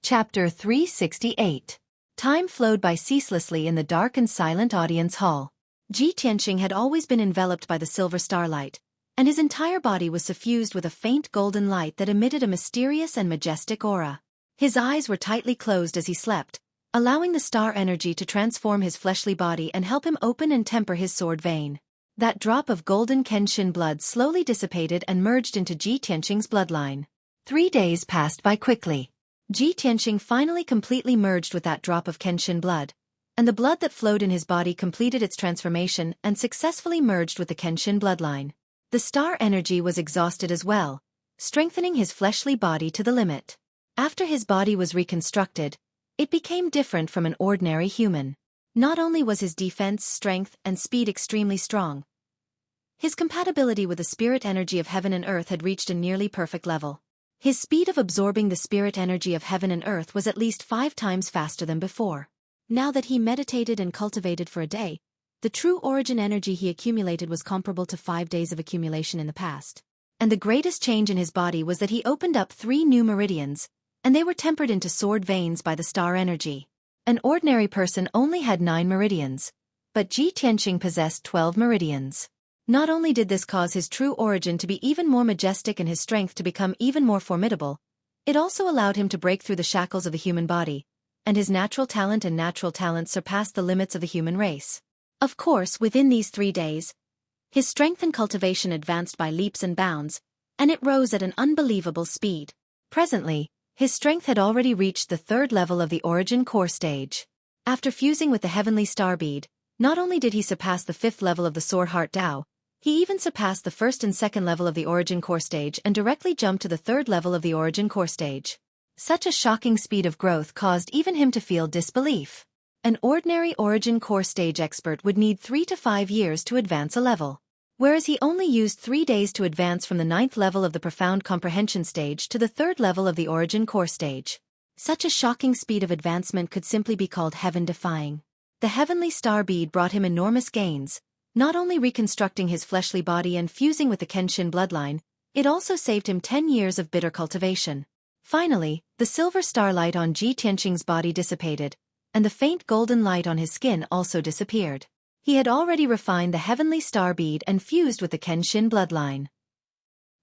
Chapter 368. Time flowed by ceaselessly in the dark and silent audience hall. Ji Tianqing had always been enveloped by the silver starlight, and his entire body was suffused with a faint golden light that emitted a mysterious and majestic aura. His eyes were tightly closed as he slept, allowing the star energy to transform his fleshly body and help him open and temper his sword vein. That drop of golden Kenshin blood slowly dissipated and merged into Ji Tianqing's bloodline. 3 days passed by quickly. Ji Tianqing finally completely merged with that drop of Kenshin blood, and the blood that flowed in his body completed its transformation and successfully merged with the Kenshin bloodline. The star energy was exhausted as well, strengthening his fleshly body to the limit. After his body was reconstructed, it became different from an ordinary human. Not only was his defense, strength, and speed extremely strong, his compatibility with the spirit energy of heaven and earth had reached a nearly perfect level. His speed of absorbing the spirit energy of heaven and earth was at least 5 times faster than before. Now that he meditated and cultivated for a day, the true origin energy he accumulated was comparable to 5 days of accumulation in the past. And the greatest change in his body was that he opened up 3 new meridians, and they were tempered into sword veins by the star energy. An ordinary person only had 9 meridians, but Ji Tianqing possessed 12 meridians. Not only did this cause his true origin to be even more majestic and his strength to become even more formidable, it also allowed him to break through the shackles of the human body, and his natural talent surpassed the limits of the human race. Of course, within these 3 days, his strength and cultivation advanced by leaps and bounds, and it rose at an unbelievable speed. Presently, his strength had already reached the 3rd level of the origin core stage. After fusing with the heavenly star bead, not only did he surpass the 5th level of the Sword Heart Tao, he even surpassed the 1st and 2nd level of the origin core stage and directly jumped to the 3rd level of the origin core stage. Such a shocking speed of growth caused even him to feel disbelief. An ordinary origin core stage expert would need 3 to 5 years to advance a level, whereas he only used 3 days to advance from the 9th level of the profound comprehension stage to the 3rd level of the origin core stage. Such a shocking speed of advancement could simply be called heaven-defying. The heavenly star bead brought him enormous gains. Not only reconstructing his fleshly body and fusing with the Kenshin bloodline, it also saved him 10 years of bitter cultivation. Finally, the silver starlight on Ji Tianqing's body dissipated, and the faint golden light on his skin also disappeared. He had already refined the heavenly star bead and fused with the Kenshin bloodline.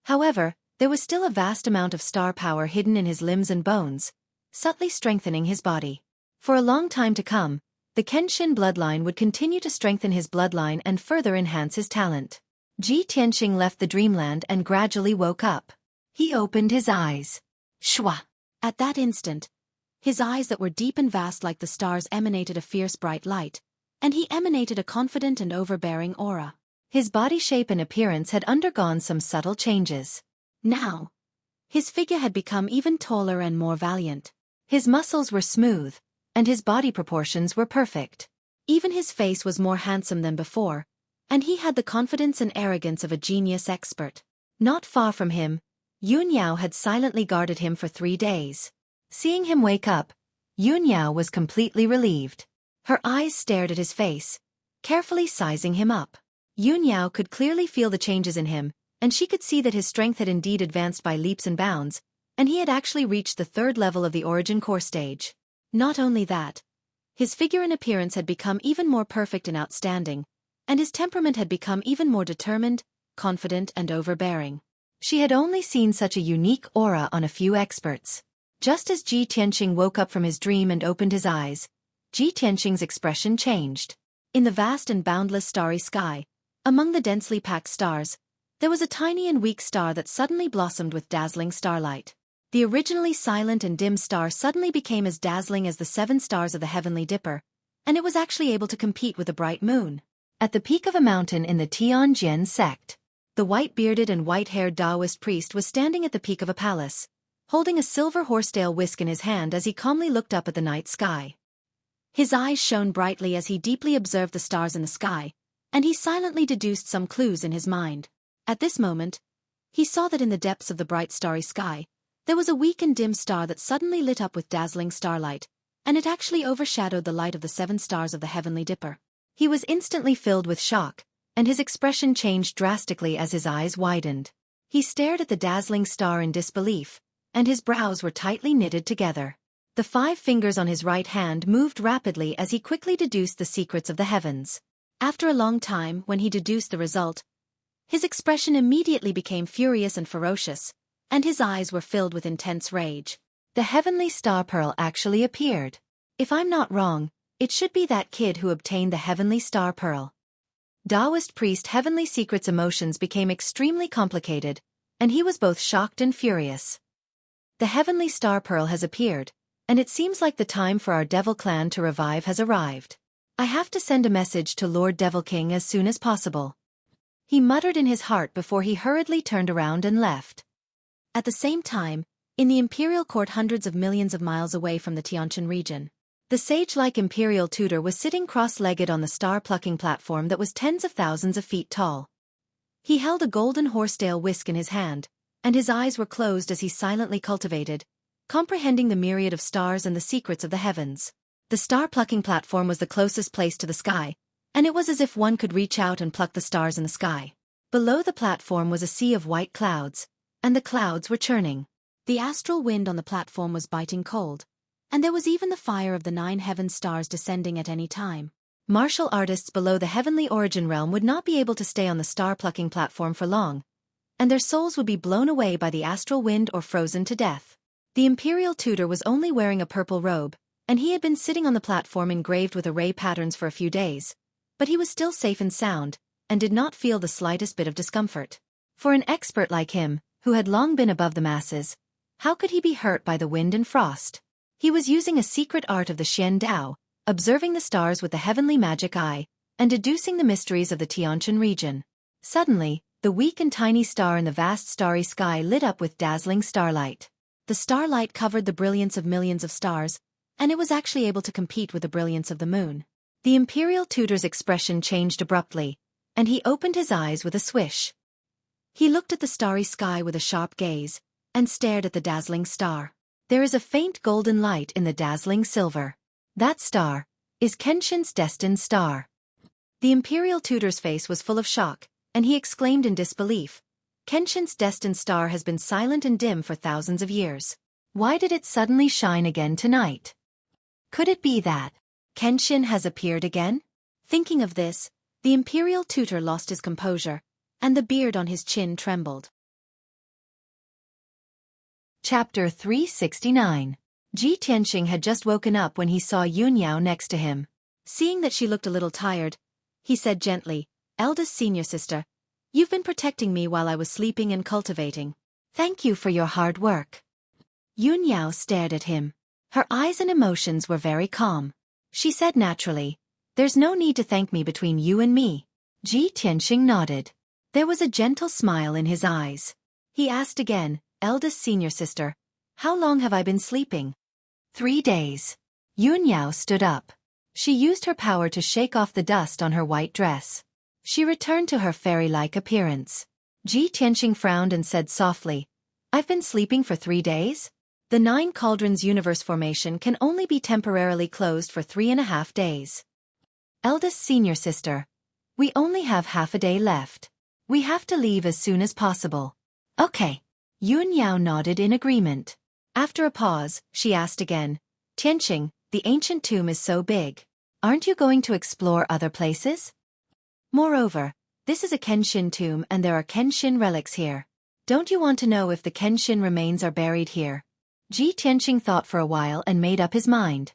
However, there was still a vast amount of star power hidden in his limbs and bones, subtly strengthening his body. For a long time to come, the Kenshin bloodline would continue to strengthen his bloodline and further enhance his talent. Ji Tianqing left the dreamland and gradually woke up. He opened his eyes. Shwa! At that instant, his eyes that were deep and vast like the stars emanated a fierce bright light, and he emanated a confident and overbearing aura. His body shape and appearance had undergone some subtle changes. Now, his figure had become even taller and more valiant. His muscles were smooth, and his body proportions were perfect. Even his face was more handsome than before, and he had the confidence and arrogance of a genius expert. Not far from him, Yun Yao had silently guarded him for 3 days. Seeing him wake up, Yun Yao was completely relieved. Her eyes stared at his face, carefully sizing him up. Yun Yao could clearly feel the changes in him, and she could see that his strength had indeed advanced by leaps and bounds, and he had actually reached the 3rd level of the origin core stage. Not only that, his figure and appearance had become even more perfect and outstanding, and his temperament had become even more determined, confident, and overbearing. She had only seen such a unique aura on a few experts. Just as Ji Tianqing woke up from his dream and opened his eyes, Ji Tianqing's expression changed. In the vast and boundless starry sky, among the densely packed stars, there was a tiny and weak star that suddenly blossomed with dazzling starlight. The originally silent and dim star suddenly became as dazzling as the 7 stars of the heavenly dipper, and it was actually able to compete with the bright moon. At the peak of a mountain in the Tianjin sect, the white-bearded and white-haired Taoist priest was standing at the peak of a palace, holding a silver horsetail whisk in his hand as he calmly looked up at the night sky. His eyes shone brightly as he deeply observed the stars in the sky, and he silently deduced some clues in his mind. At this moment, he saw that in the depths of the bright starry sky, there was a weak and dim star that suddenly lit up with dazzling starlight, and it actually overshadowed the light of the 7 stars of the heavenly dipper. He was instantly filled with shock, and his expression changed drastically as his eyes widened. He stared at the dazzling star in disbelief, and his brows were tightly knitted together. The 5 fingers on his right hand moved rapidly as he quickly deduced the secrets of the heavens. After a long time, when he deduced the result, his expression immediately became furious and ferocious, and his eyes were filled with intense rage. The heavenly star pearl actually appeared. If I'm not wrong, it should be that kid who obtained the heavenly star pearl. Taoist priest Heavenly Secret's emotions became extremely complicated, and he was both shocked and furious. The heavenly star pearl has appeared, and it seems like the time for our Devil Clan to revive has arrived. I have to send a message to Lord Devil King as soon as possible. He muttered in his heart before he hurriedly turned around and left. At the same time, in the imperial court hundreds of millions of miles away from the Tianqian region, the sage-like imperial tutor was sitting cross-legged on the star-plucking platform that was tens of thousands of feet tall. He held a golden horsetail whisk in his hand, and his eyes were closed as he silently cultivated, comprehending the myriad of stars and the secrets of the heavens. The star-plucking platform was the closest place to the sky, and it was as if one could reach out and pluck the stars in the sky. Below the platform was a sea of white clouds, and the clouds were churning. The astral wind on the platform was biting cold, and there was even the fire of the 9 heaven stars descending at any time. Martial artists below the heavenly origin realm would not be able to stay on the star-plucking platform for long, and their souls would be blown away by the astral wind or frozen to death. The imperial tutor was only wearing a purple robe, and he had been sitting on the platform engraved with array patterns for a few days, but he was still safe and sound, and did not feel the slightest bit of discomfort. For an expert like him, who had long been above the masses, how could he be hurt by the wind and frost? He was using a secret art of the Xian Dao, observing the stars with the heavenly magic eye, and deducing the mysteries of the Tianqian region. Suddenly, the weak and tiny star in the vast starry sky lit up with dazzling starlight. The starlight covered the brilliance of millions of stars, and it was actually able to compete with the brilliance of the moon. The imperial tutor's expression changed abruptly, and he opened his eyes with a swish. He looked at the starry sky with a sharp gaze, and stared at the dazzling star. There is a faint golden light in the dazzling silver. That star is Kenshin's destined star. The imperial tutor's face was full of shock, and he exclaimed in disbelief, Kenshin's destined star has been silent and dim for thousands of years. Why did it suddenly shine again tonight? Could it be that Kenshin has appeared again? Thinking of this, the imperial tutor lost his composure, and the beard on his chin trembled. Chapter 369. Ji Tianxing had just woken up when he saw Yunyao next to him. Seeing that she looked a little tired, he said gently, "Eldest senior sister, you've been protecting me while I was sleeping and cultivating. Thank you for your hard work." Yunyao stared at him. Her eyes and emotions were very calm. She said naturally, "There's no need to thank me between you and me." Ji Tianxing nodded. There was a gentle smile in his eyes. He asked again, "Eldest senior sister, how long have I been sleeping?" 3 days. Yunyao stood up. She used her power to shake off the dust on her white dress. She returned to her fairy-like appearance. Ji Tianxing frowned and said softly, "I've been sleeping for 3 days? The 9 cauldrons universe formation can only be temporarily closed for 3.5 days. Eldest senior sister, we only have half a day left. We have to leave as soon as possible." "Okay." Yunyao nodded in agreement. After a pause, she asked again, "Tianxing, the ancient tomb is so big. Aren't you going to explore other places? Moreover, this is a Kenshin tomb and there are Kenshin relics here. Don't you want to know if the Kenshin remains are buried here?" Ji Tianxing thought for a while and made up his mind.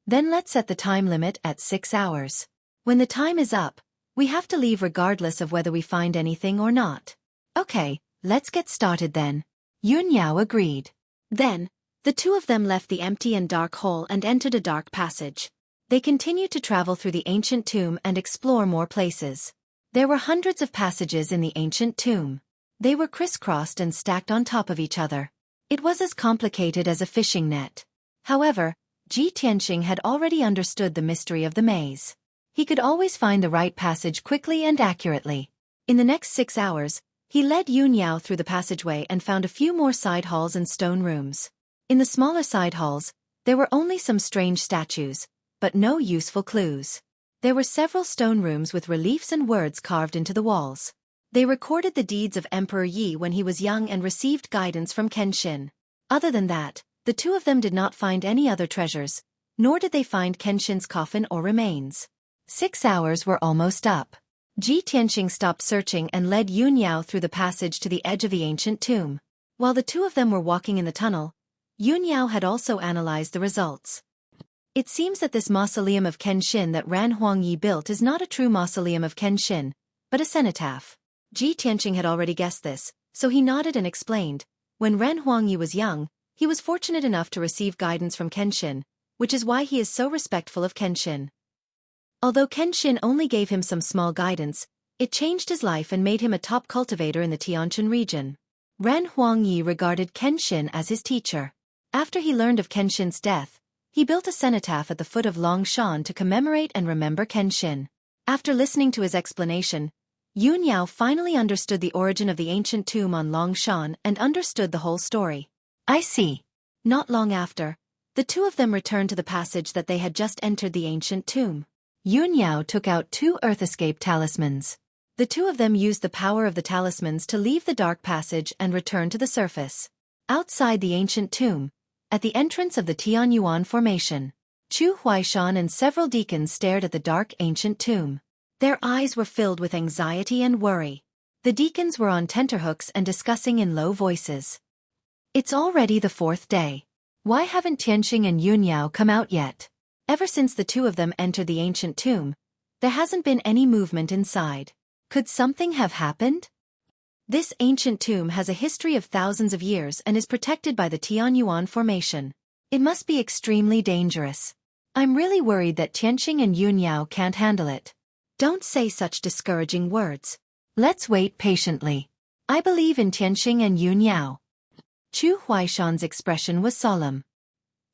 "Then let's set the time limit at 6 hours. When the time is up, we have to leave regardless of whether we find anything or not." "Okay, let's get started then." Yunyao agreed. Then, the two of them left the empty and dark hall and entered a dark passage. They continued to travel through the ancient tomb and explore more places. There were hundreds of passages in the ancient tomb. They were crisscrossed and stacked on top of each other. It was as complicated as a fishing net. However, Ji Tianxing had already understood the mystery of the maze. He could always find the right passage quickly and accurately. In the next 6 hours, he led Yunyao through the passageway and found a few more side halls and stone rooms. In the smaller side halls, there were only some strange statues, but no useful clues. There were several stone rooms with reliefs and words carved into the walls. They recorded the deeds of Emperor Yi when he was young and received guidance from Kenshin. Other than that, The two of them did not find any other treasures, nor did they find Kenshin's coffin or remains. 6 hours were almost up. Ji Tianqing stopped searching and led Yun Yao through the passage to the edge of the ancient tomb. While the two of them were walking in the tunnel, Yun Yao had also analyzed the results. It seems that this mausoleum of Kenshin that Ran Huangyi built is not a true mausoleum of Kenshin, but a cenotaph. Ji Tianqing had already guessed this, so he nodded and explained, when Ran Huangyi was young, he was fortunate enough to receive guidance from Kenshin, which is why he is so respectful of Kenshin. Although Kenshin only gave him some small guidance, it changed his life and made him a top cultivator in the Tianjin region. Ran Huangyi regarded Kenshin as his teacher. After he learned of Kenshin's death, he built a cenotaph at the foot of Longshan to commemorate and remember Kenshin. After listening to his explanation, Yun Yao finally understood the origin of the ancient tomb on Longshan and understood the whole story. I see. Not long after, the two of them returned to the passage that they had just entered the ancient tomb. Yun Yao took out 2 Earth Escape talismans. The two of them used the power of the talismans to leave the dark passage and return to the surface. Outside the ancient tomb, at the entrance of the Tianyuan Formation, Chu Huaishan and several deacons stared at the dark ancient tomb. Their eyes were filled with anxiety and worry. The deacons were on tenterhooks and discussing in low voices. It's already the 4th day. Why haven't Tianqing and Yun Yao come out yet? Ever since the two of them entered the ancient tomb, there hasn't been any movement inside. Could something have happened? This ancient tomb has a history of thousands of years and is protected by the Tianyuan Formation. It must be extremely dangerous. I'm really worried that Tianqing and Yun Yao can't handle it. Don't say such discouraging words. Let's wait patiently. I believe in Tianqing and Yun Yao. Chu Huaishan's expression was solemn.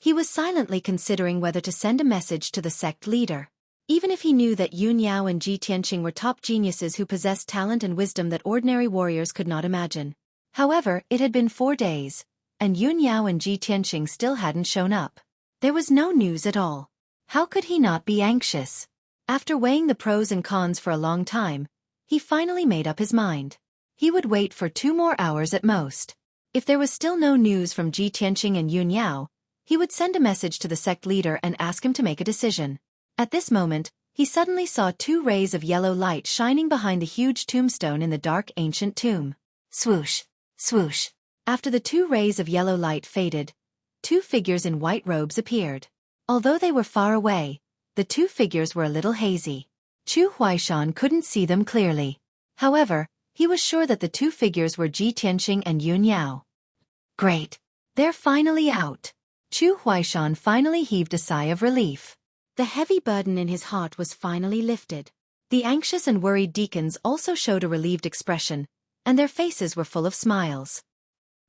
He was silently considering whether to send a message to the sect leader. Even if he knew that Yun Yao and Ji Tianqing were top geniuses who possessed talent and wisdom that ordinary warriors could not imagine. However, it had been 4 days, and Yun Yao and Ji Tianqing still hadn't shown up. There was no news at all. How could he not be anxious? After weighing the pros and cons for a long time, he finally made up his mind. He would wait for 2 more hours at most. If there was still no news from Ji Tianqing and Yun Yao, he would send a message to the sect leader and ask him to make a decision. At this moment, he suddenly saw 2 rays of yellow light shining behind the huge tombstone in the dark ancient tomb. Swoosh, swoosh. After the 2 rays of yellow light faded, 2 figures in white robes appeared. Although they were far away, the 2 figures were a little hazy. Chu Huaishan couldn't see them clearly. However, he was sure that the 2 figures were Ji Tianqing and Yun Yao. Great. They're finally out. Chu Huaishan finally heaved a sigh of relief. The heavy burden in his heart was finally lifted. The anxious and worried deacons also showed a relieved expression, and their faces were full of smiles.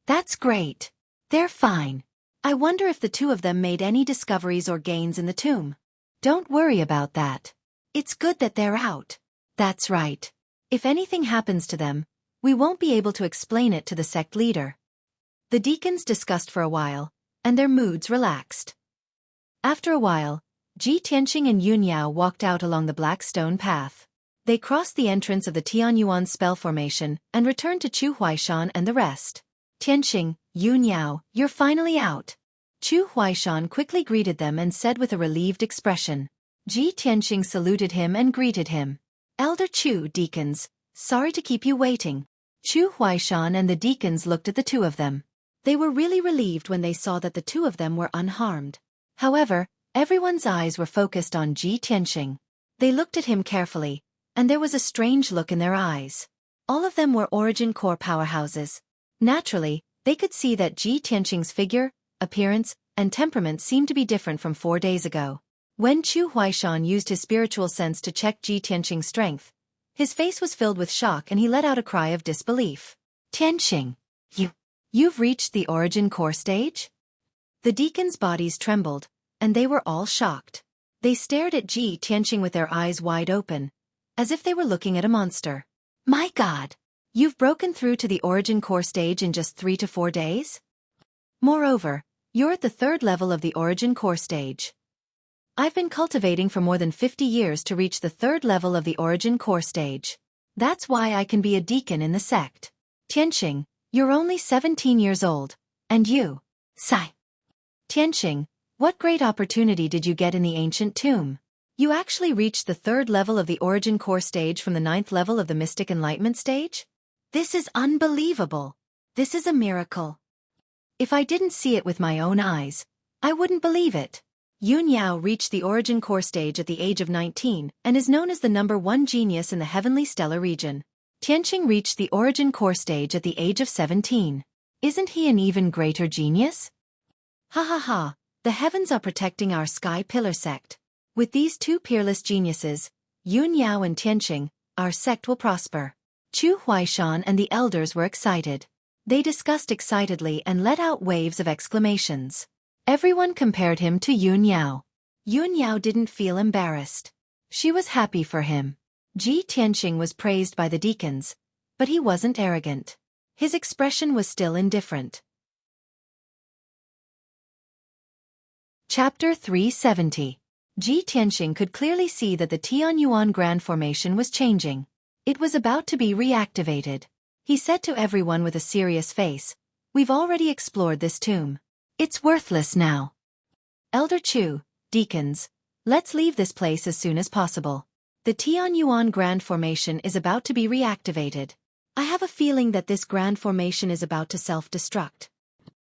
That's great. They're fine. I wonder if the two of them made any discoveries or gains in the tomb. Don't worry about that. It's good that they're out. That's right. If anything happens to them, we won't be able to explain it to the sect leader. The deacons discussed for a while, and their moods relaxed. After a while, Ji Tianqing and Yun Yao walked out along the black stone path. They crossed the entrance of the Tianyuan spell formation and returned to Chu Huaishan and the rest. Tianqing, Yun Yao, you're finally out. Chu Huaishan quickly greeted them and said with a relieved expression. Ji Tianqing saluted him and greeted him. Elder Chu, deacons, sorry to keep you waiting. Chu Huaishan and the deacons looked at the two of them. They were really relieved when they saw that the two of them were unharmed. However, everyone's eyes were focused on Ji Tianqing. They looked at him carefully, and there was a strange look in their eyes. All of them were origin core powerhouses. Naturally, they could see that Ji Tianqing's figure, appearance, and temperament seemed to be different from 4 days ago. When Chu Huaishan used his spiritual sense to check Ji Tianqing's strength, his face was filled with shock and he let out a cry of disbelief. Tianqing, you've reached the origin core stage? The deacons' bodies trembled, and they were all shocked. They stared at Ji Tianqing with their eyes wide open, as if they were looking at a monster. My God! You've broken through to the origin core stage in just 3 to 4 days? Moreover, you're at the 3rd level of the origin core stage. I've been cultivating for more than 50 years to reach the 3rd level of the origin core stage. That's why I can be a deacon in the sect. Tianqing, you're only 17 years old, and you, Sai. Tianqing, what great opportunity did you get in the ancient tomb? You actually reached the 3rd level of the origin core stage from the 9th level of the mystic enlightenment stage? This is unbelievable. This is a miracle. If I didn't see it with my own eyes, I wouldn't believe it. Yun Yao reached the origin core stage at the age of 19 and is known as the #1 genius in the heavenly stellar region. Tianqing reached the origin core stage at the age of 17. Isn't he an even greater genius? Ha ha ha, the heavens are protecting our sky pillar sect. With these 2 peerless geniuses, Yun Yao and Tianqing, our sect will prosper. Chu Huaishan and the elders were excited. They discussed excitedly and let out waves of exclamations. Everyone compared him to Yun Yao. Yun Yao didn't feel embarrassed. She was happy for him. Tianqing was praised by the deacons, but he wasn't arrogant. His expression was still indifferent. Chapter 370. Tianqing could clearly see that the Tianyuan Grand Formation was changing. It was about to be reactivated. He said to everyone with a serious face, "We've already explored this tomb. It's worthless now. Elder Chu, deacons, let's leave this place as soon as possible. The Tianyuan Grand Formation is about to be reactivated. I have a feeling that this Grand Formation is about to self-destruct."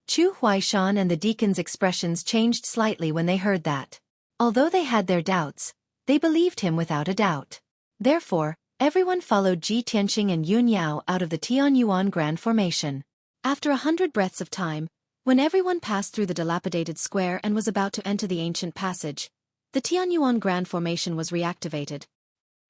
Chu Huaishan and the deacons' expressions changed slightly when they heard that. Although they had their doubts, they believed him without a doubt. Therefore, everyone followed Tianqing and Yun Yao out of the Tianyuan Grand Formation. After 100 breaths of time, when everyone passed through the dilapidated square and was about to enter the ancient passage, the Tianyuan Grand Formation was reactivated.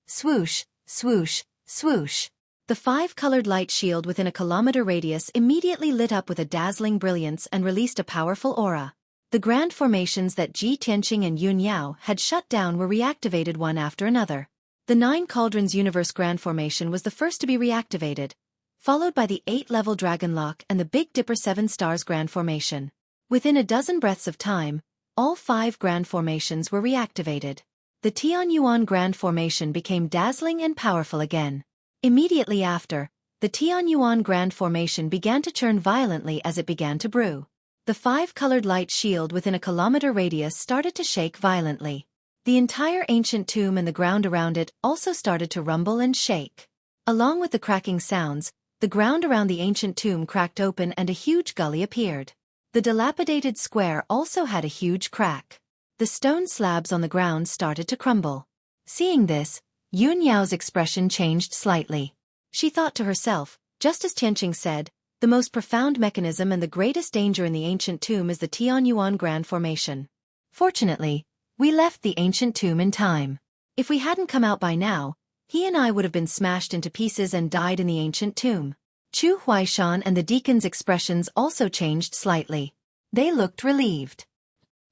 Swoosh, swoosh, swoosh. The 5-colored light shield within a kilometer radius immediately lit up with a dazzling brilliance and released a powerful aura. The grand formations that Tianqing and Yun Yao had shut down were reactivated one after another. The 9 Cauldrons Universe Grand Formation was the first to be reactivated, followed by the 8-level Dragon Lock and the Big Dipper 7 Stars Grand Formation. Within a dozen breaths of time, all 5 Grand Formations were reactivated. The Tianyuan Grand Formation became dazzling and powerful again. Immediately after, the Tianyuan Grand Formation began to churn violently as it began to brew. The 5-colored light shield within a kilometer radius started to shake violently. The entire ancient tomb and the ground around it also started to rumble and shake. Along with the cracking sounds, the ground around the ancient tomb cracked open and a huge gully appeared. The dilapidated square also had a huge crack. The stone slabs on the ground started to crumble. Seeing this, Yun Yao's expression changed slightly. She thought to herself, just as Tianqing said, the most profound mechanism and the greatest danger in the ancient tomb is the Tianyuan Grand Formation. Fortunately, we left the ancient tomb in time. If we hadn't come out by now, he and I would have been smashed into pieces and died in the ancient tomb. Chu Huaishan and the deacons' expressions also changed slightly. They looked relieved.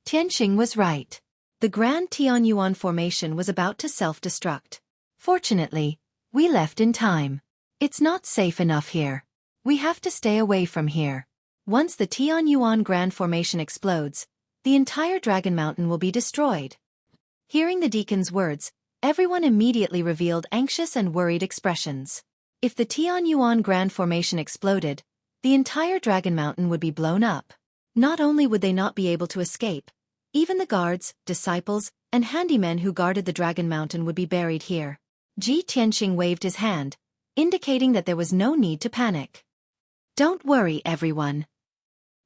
Tianqing was right. The Grand Tianyuan Formation was about to self-destruct. Fortunately, we left in time. It's not safe enough here. We have to stay away from here. Once the Tianyuan Grand Formation explodes, the entire Dragon Mountain will be destroyed. Hearing the deacon's words, everyone immediately revealed anxious and worried expressions. If the Tianyuan Grand Formation exploded, the entire Dragon Mountain would be blown up. Not only would they not be able to escape, even the guards, disciples, and handymen who guarded the Dragon Mountain would be buried here. Tianqing waved his hand, indicating that there was no need to panic. Don't worry, everyone.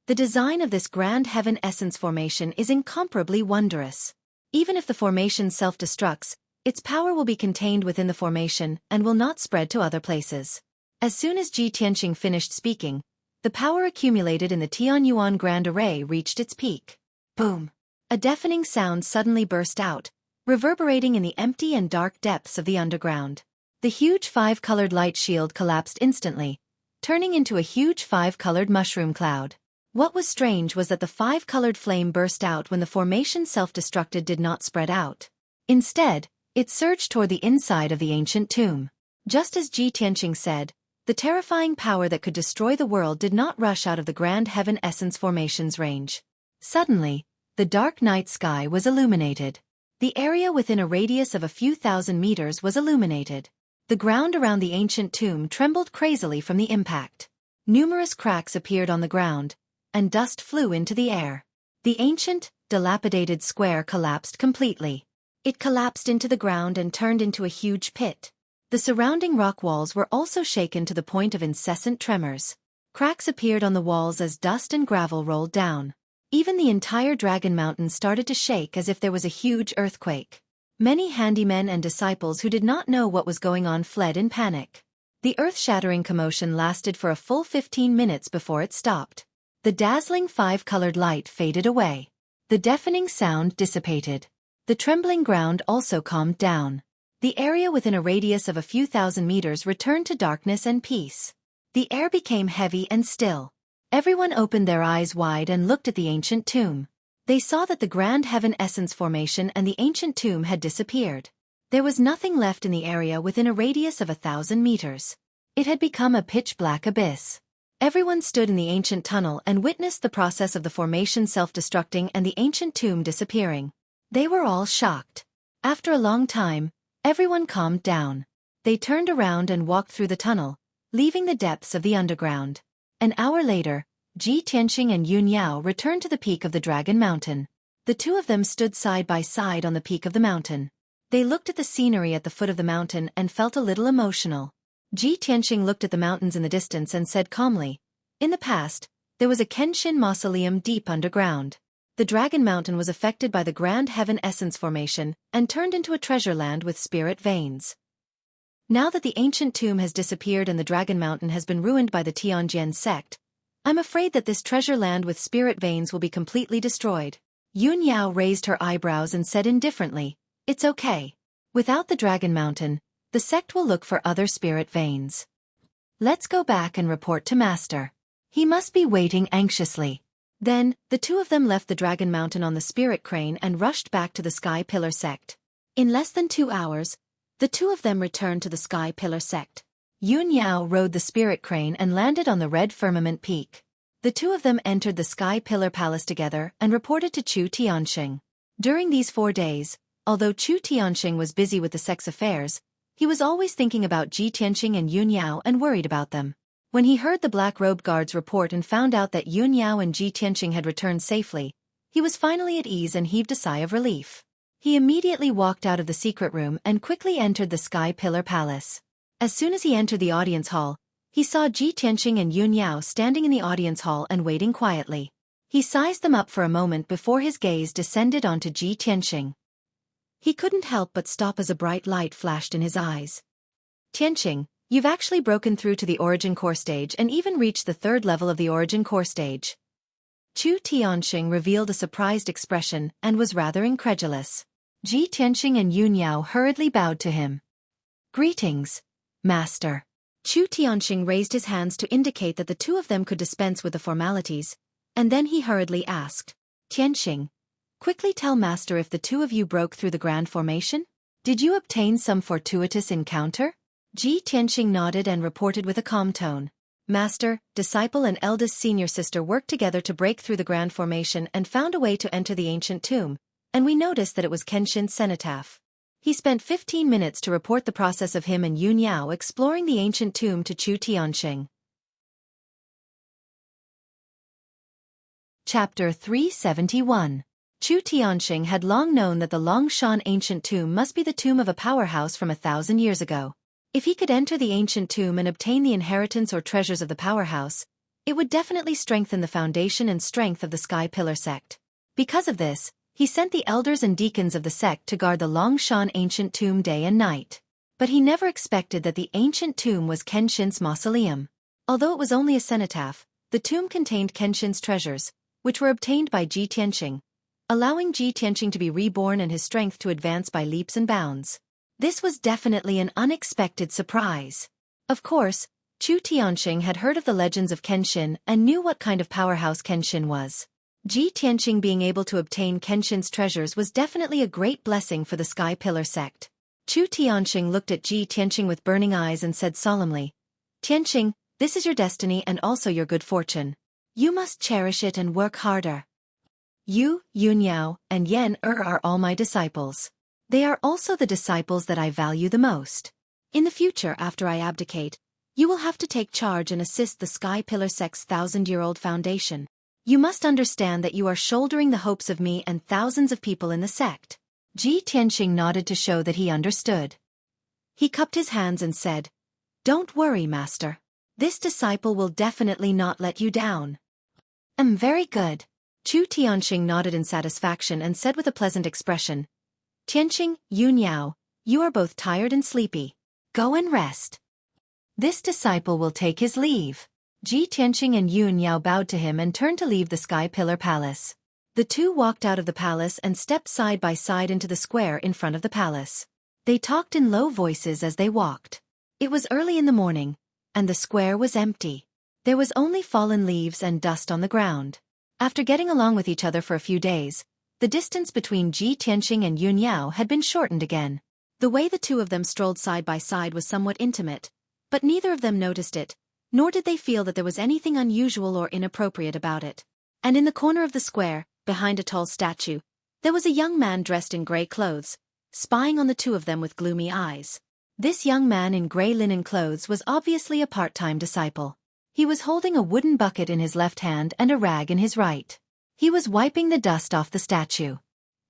The design of this Grand Heaven Essence Formation is incomparably wondrous. Even if the formation self-destructs, its power will be contained within the formation and will not spread to other places. As soon as Tianqing finished speaking, the power accumulated in the Tianyuan Grand Array reached its peak. Boom! A deafening sound suddenly burst out, reverberating in the empty and dark depths of the underground. The huge 5-colored light shield collapsed instantly, turning into a huge 5-colored mushroom cloud. What was strange was that the 5-colored flame burst out when the formation self-destructed did not spread out. Instead, it surged toward the inside of the ancient tomb. Just as Tianqing said, the terrifying power that could destroy the world did not rush out of the Grand Heaven Essence Formation's range. Suddenly, the dark night sky was illuminated. The area within a radius of a few thousand meters was illuminated. The ground around the ancient tomb trembled crazily from the impact. Numerous cracks appeared on the ground, and dust flew into the air. The ancient, dilapidated square collapsed completely. It collapsed into the ground and turned into a huge pit. The surrounding rock walls were also shaken to the point of incessant tremors. Cracks appeared on the walls as dust and gravel rolled down. Even the entire Dragon Mountain started to shake as if there was a huge earthquake. Many handymen and disciples who did not know what was going on fled in panic. The earth-shattering commotion lasted for a full 15 minutes before it stopped. The dazzling five-colored light faded away. The deafening sound dissipated. The trembling ground also calmed down. The area within a radius of a few thousand meters returned to darkness and peace. The air became heavy and still. Everyone opened their eyes wide and looked at the ancient tomb. They saw that the Grand Heaven Essence Formation and the ancient tomb had disappeared. There was nothing left in the area within a radius of 1,000 meters. It had become a pitch-black abyss. Everyone stood in the ancient tunnel and witnessed the process of the formation self-destructing and the ancient tomb disappearing. They were all shocked. After a long time, everyone calmed down. They turned around and walked through the tunnel, leaving the depths of the underground. An hour later, Ji Tianqing and Yun Yao returned to the peak of the Dragon Mountain. The two of them stood side by side on the peak of the mountain. They looked at the scenery at the foot of the mountain and felt a little emotional. Ji Tianqing looked at the mountains in the distance and said calmly, "In the past, there was a Kenshin mausoleum deep underground. The Dragon Mountain was affected by the Grand Heaven Essence Formation and turned into a treasure land with spirit veins. Now that the ancient tomb has disappeared and the Dragon Mountain has been ruined by the Tianjian sect, I'm afraid that this treasure land with spirit veins will be completely destroyed." Yun Yao raised her eyebrows and said indifferently, "It's okay. Without the Dragon Mountain, the sect will look for other spirit veins. Let's go back and report to Master. He must be waiting anxiously." Then, the two of them left the Dragon Mountain on the spirit crane and rushed back to the Sky Pillar sect. In less than 2 hours, the two of them returned to the Sky Pillar sect. Yun Yao rode the spirit crane and landed on the red firmament peak. The two of them entered the Sky Pillar Palace together and reported to Chu Tianxing. During these 4 days, although Chu Tianxing was busy with the sect's affairs, he was always thinking about Ji Tianqing and Yun Yao and worried about them. When he heard the black-robed guards report and found out that Yun Yao and Ji Tianqing had returned safely, he was finally at ease and heaved a sigh of relief. He immediately walked out of the secret room and quickly entered the Sky Pillar Palace. As soon as he entered the audience hall, he saw Ji Tianqing and Yun Yao standing in the audience hall and waiting quietly. He sized them up for a moment before his gaze descended onto Ji Tianqing. He couldn't help but stop as a bright light flashed in his eyes. "Tianqing, you've actually broken through to the Origin Core stage and even reached the 3rd level of the Origin Core stage." Chu Tianxing revealed a surprised expression and was rather incredulous. Ji Tianqing and Yun Yao hurriedly bowed to him. "Greetings, Master." Chu Tianxing raised his hands to indicate that the two of them could dispense with the formalities, and then he hurriedly asked, "Tianxing, quickly tell Master if the two of you broke through the Grand Formation? Did you obtain some fortuitous encounter?" Ji Tianxing nodded and reported with a calm tone. "Master, disciple and eldest senior sister worked together to break through the Grand Formation and found a way to enter the ancient tomb, and we noticed that it was Kenshin's cenotaph." He spent 15 minutes to report the process of him and Yun Yao exploring the ancient tomb to Chu Tianxing. Chapter 371. Chu Tianxing had long known that the Longshan ancient tomb must be the tomb of a powerhouse from 1,000 years ago. If he could enter the ancient tomb and obtain the inheritance or treasures of the powerhouse, it would definitely strengthen the foundation and strength of the Sky Pillar sect. Because of this, he sent the elders and deacons of the sect to guard the Longshan ancient tomb day and night. But he never expected that the ancient tomb was Kenshin's mausoleum. Although it was only a cenotaph, the tomb contained Kenshin's treasures, which were obtained by Ji Tianqing, allowing Ji Tianqing to be reborn and his strength to advance by leaps and bounds. This was definitely an unexpected surprise. Of course, Chu Tianxing had heard of the legends of Kenshin and knew what kind of powerhouse Kenshin was. Ji Tianqing being able to obtain Kenshin's treasures was definitely a great blessing for the Sky Pillar sect. Chu Tianxing looked at Ji Tianqing with burning eyes and said solemnly, "Tianqing, this is your destiny and also your good fortune. You must cherish it and work harder. You, Yun Yao, and Yan are all my disciples. They are also the disciples that I value the most. In the future after I abdicate, you will have to take charge and assist the Sky Pillar sect's 1,000-year-old foundation. You must understand that you are shouldering the hopes of me and thousands of people in the sect. Ji Tianxing nodded to show that he understood. He cupped his hands and said, "Don't worry, master. This disciple will definitely not let you down." Very good." Chu Tianxing nodded in satisfaction and said with a pleasant expression, "Tianxing, Yunyao, you are both tired and sleepy. Go and rest. This disciple will take his leave." Ji Tianxing and Yunyao bowed to him and turned to leave the Sky Pillar Palace. The two walked out of the palace and stepped side by side into the square in front of the palace. They talked in low voices as they walked. It was early in the morning, and the square was empty. There was only fallen leaves and dust on the ground. After getting along with each other for a few days, the distance between Ji Tianxing and Yunyao had been shortened again. The way the two of them strolled side by side was somewhat intimate, but neither of them noticed it, nor did they feel that there was anything unusual or inappropriate about it. And in the corner of the square, behind a tall statue, there was a young man dressed in gray clothes, spying on the two of them with gloomy eyes. This young man in gray linen clothes was obviously a part-time disciple. He was holding a wooden bucket in his left hand and a rag in his right. He was wiping the dust off the statue.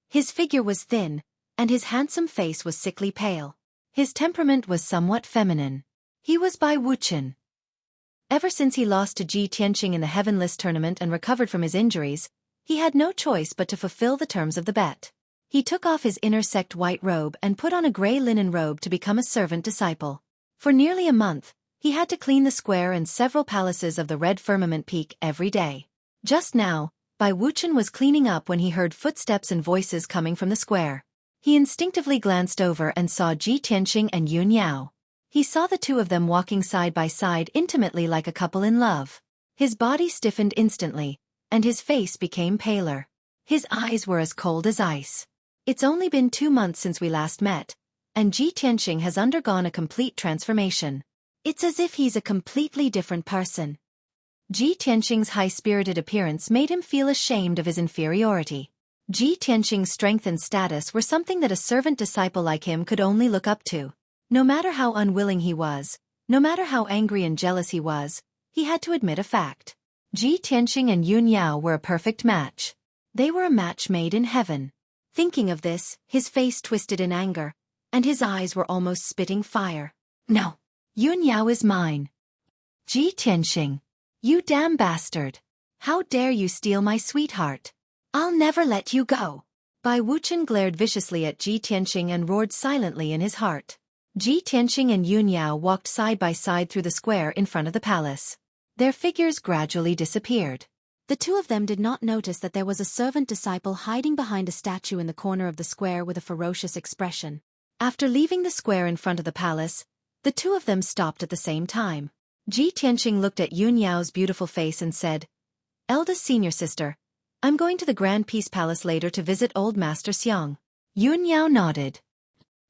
His figure was thin, and his handsome face was sickly pale. His temperament was somewhat feminine. He was Bai Wuchen. Ever since he lost to Ji Tianxing in the Heavenless tournament and recovered from his injuries, he had no choice but to fulfill the terms of the bet. He took off his inner sect white robe and put on a gray linen robe to become a servant disciple. For nearly a month, he had to clean the square and several palaces of the Red Firmament Peak every day. Just now, Bai Wuchen was cleaning up when he heard footsteps and voices coming from the square. He instinctively glanced over and saw Ji Tianxing and Yunyao. He saw the two of them walking side by side intimately like a couple in love. His body stiffened instantly, and his face became paler. His eyes were as cold as ice. It's only been 2 months since we last met, and Ji Tianxing has undergone a complete transformation. It's as if he's a completely different person. Ji Tianxing's high-spirited appearance made him feel ashamed of his inferiority. Ji Tianxing's strength and status were something that a servant disciple like him could only look up to. No matter how unwilling he was, no matter how angry and jealous he was, he had to admit a fact. Ji Tianxing and Yunyao were a perfect match. They were a match made in heaven. Thinking of this, his face twisted in anger, and his eyes were almost spitting fire. "No, Yunyao is mine. Ji Tianxing, you damn bastard. How dare you steal my sweetheart? I'll never let you go." Bai Wuchen glared viciously at Ji Tianxing and roared silently in his heart. Ji Tianxing and Yunyao walked side by side through the square in front of the palace. Their figures gradually disappeared. The two of them did not notice that there was a servant disciple hiding behind a statue in the corner of the square with a ferocious expression. After leaving the square in front of the palace, the two of them stopped at the same time. Ji Tianxing looked at Yunyao's beautiful face and said, "Eldest senior sister, I'm going to the Grand Peace Palace later to visit old Master Xiang." Yunyao nodded.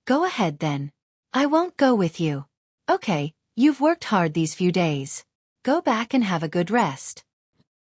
"Go ahead then. I won't go with you." "Okay, you've worked hard these few days. Go back and have a good rest."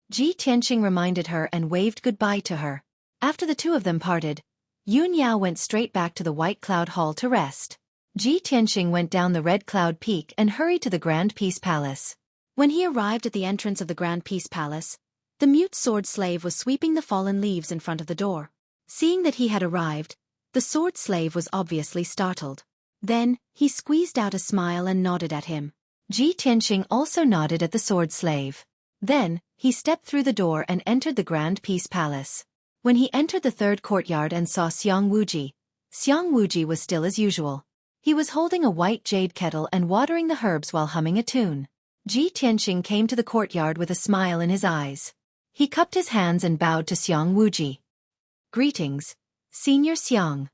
Ji Tianxing reminded her and waved goodbye to her. After the two of them parted, Yunyao went straight back to the White Cloud Hall to rest. Ji Tianxing went down the Red Cloud Peak and hurried to the Grand Peace Palace. When he arrived at the entrance of the Grand Peace Palace, the mute sword slave was sweeping the fallen leaves in front of the door. Seeing that he had arrived, the sword slave was obviously startled. Then, he squeezed out a smile and nodded at him. Ji Tianxing also nodded at the sword slave. Then, he stepped through the door and entered the Grand Peace Palace. When he entered the third courtyard and saw Xiang Wuji was still as usual. He was holding a white jade kettle and watering the herbs while humming a tune. Ji Tianxing came to the courtyard with a smile in his eyes. He cupped his hands and bowed to Xiang Wuji. "Greetings, Senior Xiang."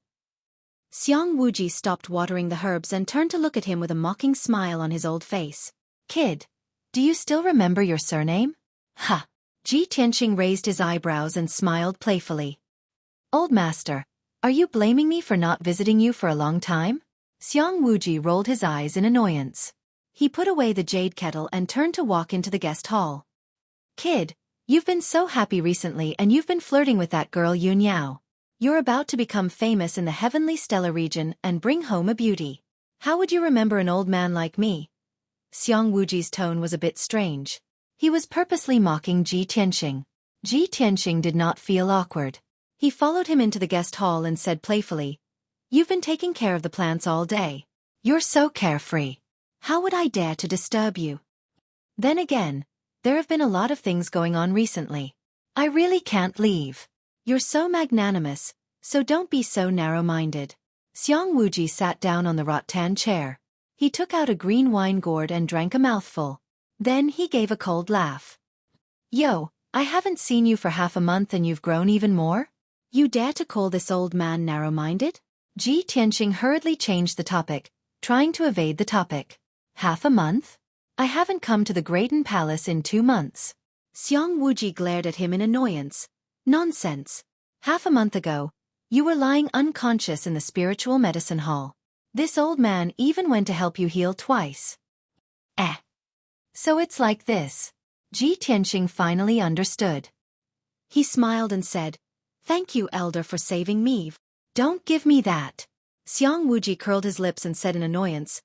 Xiang Wuji stopped watering the herbs and turned to look at him with a mocking smile on his old face. "Kid, do you still remember your surname?" "Ha!" Ji Tianxing raised his eyebrows and smiled playfully. "Old master, are you blaming me for not visiting you for a long time?" Xiang Wuji rolled his eyes in annoyance. He put away the jade kettle and turned to walk into the guest hall. "Kid, you've been so happy recently and you've been flirting with that girl Yunyao. You're about to become famous in the Heavenly Stellar region and bring home a beauty. How would you remember an old man like me?" Xiang Wuji's tone was a bit strange. He was purposely mocking Ji Tianxing. Ji Tianxing did not feel awkward. He followed him into the guest hall and said playfully, "You've been taking care of the plants all day. You're so carefree. How would I dare to disturb you? Then again, there have been a lot of things going on recently. I really can't leave. You're so magnanimous, so don't be so narrow-minded." Xiang Wuji sat down on the rattan chair. He took out a green wine gourd and drank a mouthful. Then he gave a cold laugh. "Yo, I haven't seen you for half a month and you've grown even more? You dare to call this old man narrow-minded?" Ji Tianxing hurriedly changed the topic, trying to evade the topic. "Half a month? I haven't come to the Greaten Palace in 2 months." Xiang Wuji glared at him in annoyance. "Nonsense. Half a month ago, you were lying unconscious in the spiritual medicine hall. This old man even went to help you heal twice." So it's like this. Ji Tianxing finally understood. He smiled and said, "Thank you, elder, for saving me." "Don't give me that." Xiang Wuji curled his lips and said in annoyance,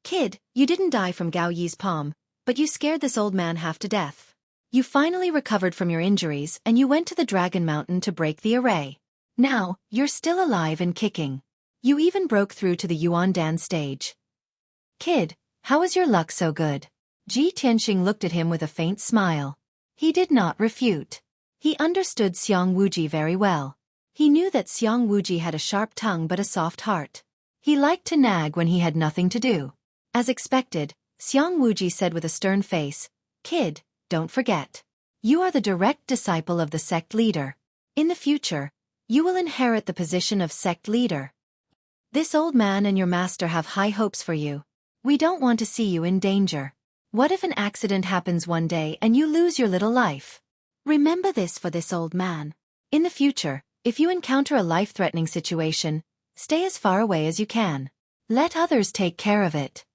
"Kid, you didn't die from Gao Yi's palm, but you scared this old man half to death. You finally recovered from your injuries and you went to the Dragon Mountain to break the array. Now, you're still alive and kicking. You even broke through to the Yuandan stage. Kid, how is your luck so good?" Ji Tianxing looked at him with a faint smile. He did not refute. He understood Xiang Wuji very well. He knew that Xiang Wuji had a sharp tongue but a soft heart. He liked to nag when he had nothing to do. As expected, Xiang Wuji said with a stern face, "Kid, don't forget. You are the direct disciple of the sect leader. In the future, you will inherit the position of sect leader. This old man and your master have high hopes for you. We don't want to see you in danger. What if an accident happens one day and you lose your little life? Remember this for this old man. In the future, if you encounter a life-threatening situation, stay as far away as you can. Let others take care of it."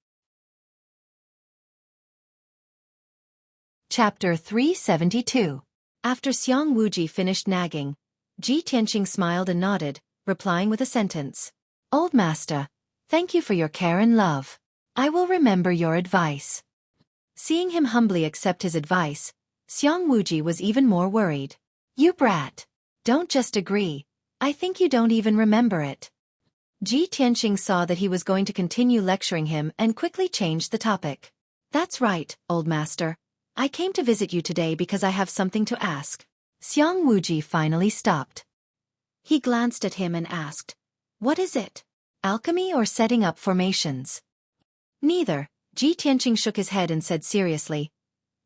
Chapter 372. After Xiang Wuji finished nagging, Ji Tianxing smiled and nodded, replying with a sentence. "Old master, thank you for your care and love. I will remember your advice." Seeing him humbly accept his advice, Xiang Wuji was even more worried. "You brat. Don't just agree. I think you don't even remember it." Ji Tianxing saw that he was going to continue lecturing him and quickly changed the topic. "That's right, old master. I came to visit you today because I have something to ask." Xiang Wuji finally stopped. He glanced at him and asked, "What is it? Alchemy or setting up formations?" "Neither." Ji Tianxing shook his head and said seriously,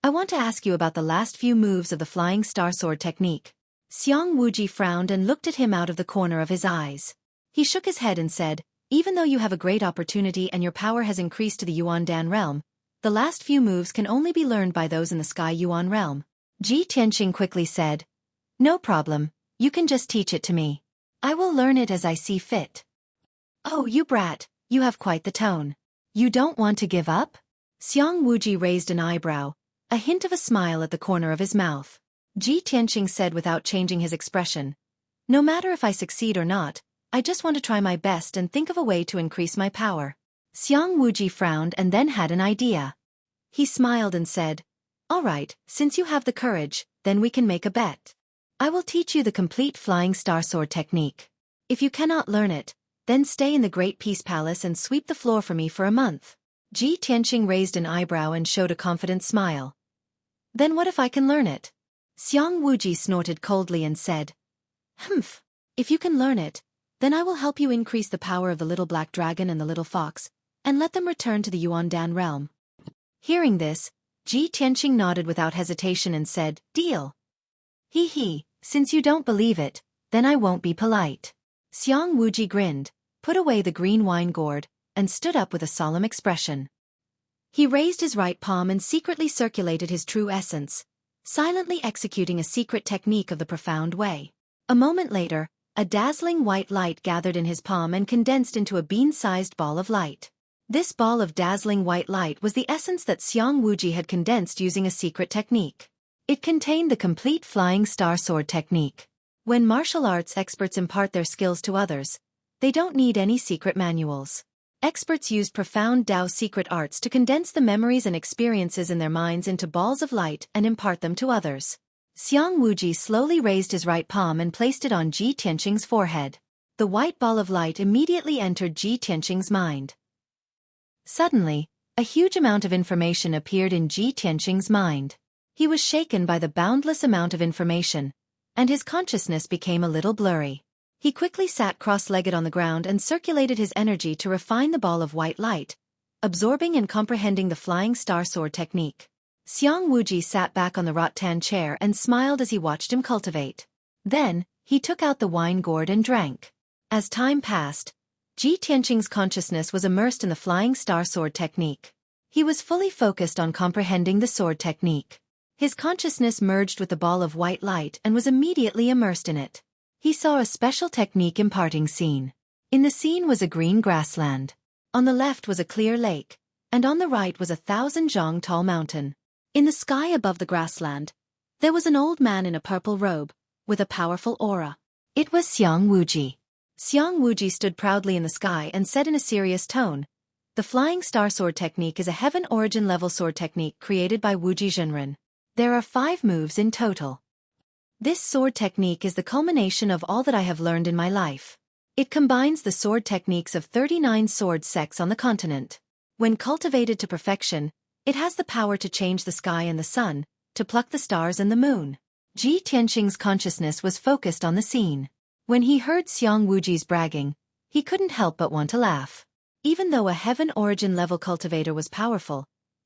"I want to ask you about the last few moves of the Flying Star Sword technique." Xiang Wuji frowned and looked at him out of the corner of his eyes. He shook his head and said, "Even though you have a great opportunity and your power has increased to the Yuandan realm, the last few moves can only be learned by those in the Sky Yuan realm." Ji Tianxing quickly said, "No problem, you can just teach it to me. I will learn it as I see fit." "Oh, you brat, you have quite the tone. You don't want to give up?" Xiang Wuji raised an eyebrow, a hint of a smile at the corner of his mouth. Ji Tianxing said without changing his expression, "No matter if I succeed or not, I just want to try my best and think of a way to increase my power." Xiang Wuji frowned and then had an idea. He smiled and said, "All right, since you have the courage, then we can make a bet. I will teach you the complete Flying Star Sword technique. If you cannot learn it, then stay in the Great Peace Palace and sweep the floor for me for a month." Ji Tianxing raised an eyebrow and showed a confident smile. "Then what if I can learn it?" Xiang Wuji snorted coldly and said, "Humph. If you can learn it, then I will help you increase the power of the little black dragon and the little fox, and let them return to the Yuandan realm." Hearing this, Ji Tianxing nodded without hesitation and said, "Deal." He, since you don't believe it, then I won't be polite." Xiang Wuji grinned, put away the green wine gourd, and stood up with a solemn expression. He raised his right palm and secretly circulated his true essence, silently executing a secret technique of the profound way. A moment later, a dazzling white light gathered in his palm and condensed into a bean-sized ball of light. This ball of dazzling white light was the essence that Xiang Wuji had condensed using a secret technique. It contained the complete Flying Star Sword technique. When martial arts experts impart their skills to others, they don't need any secret manuals. Experts used profound Tao secret arts to condense the memories and experiences in their minds into balls of light and impart them to others. Xiang Wuji slowly raised his right palm and placed it on Ji Tianqing's forehead. The white ball of light immediately entered Ji Tianqing's mind. Suddenly, a huge amount of information appeared in Ji Tianqing's mind. He was shaken by the boundless amount of information, and his consciousness became a little blurry. He quickly sat cross-legged on the ground and circulated his energy to refine the ball of white light, absorbing and comprehending the flying star sword technique. Xiang Wuji sat back on the rattan chair and smiled as he watched him cultivate. Then, he took out the wine gourd and drank. As time passed, Ji Tianqing's consciousness was immersed in the flying star sword technique. He was fully focused on comprehending the sword technique. His consciousness merged with the ball of white light and was immediately immersed in it. He saw a special technique imparting scene. In the scene was a green grassland. On the left was a clear lake, and on the right was a 1,000 tall mountain. In the sky above the grassland, there was an old man in a purple robe, with a powerful aura. It was Xiang Wuji. Xiang Wuji stood proudly in the sky and said in a serious tone, "The flying star sword technique is a heaven origin level sword technique created by Wuji Zhenren. There are 5 moves in total. This sword technique is the culmination of all that I have learned in my life. It combines the sword techniques of 39 sword sects on the continent. When cultivated to perfection, it has the power to change the sky and the sun, to pluck the stars and the moon." Ji Tianqing's consciousness was focused on the scene. When he heard Xiang Wuji's bragging, he couldn't help but want to laugh. Even though a heaven origin level cultivator was powerful,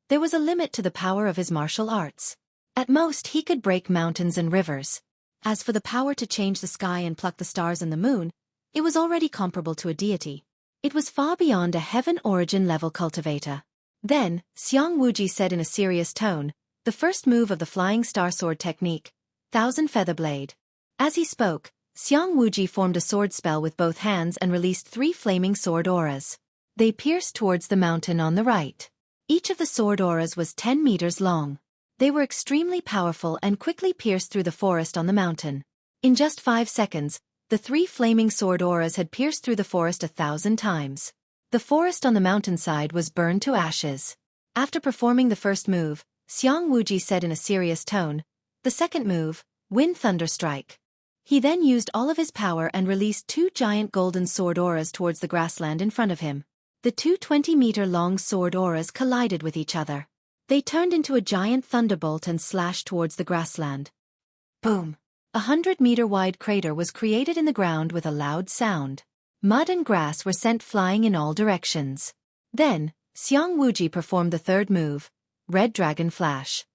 there was a limit to the power of his martial arts. At most he could break mountains and rivers. As for the power to change the sky and pluck the stars and the moon, it was already comparable to a deity. It was far beyond a heaven origin level cultivator. Then, Xiang Wuji said in a serious tone, "The first move of the flying star sword technique, 1,000 feather blade." As he spoke, Xiang Wuji formed a sword spell with both hands and released 3 flaming sword auras. They pierced towards the mountain on the right. Each of the sword auras was 10 meters long. They were extremely powerful and quickly pierced through the forest on the mountain. In just 5 seconds, the 3 flaming sword auras had pierced through the forest 1,000 times. The forest on the mountainside was burned to ashes. After performing the first move, Xiang Wuji said in a serious tone, "The second move, Wind Thunder Strike." He then used all of his power and released 2 giant golden sword auras towards the grassland in front of him. The 2 20-meter-long sword auras collided with each other. They turned into a giant thunderbolt and slashed towards the grassland. Boom! A 100-meter-wide crater was created in the ground with a loud sound. Mud and grass were sent flying in all directions. Then, Xiang Wuji performed the third move, Red Dragon Flash.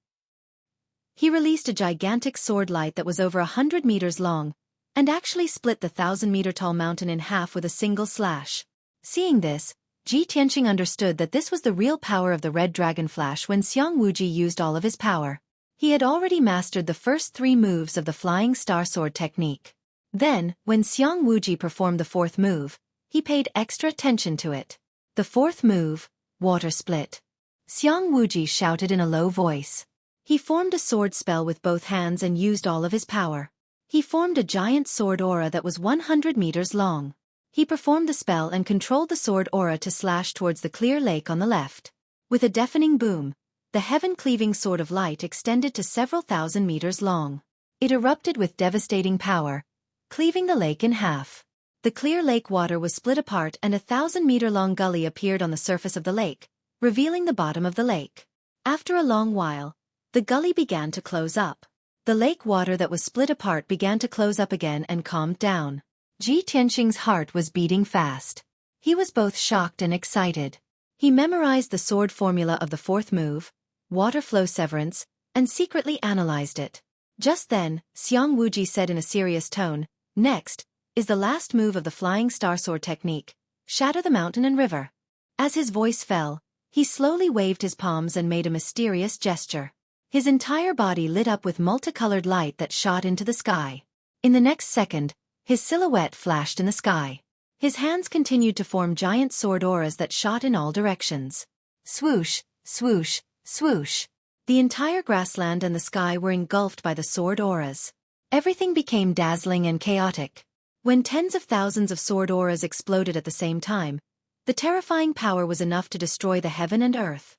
He released a gigantic sword light that was over 100 meters long, and actually split the 1,000-meter-tall mountain in half with a single slash. Seeing this, Ji Tianqing understood that this was the real power of the Red Dragon Flash when Xiang Wuji used all of his power. He had already mastered the first 3 moves of the Flying Star Sword technique. Then, when Xiang Wuji performed the 4th move, he paid extra attention to it. The 4th move, Water Split. Xiang Wuji shouted in a low voice. He formed a sword spell with both hands and used all of his power. He formed a giant sword aura that was 100 meters long. He performed the spell and controlled the sword aura to slash towards the clear lake on the left. With a deafening boom, the heaven-cleaving sword of light extended to several thousand meters long. It erupted with devastating power, cleaving the lake in half. The clear lake water was split apart and a 1,000-meter-long gully appeared on the surface of the lake, revealing the bottom of the lake. After a long while, the gully began to close up. The lake water that was split apart began to close up again and calmed down. Ji Tianqing's heart was beating fast. He was both shocked and excited. He memorized the sword formula of the 4th move, Water Flow Severance, and secretly analyzed it. Just then, Xiang Wuji said in a serious tone, "Next is the last move of the Flying Star Sword technique, Shatter the Mountain and River." As his voice fell, he slowly waved his palms and made a mysterious gesture. His entire body lit up with multicolored light that shot into the sky. In the next second, his silhouette flashed in the sky. His hands continued to form giant sword auras that shot in all directions. Swoosh, swoosh, swoosh. The entire grassland and the sky were engulfed by the sword auras. Everything became dazzling and chaotic. When tens of thousands of sword auras exploded at the same time, the terrifying power was enough to destroy the heaven and earth.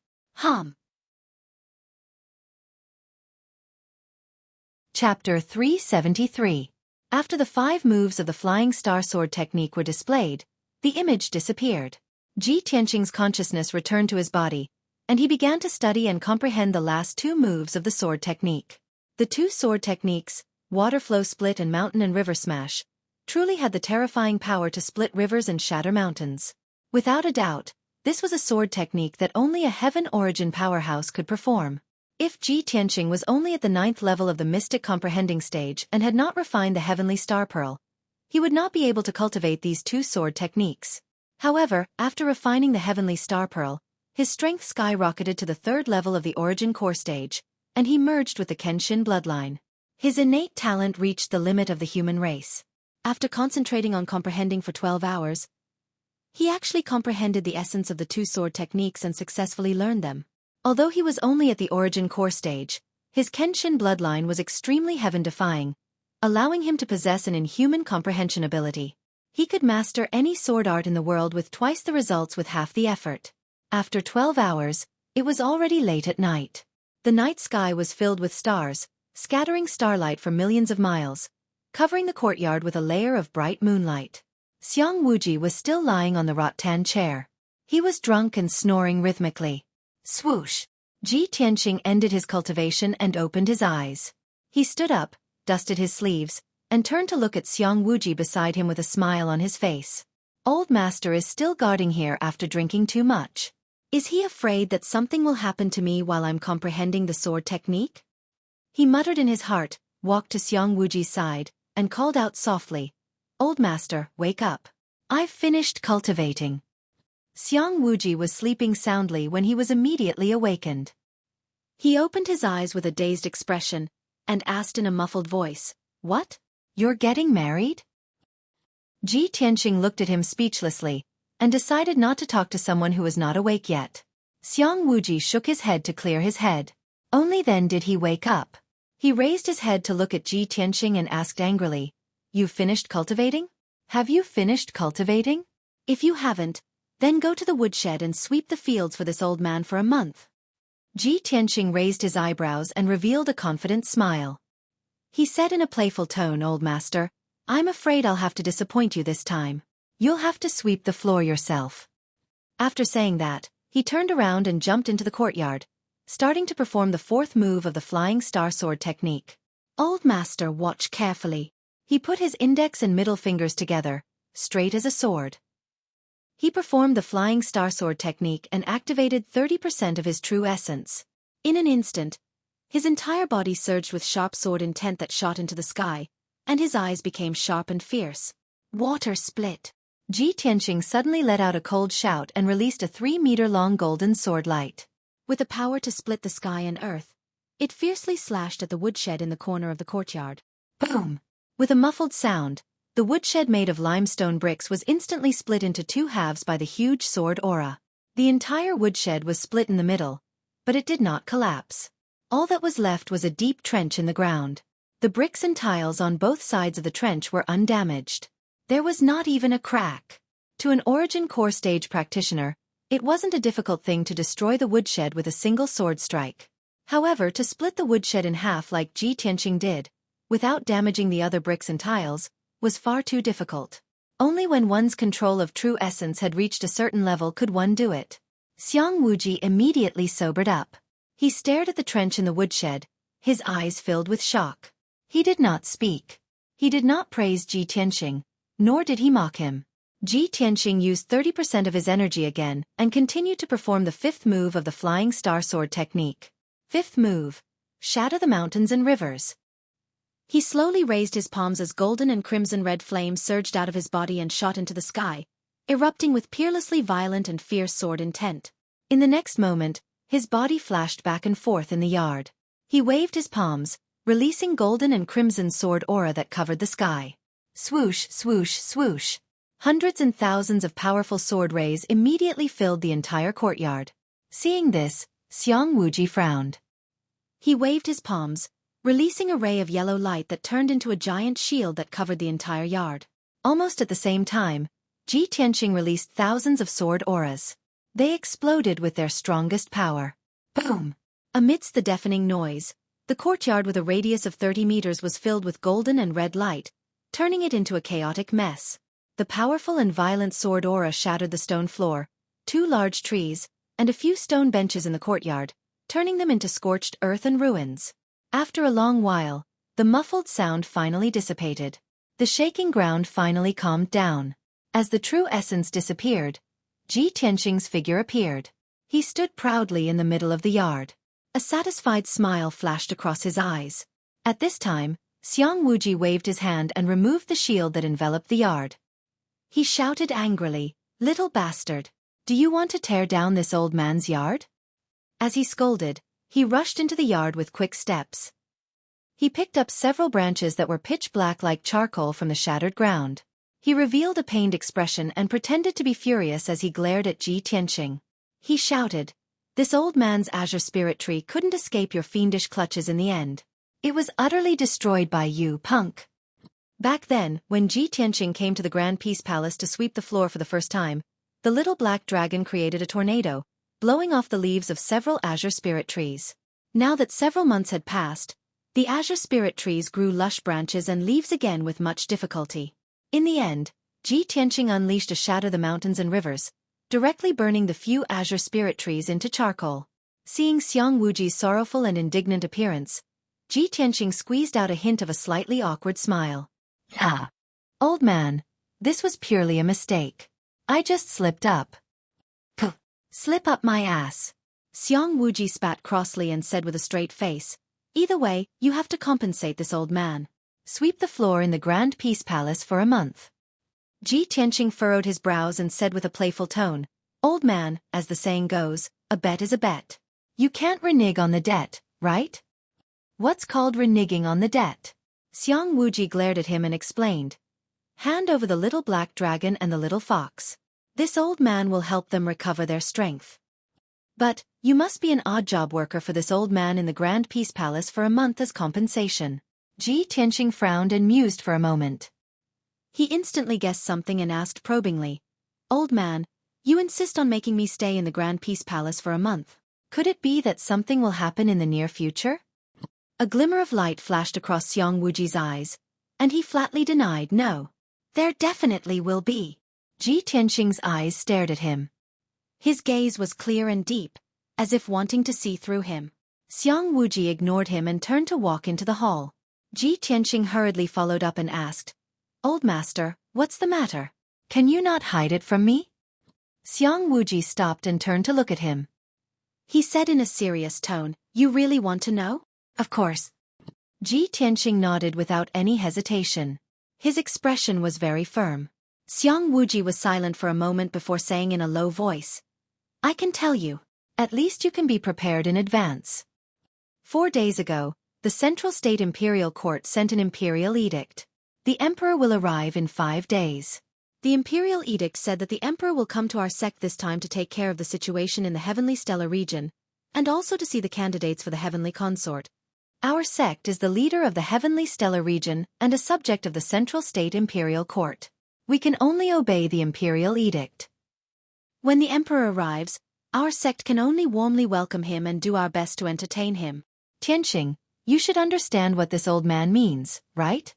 Chapter 373. After the 5 moves of the Flying Star Sword technique were displayed, the image disappeared. Ji Tianqing's consciousness returned to his body, and he began to study and comprehend the last 2 moves of the sword technique. The 2 sword techniques, Water Flow Split and Mountain and River Smash, truly had the terrifying power to split rivers and shatter mountains. Without a doubt, this was a sword technique that only a Heaven Origin powerhouse could perform. If Ji Tianqing was only at the 9th level of the mystic comprehending stage and had not refined the Heavenly Star Pearl, he would not be able to cultivate these 2 sword techniques. However, after refining the Heavenly Star Pearl, his strength skyrocketed to the 3rd level of the Origin Core stage, and he merged with the Kenshin bloodline. His innate talent reached the limit of the human race. After concentrating on comprehending for 12 hours, he actually comprehended the essence of the 2 sword techniques and successfully learned them. Although he was only at the Origin Core stage, his Kenshin bloodline was extremely heaven-defying, allowing him to possess an inhuman comprehension ability. He could master any sword art in the world with twice the results with half the effort. After 12 hours, it was already late at night. The night sky was filled with stars, scattering starlight for millions of miles, covering the courtyard with a layer of bright moonlight. Xiang Wuji was still lying on the rattan chair. He was drunk and snoring rhythmically. Swoosh! Ji Tianqing ended his cultivation and opened his eyes. He stood up, dusted his sleeves, and turned to look at Xiang Wuji beside him with a smile on his face. Old master is still guarding here after drinking too much. Is he afraid that something will happen to me while I'm comprehending the sword technique? He muttered in his heart, walked to Xiang Wuji's side, and called out softly, "Old master, wake up. I've finished cultivating." Xiang Wuji was sleeping soundly when he was immediately awakened. He opened his eyes with a dazed expression, and asked in a muffled voice, "What? You're getting married?" Ji Tianqing looked at him speechlessly, and decided not to talk to someone who was not awake yet. Xiang Wuji shook his head to clear his head. Only then did he wake up. He raised his head to look at Ji Tianqing and asked angrily, "You've finished cultivating? Have you finished cultivating? If you haven't, then go to the woodshed and sweep the fields for this old man for a month." Ji Tianqing raised his eyebrows and revealed a confident smile. He said in a playful tone, "Old master, I'm afraid I'll have to disappoint you this time. You'll have to sweep the floor yourself." After saying that, he turned around and jumped into the courtyard, starting to perform the 4th move of the Flying Star Sword technique. Old master watched carefully. He put his index and middle fingers together, straight as a sword. He performed the Flying Star Sword technique and activated 30% of his true essence. In an instant, his entire body surged with sharp sword intent that shot into the sky, and his eyes became sharp and fierce. Water split. Ji Tianqing suddenly let out a cold shout and released a 3-meter-long golden sword light. With the power to split the sky and earth, it fiercely slashed at the woodshed in the corner of the courtyard. Boom! With a muffled sound, the woodshed made of limestone bricks was instantly split into 2 halves by the huge sword aura. The entire woodshed was split in the middle, but it did not collapse. All that was left was a deep trench in the ground. The bricks and tiles on both sides of the trench were undamaged. There was not even a crack. To an Origin Core stage practitioner, it wasn't a difficult thing to destroy the woodshed with a single sword strike. However, to split the woodshed in half like Ji Tianqing did, without damaging the other bricks and tiles, was far too difficult. Only when one's control of true essence had reached a certain level could one do it. Xiang Wuji immediately sobered up. He stared at the trench in the woodshed, his eyes filled with shock. He did not speak. He did not praise Ji Tianqing, nor did he mock him. Ji Tianqing used 30% of his energy again and continued to perform the 5th move of the Flying Star Sword technique. 5th move: Shatter the mountains and rivers. He slowly raised his palms as golden and crimson red flames surged out of his body and shot into the sky, erupting with peerlessly violent and fierce sword intent. In the next moment, his body flashed back and forth in the yard. He waved his palms, releasing golden and crimson sword aura that covered the sky. Swoosh, swoosh, swoosh. Hundreds and thousands of powerful sword rays immediately filled the entire courtyard. Seeing this, Xiang Wuji frowned. He waved his palms, releasing a ray of yellow light that turned into a giant shield that covered the entire yard. Almost at the same time, Ji Tianqing released thousands of sword auras. They exploded with their strongest power. Boom! Amidst the deafening noise, The courtyard with a radius of 30 meters was filled with golden and red light, turning it into a chaotic mess. The powerful and violent sword aura shattered the stone floor, 2 large trees, and a few stone benches in the courtyard, turning them into scorched earth and ruins. After a long while, the muffled sound finally dissipated. The shaking ground finally calmed down. As the true essence disappeared, Ji Tianqing's figure appeared. He stood proudly in the middle of the yard. A satisfied smile flashed across his eyes. At this time, Xiang Wuji waved his hand and removed the shield that enveloped the yard. He shouted angrily, "Little bastard! Do you want to tear down this old man's yard?" As he scolded, he rushed into the yard with quick steps. He picked up several branches that were pitch black like charcoal from the shattered ground. He revealed a pained expression and pretended to be furious as he glared at Ji Tianqing. He shouted, "This old man's azure spirit tree couldn't escape your fiendish clutches in the end. It was utterly destroyed by you, punk." Back then, when Ji Tianqing came to the Grand Peace Palace to sweep the floor for the first time, the little black dragon created a tornado, blowing off the leaves of several azure spirit trees. Now that several months had passed, the azure spirit trees grew lush branches and leaves again with much difficulty. In the end, Ji Tianqing unleashed a shatter the mountains and rivers, directly burning the few azure spirit trees into charcoal. Seeing Xiang Wuji's sorrowful and indignant appearance, Ji Tianqing squeezed out a hint of a slightly awkward smile. "Ah, old man, this was purely a mistake. I just slipped up." "Puh, slip up my ass." Xiang Wuji spat crossly and said with a straight face, "Either way, you have to compensate this old man. Sweep the floor in the Grand Peace Palace for a month." Ji Tianqing furrowed his brows and said with a playful tone, "Old man, as the saying goes, a bet is a bet. You can't renege on the debt, right?" "What's called reneging on the debt?" Xiang Wuji glared at him and explained, "Hand over the little black dragon and the little fox. This old man will help them recover their strength. But, you must be an odd job worker for this old man in the Grand Peace Palace for a month as compensation." Ji Tianqing frowned and mused for a moment. He instantly guessed something and asked probingly, "Old man, you insist on making me stay in the Grand Peace Palace for a month. Could it be that something will happen in the near future?" A glimmer of light flashed across Xiang Wuji's eyes, and he flatly denied no. "There definitely will be." Ji Tianqing's eyes stared at him. His gaze was clear and deep, as if wanting to see through him. Xiang Wuji ignored him and turned to walk into the hall. Ji Tianqing hurriedly followed up and asked, "Old master, what's the matter? Can you not hide it from me?" Xiang Wuji stopped and turned to look at him. He said in a serious tone, "You really want to know?" "Of course." Ji Tianqing nodded without any hesitation. His expression was very firm. Xiang Wuji was silent for a moment before saying in a low voice, "I can tell you. At least you can be prepared in advance." 4 days ago, the Central State Imperial Court sent an imperial edict. The emperor will arrive in 5 days. The imperial edict said that the emperor will come to our sect this time to take care of the situation in the heavenly stellar region, and also to see the candidates for the heavenly consort. Our sect is the leader of the heavenly stellar region and a subject of the Central State Imperial Court. We can only obey the imperial edict. When the emperor arrives, our sect can only warmly welcome him and do our best to entertain him. Tianqing, you should understand what this old man means, right?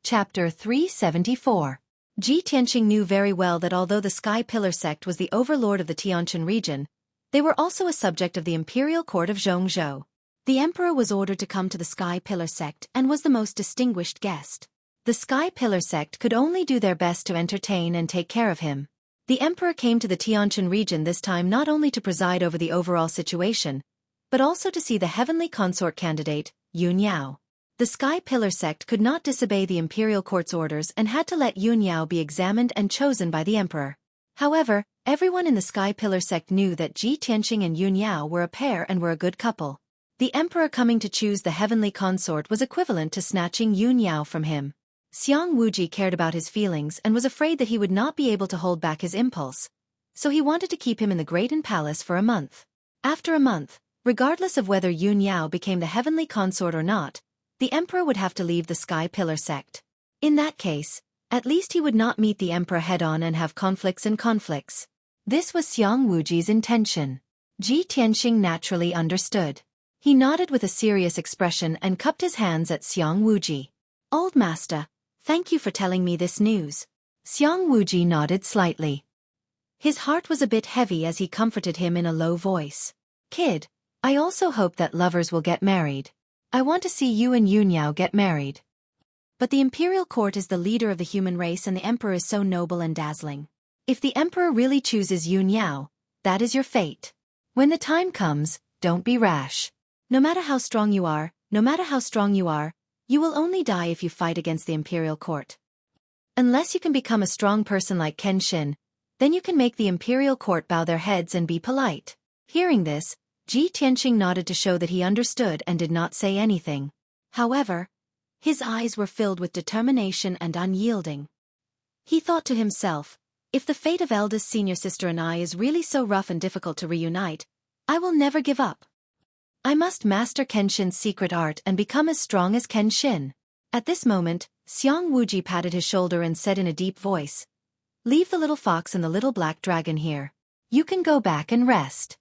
Chapter 374. Ji Tianqing knew very well that although the Sky Pillar sect was the overlord of the Tianqian region, they were also a subject of the imperial court of Zhongzhou. The emperor was ordered to come to the Sky Pillar sect and was the most distinguished guest. The Sky Pillar sect could only do their best to entertain and take care of him. The emperor came to the Tianqian region this time not only to preside over the overall situation, but also to see the heavenly consort candidate, Yun Yao. The Sky Pillar sect could not disobey the imperial court's orders and had to let Yun Yao be examined and chosen by the emperor. However, everyone in the Sky Pillar sect knew that Ji Tianqing and Yun Yao were a pair and were a good couple. The emperor coming to choose the heavenly consort was equivalent to snatching Yun Yao from him. Xiang Wuji cared about his feelings and was afraid that he would not be able to hold back his impulse, so he wanted to keep him in the Great Palace for a month. After a month, regardless of whether Yun Yao became the heavenly consort or not, the emperor would have to leave the Sky Pillar sect. In that case, at least he would not meet the emperor head-on and have conflicts and conflicts. This was Xiang Wuji's intention. Ji Tianxing naturally understood. He nodded with a serious expression and cupped his hands at Xiang Wuji. "Old master, thank you for telling me this news." Xiang Wuji nodded slightly. His heart was a bit heavy as he comforted him in a low voice. "Kid, I also hope that lovers will get married. I want to see you and Yunyao get married." But the imperial court is the leader of the human race and the emperor is so noble and dazzling. If the emperor really chooses Yunyao, that is your fate. When the time comes, don't be rash. No matter how strong you are, you will only die if you fight against the imperial court. Unless you can become a strong person like Kenshin, then you can make the imperial court bow their heads and be polite. Hearing this, Ji Tianxing nodded to show that he understood and did not say anything. However, his eyes were filled with determination and unyielding. He thought to himself, if the fate of eldest senior sister and I is really so rough and difficult to reunite, I will never give up. I must master Kenshin's secret art and become as strong as Kenshin. At this moment, Xiang Wuji patted his shoulder and said in a deep voice, "Leave the little fox and the little black dragon here. You can go back and rest.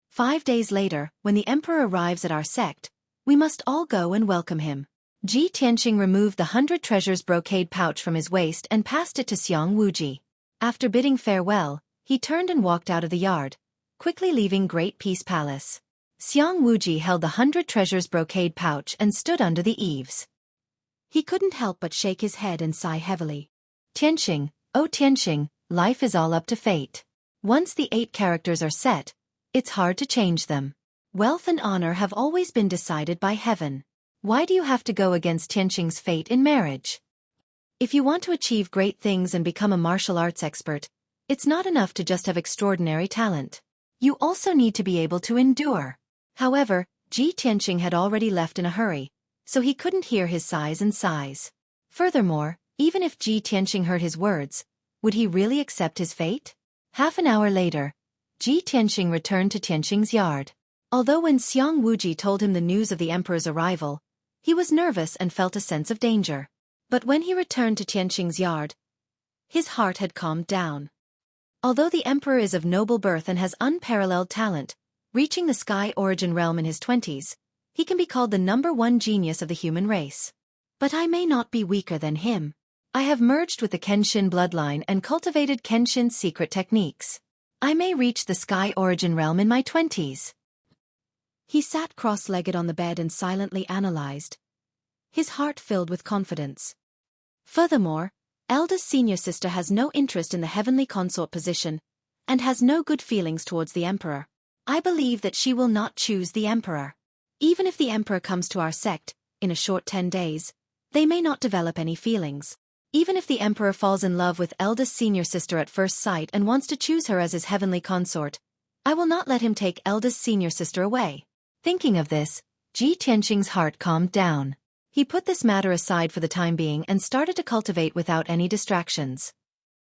5 days later, when the emperor arrives at our sect, we must all go and welcome him." Ji Tianxing removed the 100 treasures brocade pouch from his waist and passed it to Xiang Wuji. After bidding farewell, he turned and walked out of the yard, quickly leaving Great Peace Palace. Xiang Wuji held the 100 treasures brocade pouch and stood under the eaves. He couldn't help but shake his head and sigh heavily. Tianxing, oh Tianxing, life is all up to fate. Once the 8 characters are set, it's hard to change them. Wealth and honor have always been decided by heaven. Why do you have to go against Tianxing's fate in marriage? If you want to achieve great things and become a martial arts expert, it's not enough to just have extraordinary talent. You also need to be able to endure. However, Ji Tianxing had already left in a hurry, so he couldn't hear his sighs. Furthermore, even if Ji Tianxing heard his words, would he really accept his fate? Half an hour later, Ji Tianxing returned to Tianxing's yard. Although when Xiang Wuji told him the news of the emperor's arrival, he was nervous and felt a sense of danger. But when he returned to Tianxing's yard, his heart had calmed down. Although the emperor is of noble birth and has unparalleled talent, reaching the sky origin realm in his 20s, he can be called the #1 genius of the human race. But I may not be weaker than him. I have merged with the Kenshin bloodline and cultivated Kenshin's secret techniques. I may reach the sky origin realm in my 20s. He sat cross-legged on the bed and silently analyzed, his heart filled with confidence. Furthermore, eldest senior sister has no interest in the heavenly consort position, and has no good feelings towards the emperor. I believe that she will not choose the emperor. Even if the emperor comes to our sect, in a short 10 days, they may not develop any feelings. Even if the emperor falls in love with eldest senior sister at first sight and wants to choose her as his heavenly consort, I will not let him take eldest senior sister away. Thinking of this, Ji Tianxing's heart calmed down. He put this matter aside for the time being and started to cultivate without any distractions.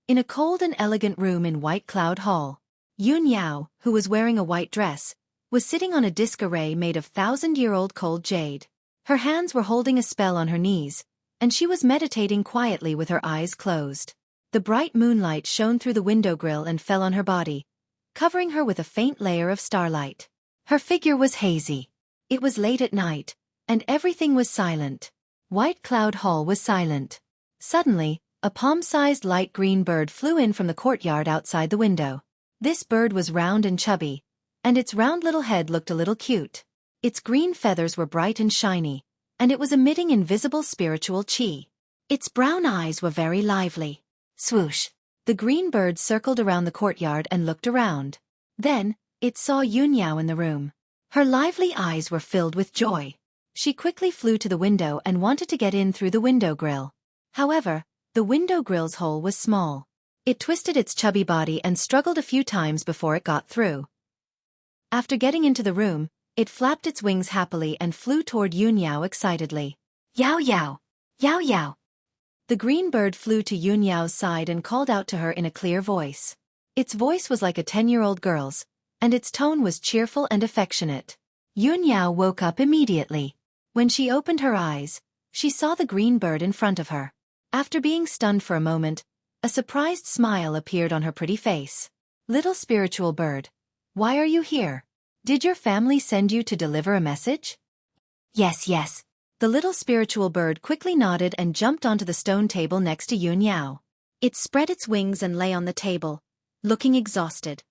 In a cold and elegant room in White Cloud Hall, Yunyao, who was wearing a white dress, was sitting on a disc array made of 1,000-year-old cold jade. Her hands were holding a spell on her knees, and she was meditating quietly with her eyes closed. The bright moonlight shone through the window grill and fell on her body, covering her with a faint layer of starlight. Her figure was hazy. It was late at night, and everything was silent. White Cloud Hall was silent. Suddenly, a palm-sized light green bird flew in from the courtyard outside the window. This bird was round and chubby, and its round little head looked a little cute. Its green feathers were bright and shiny, and it was emitting invisible spiritual chi. Its brown eyes were very lively. Swoosh! The green bird circled around the courtyard and looked around. Then, it saw Yunyao in the room. Her lively eyes were filled with joy. She quickly flew to the window and wanted to get in through the window grill. However, the window grill's hole was small. It twisted its chubby body and struggled a few times before it got through. After getting into the room, it flapped its wings happily and flew toward Yunyao excitedly. Yao yao! Yao yao! The green bird flew to Yunyao's side and called out to her in a clear voice. Its voice was like a 10-year-old girl's, and its tone was cheerful and affectionate. Yunyao woke up immediately. When she opened her eyes, she saw the green bird in front of her. After being stunned for a moment, a surprised smile appeared on her pretty face. Little spiritual bird, Why are you here? Did your family send you to deliver a message? Yes, yes. The little spiritual bird quickly nodded and jumped onto the stone table next to Yun Yao. It spread its wings and lay on the table, looking exhausted.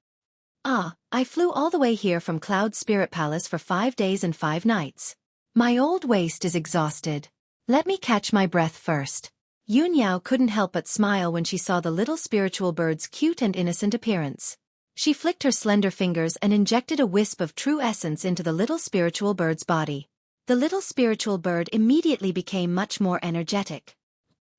Ah, I flew all the way here from Cloud Spirit Palace for 5 days and 5 nights. My old waist is exhausted. Let me catch my breath first. Yun Yao couldn't help but smile when she saw the little spiritual bird's cute and innocent appearance. She flicked her slender fingers and injected a wisp of true essence into the little spiritual bird's body. The little spiritual bird immediately became much more energetic.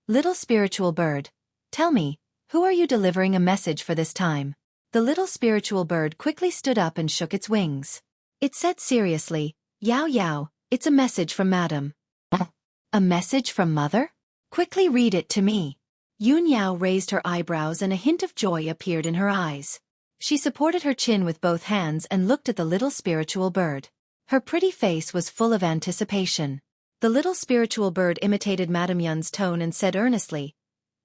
Little spiritual bird, tell me, who are you delivering a message for this time? The little spiritual bird quickly stood up and shook its wings. It said seriously, Yao Yao, it's a message from Madam. A message from Mother? Quickly read it to me. Yun Yao raised her eyebrows and a hint of joy appeared in her eyes. She supported her chin with both hands and looked at the little spiritual bird. Her pretty face was full of anticipation. The little spiritual bird imitated Madame Yun's tone and said earnestly,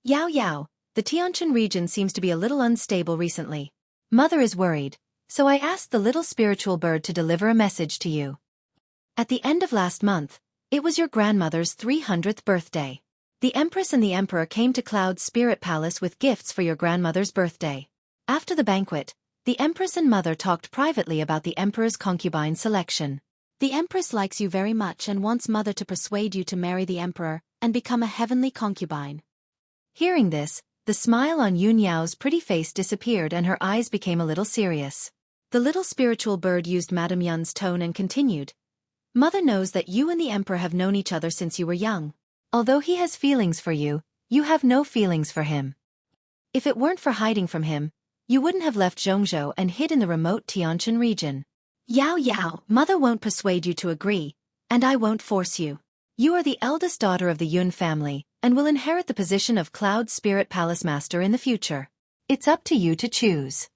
Yao Yao, the Tianshan region seems to be a little unstable recently. Mother is worried, so I asked the little spiritual bird to deliver a message to you. At the end of last month, it was your grandmother's 300th birthday. The Empress and the Emperor came to Cloud Spirit Palace with gifts for your grandmother's birthday. After the banquet, the Empress and Mother talked privately about the Emperor's concubine selection. The Empress likes you very much and wants Mother to persuade you to marry the Emperor and become a heavenly concubine. Hearing this, the smile on Yun Yao's pretty face disappeared and her eyes became a little serious. The little spiritual bird used Madame Yun's tone and continued, Mother knows that you and the Emperor have known each other since you were young. Although he has feelings for you, you have no feelings for him. If it weren't for hiding from him, you wouldn't have left Zhongzhou and hid in the remote Tianshan region. Yao Yao, Mother won't persuade you to agree, and I won't force you. You are the eldest daughter of the Yun family, and will inherit the position of Cloud Spirit Palace Master in the future. It's up to you to choose.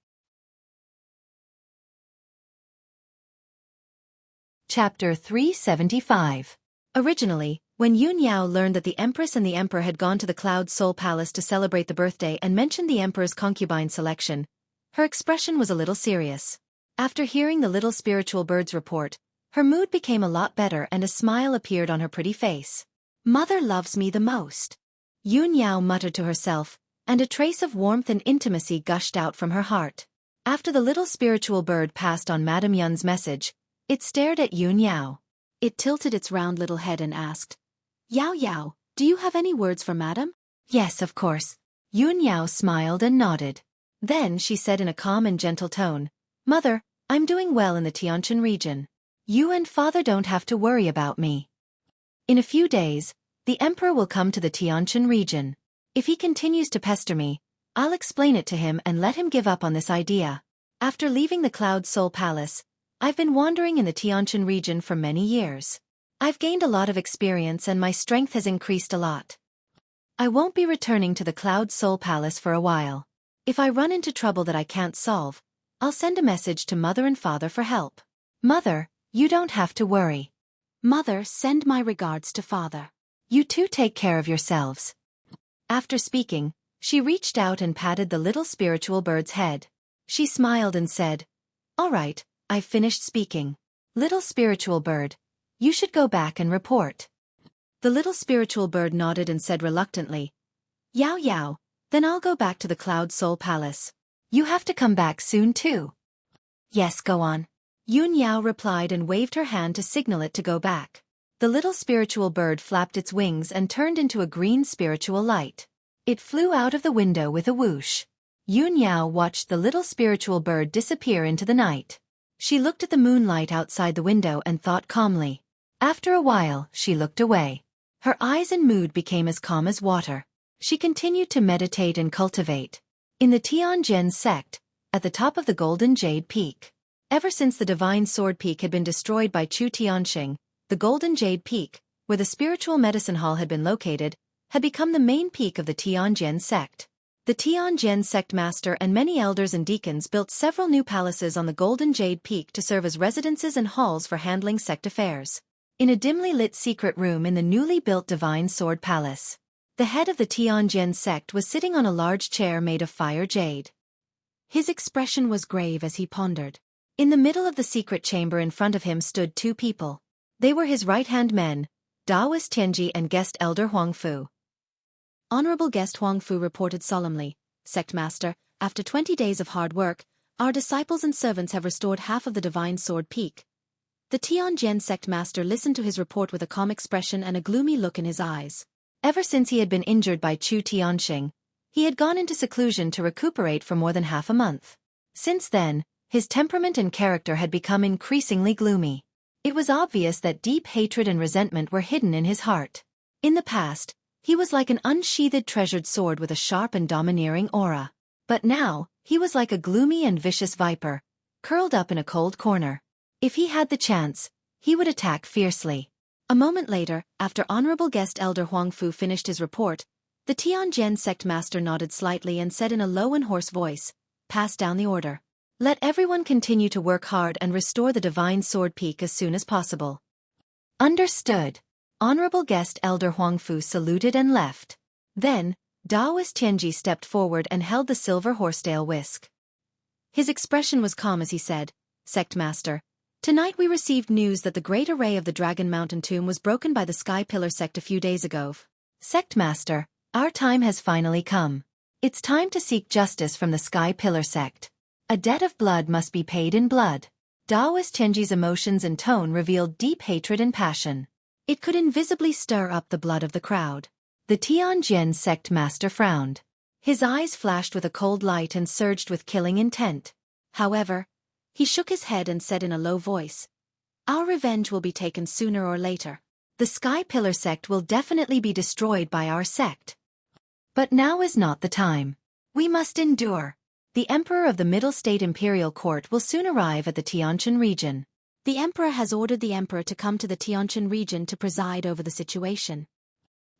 Chapter 375. Originally, when Yun Yao learned that the Empress and the Emperor had gone to the Cloud Soul Palace to celebrate the birthday and mentioned the Emperor's concubine selection, her expression was a little serious. After hearing the little spiritual bird's report, her mood became a lot better and a smile appeared on her pretty face. Mother loves me the most. Yun Yao muttered to herself, and a trace of warmth and intimacy gushed out from her heart. After the little spiritual bird passed on Madame Yun's message, it stared at Yun Yao. It tilted its round little head and asked, Yao Yao, do you have any words for Madam? Yes, of course. Yun Yao smiled and nodded. Then she said in a calm and gentle tone, Mother, I'm doing well in the Tianshan region. You and Father don't have to worry about me. In a few days, the Emperor will come to the Tianshan region. If he continues to pester me, I'll explain it to him and let him give up on this idea. After leaving the Cloud Soul Palace, I've been wandering in the Tianshan region for many years. I've gained a lot of experience and my strength has increased a lot. I won't be returning to the Cloud Soul Palace for a while. If I run into trouble that I can't solve, I'll send a message to Mother and Father for help. Mother, you don't have to worry. Mother, send my regards to Father. You two take care of yourselves. After speaking, she reached out and patted the little spiritual bird's head. She smiled and said, All right, I've finished speaking. Little spiritual bird, you should go back and report. The little spiritual bird nodded and said reluctantly, Yao Yao, then I'll go back to the Cloud Soul Palace. You have to come back soon too. Yes, go on. Yun Yao replied and waved her hand to signal it to go back. The little spiritual bird flapped its wings and turned into a green spiritual light. It flew out of the window with a whoosh. Yun Yao watched the little spiritual bird disappear into the night. She looked at the moonlight outside the window and thought calmly. After a while, she looked away. Her eyes and mood became as calm as water. She continued to meditate and cultivate. In the Tianjin sect, at the top of the Golden Jade Peak. Ever since the Divine Sword Peak had been destroyed by Chu Tianxing, the Golden Jade Peak, where the spiritual medicine hall had been located, had become the main peak of the Tianjin sect. The Tianjin sect master and many elders and deacons built several new palaces on the Golden Jade Peak to serve as residences and halls for handling sect affairs. In a dimly lit secret room in the newly built Divine Sword Palace, the head of the Tianjin sect was sitting on a large chair made of fire jade. His expression was grave as he pondered. In the middle of the secret chamber in front of him stood two people. They were his right-hand men, Taoist Tianji and guest elder Huang Fu. Honorable guest Huang Fu reported solemnly, "Sect Master, after 20 days of hard work, our disciples and servants have restored half of the divine sword peak." The Tianjin sect master listened to his report with a calm expression and a gloomy look in his eyes. Ever since he had been injured by Chu Tianxing, he had gone into seclusion to recuperate for more than half a month. Since then, his temperament and character had become increasingly gloomy. It was obvious that deep hatred and resentment were hidden in his heart. In the past, he was like an unsheathed treasured sword with a sharp and domineering aura. But now, he was like a gloomy and vicious viper, curled up in a cold corner. If he had the chance, he would attack fiercely. A moment later, after Honorable Guest Elder Huang Fu finished his report, the Tianjin sect master nodded slightly and said in a low and hoarse voice, "Pass down the order. Let everyone continue to work hard and restore the divine sword peak as soon as possible." Understood. Honorable Guest Elder Huang Fu saluted and left. Then, Taoist Tianji stepped forward and held the silver horsetail whisk. His expression was calm as he said, "Sect Master, tonight we received news that the great array of the Dragon Mountain tomb was broken by the Sky Pillar sect a few days ago. Sect Master, our time has finally come. It's time to seek justice from the Sky Pillar sect. A debt of blood must be paid in blood." Taoist Tianji's emotions and tone revealed deep hatred and passion. It could invisibly stir up the blood of the crowd. The Tianjin sect master frowned. His eyes flashed with a cold light and surged with killing intent. However, he shook his head and said in a low voice, "Our revenge will be taken sooner or later. The Sky Pillar sect will definitely be destroyed by our sect. But now is not the time. We must endure. The Emperor of the Middle State Imperial Court will soon arrive at the Tianjin region. The Emperor has ordered the Emperor to come to the Tianjin region to preside over the situation.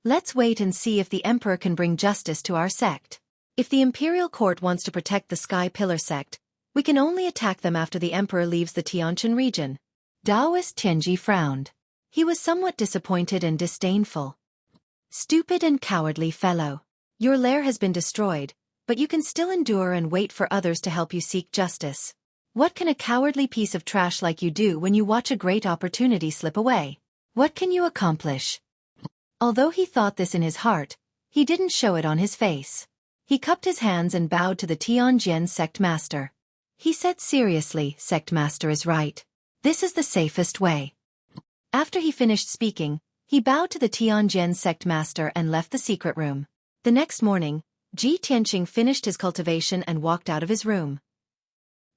Let's wait and see if the Emperor can bring justice to our sect. If the Imperial Court wants to protect the Sky Pillar sect, we can only attack them after the Emperor leaves the Tianjin region." Taoist Tianji frowned. He was somewhat disappointed and disdainful. "Stupid and cowardly fellow. Your lair has been destroyed, but you can still endure and wait for others to help you seek justice. What can a cowardly piece of trash like you do when you watch a great opportunity slip away? What can you accomplish?" Although he thought this in his heart, he didn't show it on his face. He cupped his hands and bowed to the Tianjin sect master. He said seriously, "Sect master is right. This is the safest way." After he finished speaking, he bowed to the Tianjin sect master and left the secret room. The next morning, Ji Tianqing finished his cultivation and walked out of his room.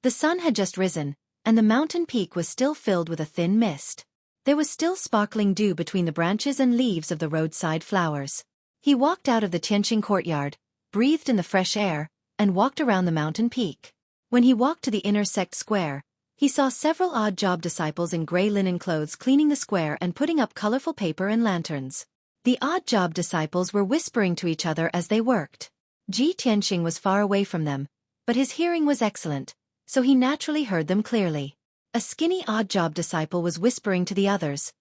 The sun had just risen, and the mountain peak was still filled with a thin mist. There was still sparkling dew between the branches and leaves of the roadside flowers. He walked out of the Tianqing courtyard, breathed in the fresh air, and walked around the mountain peak. When he walked to the inner sect square, he saw several odd job disciples in gray linen clothes cleaning the square and putting up colorful paper and lanterns. The odd job disciples were whispering to each other as they worked. Ji Tianqing was far away from them, but his hearing was excellent, so he naturally heard them clearly. A skinny odd job disciple was whispering to the others,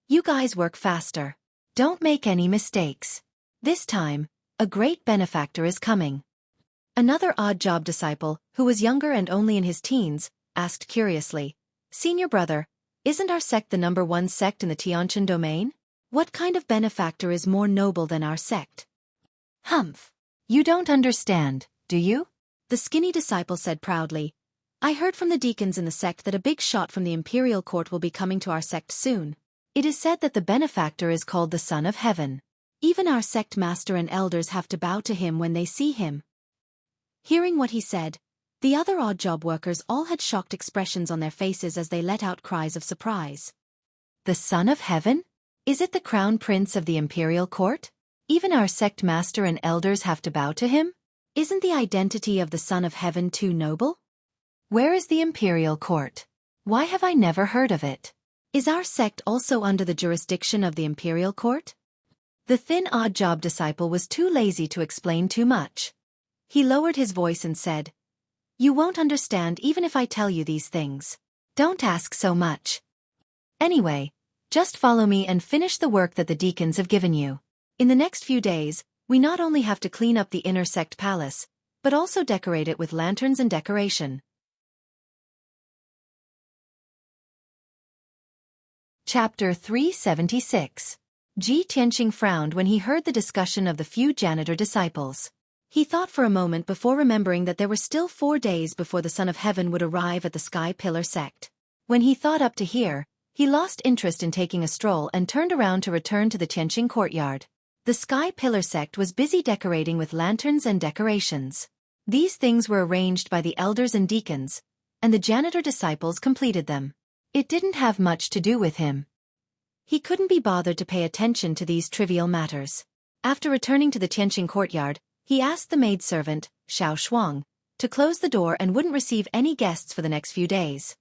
"You guys work faster. Don't make any mistakes. This time, a great benefactor is coming." Another odd job disciple, who was younger and only in his teens, asked curiously, "Senior brother, isn't our sect the #1 sect in the Tianjin domain? What kind of benefactor is more noble than our sect?" "Humph. You don't understand, do you?" The skinny disciple said proudly, "I heard from the deacons in the sect that a big shot from the Imperial Court will be coming to our sect soon. It is said that the benefactor is called the Son of Heaven. Even our sect master and elders have to bow to him when they see him." Hearing what he said, the other odd job workers all had shocked expressions on their faces as they let out cries of surprise. "The Son of Heaven? Is it the Crown Prince of the Imperial Court? Even our sect master and elders have to bow to him? Isn't the identity of the Son of Heaven too noble? Where is the Imperial Court? Why have I never heard of it? Is our sect also under the jurisdiction of the Imperial Court?" The thin odd job disciple was too lazy to explain too much. He lowered his voice and said, "You won't understand even if I tell you these things. Don't ask so much. Anyway, just follow me and finish the work that the deacons have given you. In the next few days, we not only have to clean up the inner sect palace, but also decorate it with lanterns and decoration. Chapter 376. Ji Tianqing frowned when he heard the discussion of the few janitor disciples. He thought for a moment before remembering that there were still 4 days before the Son of Heaven would arrive at the Sky Pillar sect. When he thought up to here, he lost interest in taking a stroll and turned around to return to the Tianqing courtyard. The Sky Pillar sect was busy decorating with lanterns and decorations. These things were arranged by the elders and deacons, and the janitor disciples completed them. It didn't have much to do with him. He couldn't be bothered to pay attention to these trivial matters. After returning to the Tianqing courtyard, he asked the maidservant, Xiao Shuang, to close the door and wouldn't receive any guests for the next few days.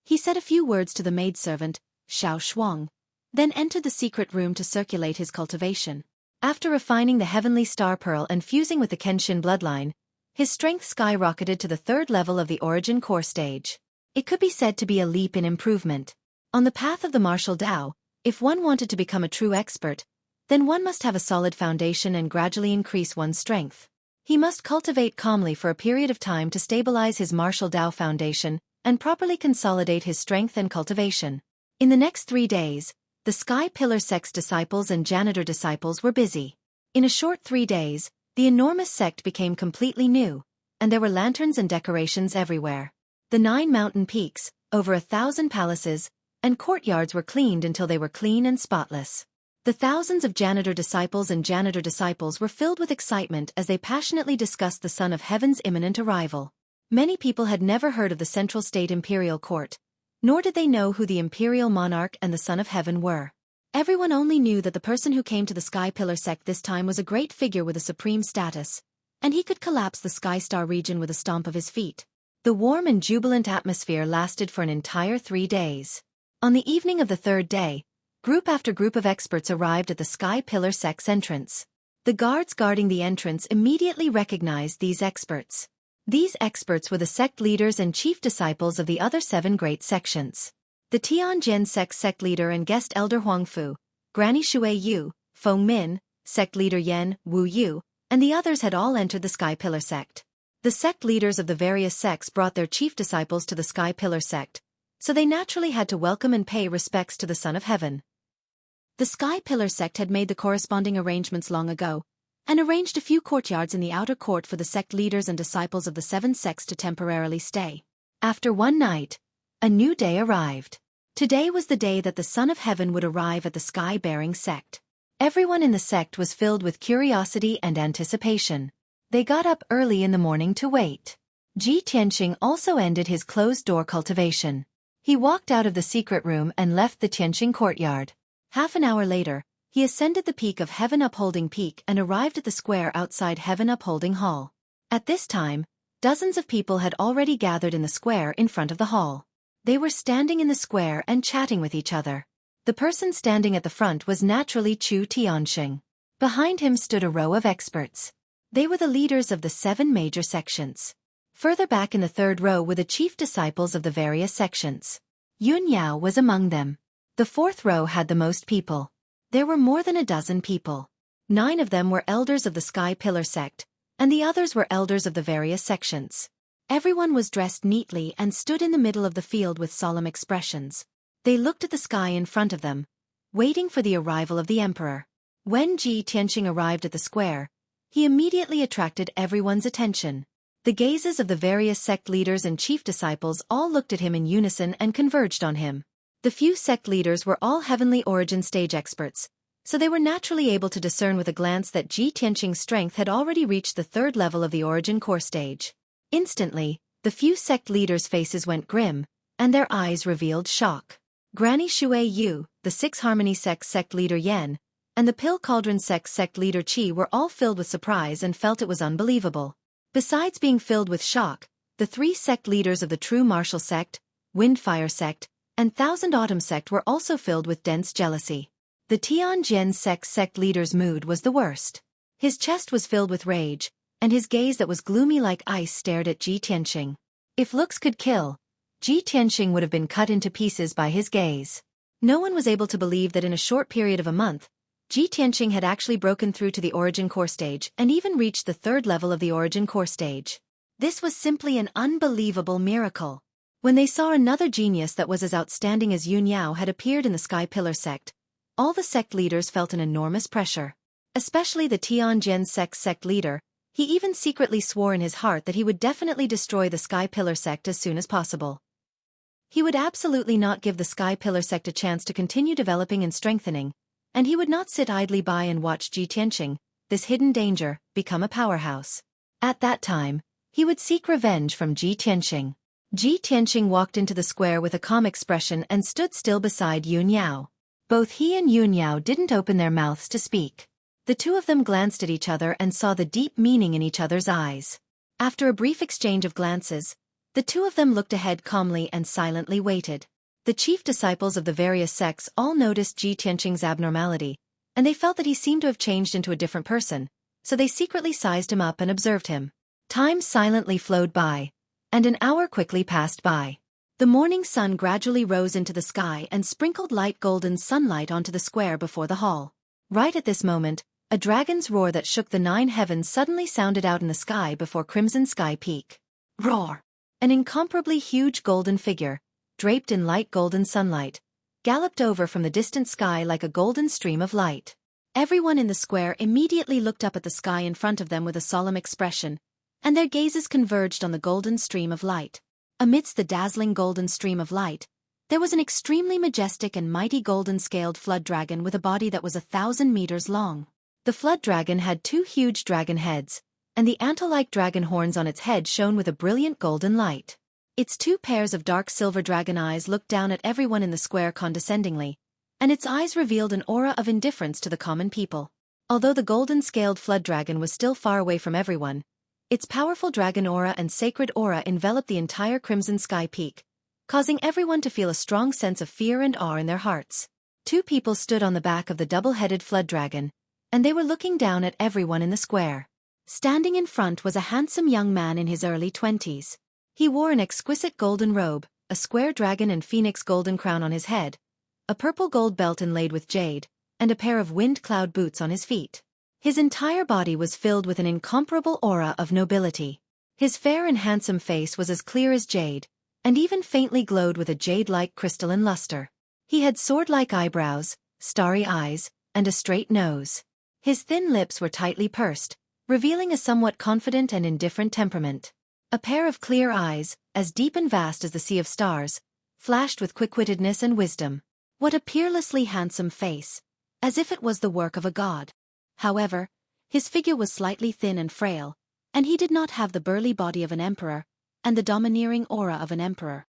He said a few words to the maidservant, Xiao Shuang, then entered the secret room to circulate his cultivation. After refining the heavenly star pearl and fusing with the Kenshin bloodline, his strength skyrocketed to the 3rd level of the origin core stage. It could be said to be a leap in improvement. On the path of the martial Tao, if one wanted to become a true expert, then one must have a solid foundation and gradually increase one's strength. He must cultivate calmly for a period of time to stabilize his martial Tao foundation and properly consolidate his strength and cultivation. In the next 3 days, the Sky Pillar sect's disciples and janitor disciples were busy. In a short 3 days, the enormous sect became completely new, and there were lanterns and decorations everywhere. The 9 mountain peaks, over 1,000 palaces, and courtyards were cleaned until they were clean and spotless. The thousands of janitor disciples were filled with excitement as they passionately discussed the Son of Heaven's imminent arrival. Many people had never heard of the Central State Imperial Court, nor did they know who the Imperial Monarch and the Son of Heaven were. Everyone only knew that the person who came to the Sky Pillar sect this time was a great figure with a supreme status, and he could collapse the Sky Star region with a stomp of his feet. The warm and jubilant atmosphere lasted for an entire 3 days. On the evening of the 3rd day, group after group of experts arrived at the Sky Pillar sect's entrance. The guards guarding the entrance immediately recognized these experts. These experts were the sect leaders and chief disciples of the other 7 great sections. The Tianjin sect leader and guest elder Huangfu, Granny Xueqi, Feng Min, sect leader Yan Wu Yu, and the others had all entered the Sky Pillar sect. The sect leaders of the various sects brought their chief disciples to the Sky Pillar sect, so they naturally had to welcome and pay respects to the Son of Heaven. The Sky Pillar sect had made the corresponding arrangements long ago, and arranged a few courtyards in the outer court for the sect leaders and disciples of the 7 sects to temporarily stay. After one night, a new day arrived. Today was the day that the Son of Heaven would arrive at the sky-bearing sect. Everyone in the sect was filled with curiosity and anticipation. They got up early in the morning to wait. Ji Tianqing also ended his closed-door cultivation. He walked out of the secret room and left the Tianqing courtyard. Half an hour later, he ascended the peak of Heaven Upholding Peak and arrived at the square outside Heaven Upholding Hall. At this time, dozens of people had already gathered in the square in front of the hall. They were standing in the square and chatting with each other. The person standing at the front was naturally Chu Tianqing. Behind him stood a row of experts. They were the leaders of the 7 major sections. Further back in the 3rd row were the chief disciples of the various sections. Yun Yao was among them. The 4th row had the most people. There were more than a dozen people. 9 of them were elders of the Sky Pillar sect, and the others were elders of the various sections. Everyone was dressed neatly and stood in the middle of the field with solemn expressions. They looked at the sky in front of them, waiting for the arrival of the emperor. When Ji Tianqing arrived at the square, he immediately attracted everyone's attention. The gazes of the various sect leaders and chief disciples all looked at him in unison and converged on him. The few sect leaders were all heavenly origin stage experts, so they were naturally able to discern with a glance that Ji Tianqing's strength had already reached the 3rd level of the origin core stage. Instantly, the few sect leaders' faces went grim, and their eyes revealed shock. Granny Xueqi, the 6 Harmony sect leader Yan, and the Pill Cauldron sect leader Qi were all filled with surprise and felt it was unbelievable. Besides being filled with shock, the 3 sect leaders of the True Martial sect, Windfire sect, and Thousand Autumn sect were also filled with dense jealousy. The Tianjin sect leader's mood was the worst. His chest was filled with rage, and his gaze that was gloomy like ice stared at Ji Tianqing. If looks could kill, Ji Tianqing would have been cut into pieces by his gaze. No one was able to believe that in a short period of a month, Ji Tianqing had actually broken through to the origin core stage and even reached the 3rd level of the origin core stage. This was simply an unbelievable miracle. When they saw another genius that was as outstanding as Yun Yao had appeared in the Sky Pillar sect, all the sect leaders felt an enormous pressure. Especially the Tianjin sect leader. He even secretly swore in his heart that he would definitely destroy the Sky Pillar sect as soon as possible. He would absolutely not give the Sky Pillar sect a chance to continue developing and strengthening, and he would not sit idly by and watch Ji Tianqing, this hidden danger, become a powerhouse. At that time, he would seek revenge from Ji Tianqing. Ji Tianqing walked into the square with a calm expression and stood still beside Yun Yao. Both he and Yun Yao didn't open their mouths to speak. The two of them glanced at each other and saw the deep meaning in each other's eyes. After a brief exchange of glances, the two of them looked ahead calmly and silently waited. The chief disciples of the various sects all noticed Ji Tianqing's abnormality, and they felt that he seemed to have changed into a different person, so they secretly sized him up and observed him. Time silently flowed by, and an hour quickly passed by. The morning sun gradually rose into the sky and sprinkled light golden sunlight onto the square before the hall. Right at this moment, a dragon's roar that shook the 9 heavens suddenly sounded out in the sky before Crimson Sky Peak. Roar! An incomparably huge golden figure, draped in light golden sunlight, galloped over from the distant sky like a golden stream of light. Everyone in the square immediately looked up at the sky in front of them with a solemn expression, and their gazes converged on the golden stream of light. Amidst the dazzling golden stream of light, there was an extremely majestic and mighty golden-scaled flood dragon with a body that was 1,000 meters long. The flood dragon had 2 huge dragon heads, and the ant-like dragon horns on its head shone with a brilliant golden light. Its 2 pairs of dark silver dragon eyes looked down at everyone in the square condescendingly, and its eyes revealed an aura of indifference to the common people. Although the golden-scaled flood dragon was still far away from everyone, its powerful dragon aura and sacred aura enveloped the entire Crimson Sky Peak, causing everyone to feel a strong sense of fear and awe in their hearts. 2 people stood on the back of the double-headed flood dragon, and they were looking down at everyone in the square. Standing in front was a handsome young man in his early 20s. He wore an exquisite golden robe, a square dragon and phoenix golden crown on his head, a purple gold belt inlaid with jade, and a pair of wind cloud boots on his feet. His entire body was filled with an incomparable aura of nobility. His fair and handsome face was as clear as jade, and even faintly glowed with a jade-like crystalline luster. He had sword-like eyebrows, starry eyes, and a straight nose. His thin lips were tightly pursed, revealing a somewhat confident and indifferent temperament. A pair of clear eyes, as deep and vast as the sea of stars, flashed with quick-wittedness and wisdom. What a peerlessly handsome face, as if it was the work of a god. However, his figure was slightly thin and frail, and he did not have the burly body of an emperor, and the domineering aura of an emperor.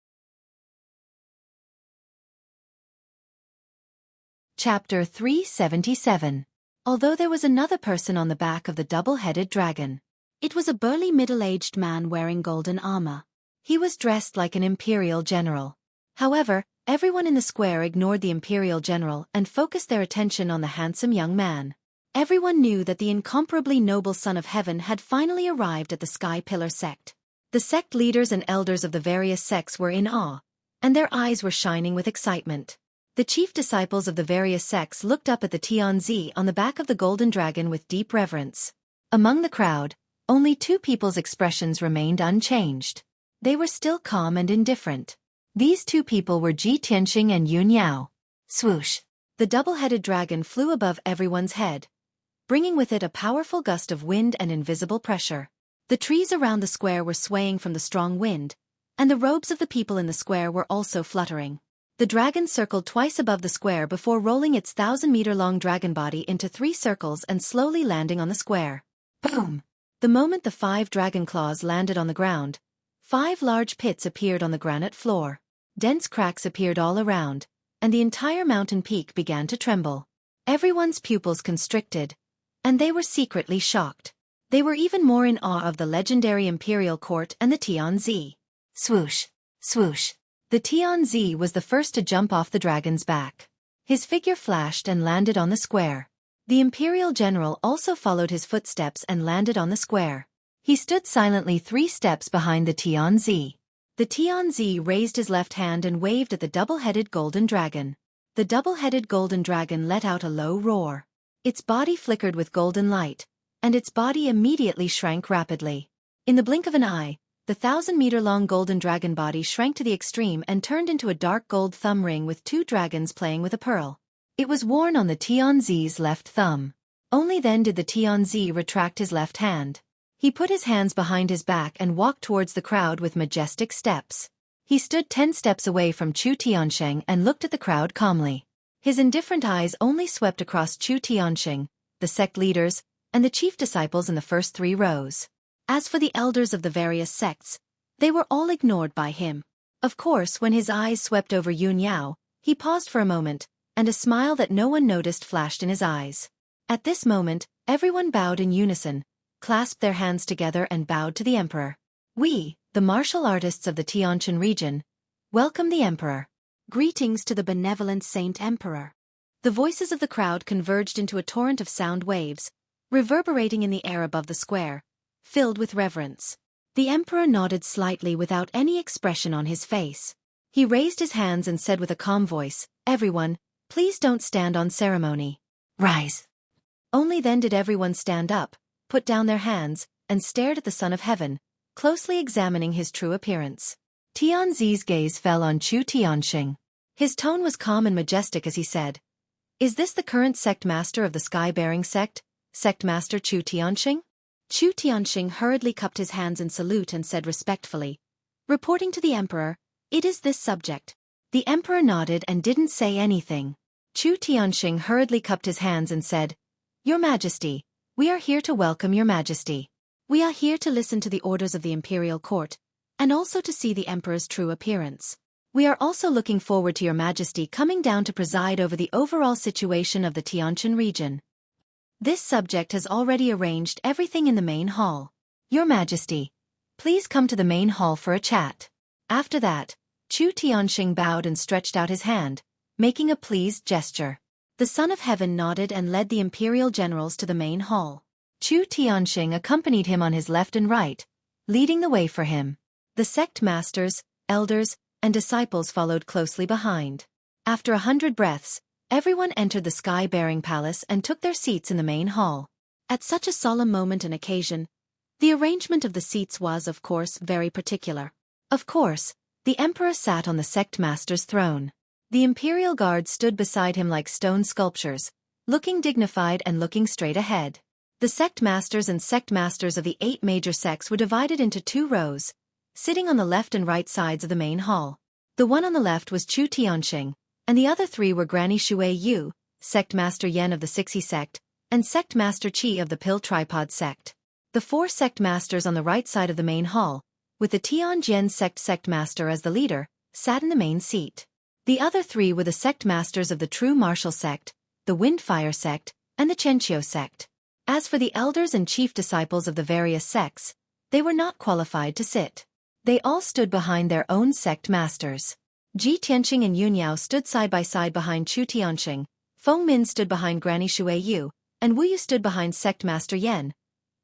Chapter 377. Although there was another person on the back of the double-headed dragon. It was a burly middle-aged man wearing golden armor. He was dressed like an imperial general. However, everyone in the square ignored the imperial general and focused their attention on the handsome young man. Everyone knew that the incomparably noble Son of Heaven had finally arrived at the Sky Pillar sect. The sect leaders and elders of the various sects were in awe, and their eyes were shining with excitement. The chief disciples of the various sects looked up at the Tianzi on the back of the golden dragon with deep reverence. Among the crowd, only 2 people's expressions remained unchanged. They were still calm and indifferent. These 2 people were Ji Tianqing and Yun Yao. Swoosh! The double-headed dragon flew above everyone's head, bringing with it a powerful gust of wind and invisible pressure. The trees around the square were swaying from the strong wind, and the robes of the people in the square were also fluttering. The dragon circled twice above the square before rolling its 1,000-meter-long dragon body into 3 circles and slowly landing on the square. Boom! The moment the 5 dragon claws landed on the ground, 5 large pits appeared on the granite floor. Dense cracks appeared all around, and the entire mountain peak began to tremble. Everyone's pupils constricted, and they were secretly shocked. They were even more in awe of the legendary imperial court and the Tianzi. Swoosh! Swoosh! The Tianzi was the first to jump off the dragon's back. His figure flashed and landed on the square. The imperial general also followed his footsteps and landed on the square. He stood silently 3 steps behind the Tianzi. The Tianzi raised his left hand and waved at the double-headed golden dragon. The double-headed golden dragon let out a low roar. Its body flickered with golden light, and its body immediately shrank rapidly. In the blink of an eye, The 1,000-meter-long golden dragon body shrank to the extreme and turned into a dark gold thumb ring with 2 dragons playing with a pearl. It was worn on the Tianzi's left thumb. Only then did the Tianzi retract his left hand. He put his hands behind his back and walked towards the crowd with majestic steps. He stood 10 steps away from Chu Tiansheng and looked at the crowd calmly. His indifferent eyes only swept across Chu Tiansheng, the sect leaders, and the chief disciples in the first 3 rows. As for the elders of the various sects, they were all ignored by him. Of course, when his eyes swept over Yun Yao, he paused for a moment, and a smile that no one noticed flashed in his eyes. At this moment, everyone bowed in unison, clasped their hands together and bowed to the emperor. We, the martial artists of the Tianjin region, welcome the emperor. Greetings to the benevolent Saint Emperor. The voices of the crowd converged into a torrent of sound waves, reverberating in the air above the square, filled with reverence. The emperor nodded slightly without any expression on his face. He raised his hands and said with a calm voice, "Everyone, please don't stand on ceremony. Rise." Only then did everyone stand up, put down their hands, and stared at the Son of Heaven, closely examining his true appearance. Tianzi's gaze fell on Chu Tianxing. His tone was calm and majestic as he said, "Is this the current sect master of the sky-bearing sect, Sect Master Chu Tianxing?" Chu Tianxing hurriedly cupped his hands in salute and said respectfully, "Reporting to the emperor, it is this subject." The emperor nodded and didn't say anything. Chu Tianxing hurriedly cupped his hands and said, "Your Majesty, we are here to welcome Your Majesty. We are here to listen to the orders of the imperial court, and also to see the emperor's true appearance. We are also looking forward to Your Majesty coming down to preside over the overall situation of the Tianjin region. This subject has already arranged everything in the main hall. Your Majesty, please come to the main hall for a chat." After that, Chu Tianxing bowed and stretched out his hand, making a pleased gesture. The Son of Heaven nodded and led the imperial generals to the main hall. Chu Tianxing accompanied him on his left and right, leading the way for him. The sect masters, elders, and disciples followed closely behind. After 100 breaths, everyone entered the sky-bearing palace and took their seats in the main hall. At such a solemn moment and occasion, the arrangement of the seats was, of course, very particular. Of course, the emperor sat on the sect master's throne. The imperial guards stood beside him like stone sculptures, looking dignified and looking straight ahead. The sect masters and sect masters of the 8 major sects were divided into 2 rows, sitting on the left and right sides of the main hall. The one on the left was Chu Tianxing, and the other 3 were Granny Xueqi, Sect Master Yen of the Xueqi sect, and Sect Master Qi of the Pill Tripod sect. The 4 sect masters on the right side of the main hall, with the Tianjin sect master as the leader, sat in the main seat. The other 3 were the sect masters of the True Martial sect, the Windfire sect, and the Chenqiu sect. As for the elders and chief disciples of the various sects, they were not qualified to sit. They all stood behind their own sect masters. Ji Tianxing and Yun Yao stood side by side behind Chu Tianxing, Feng Min stood behind Granny Xueqi, and Wu Yu stood behind Sect Master Yen.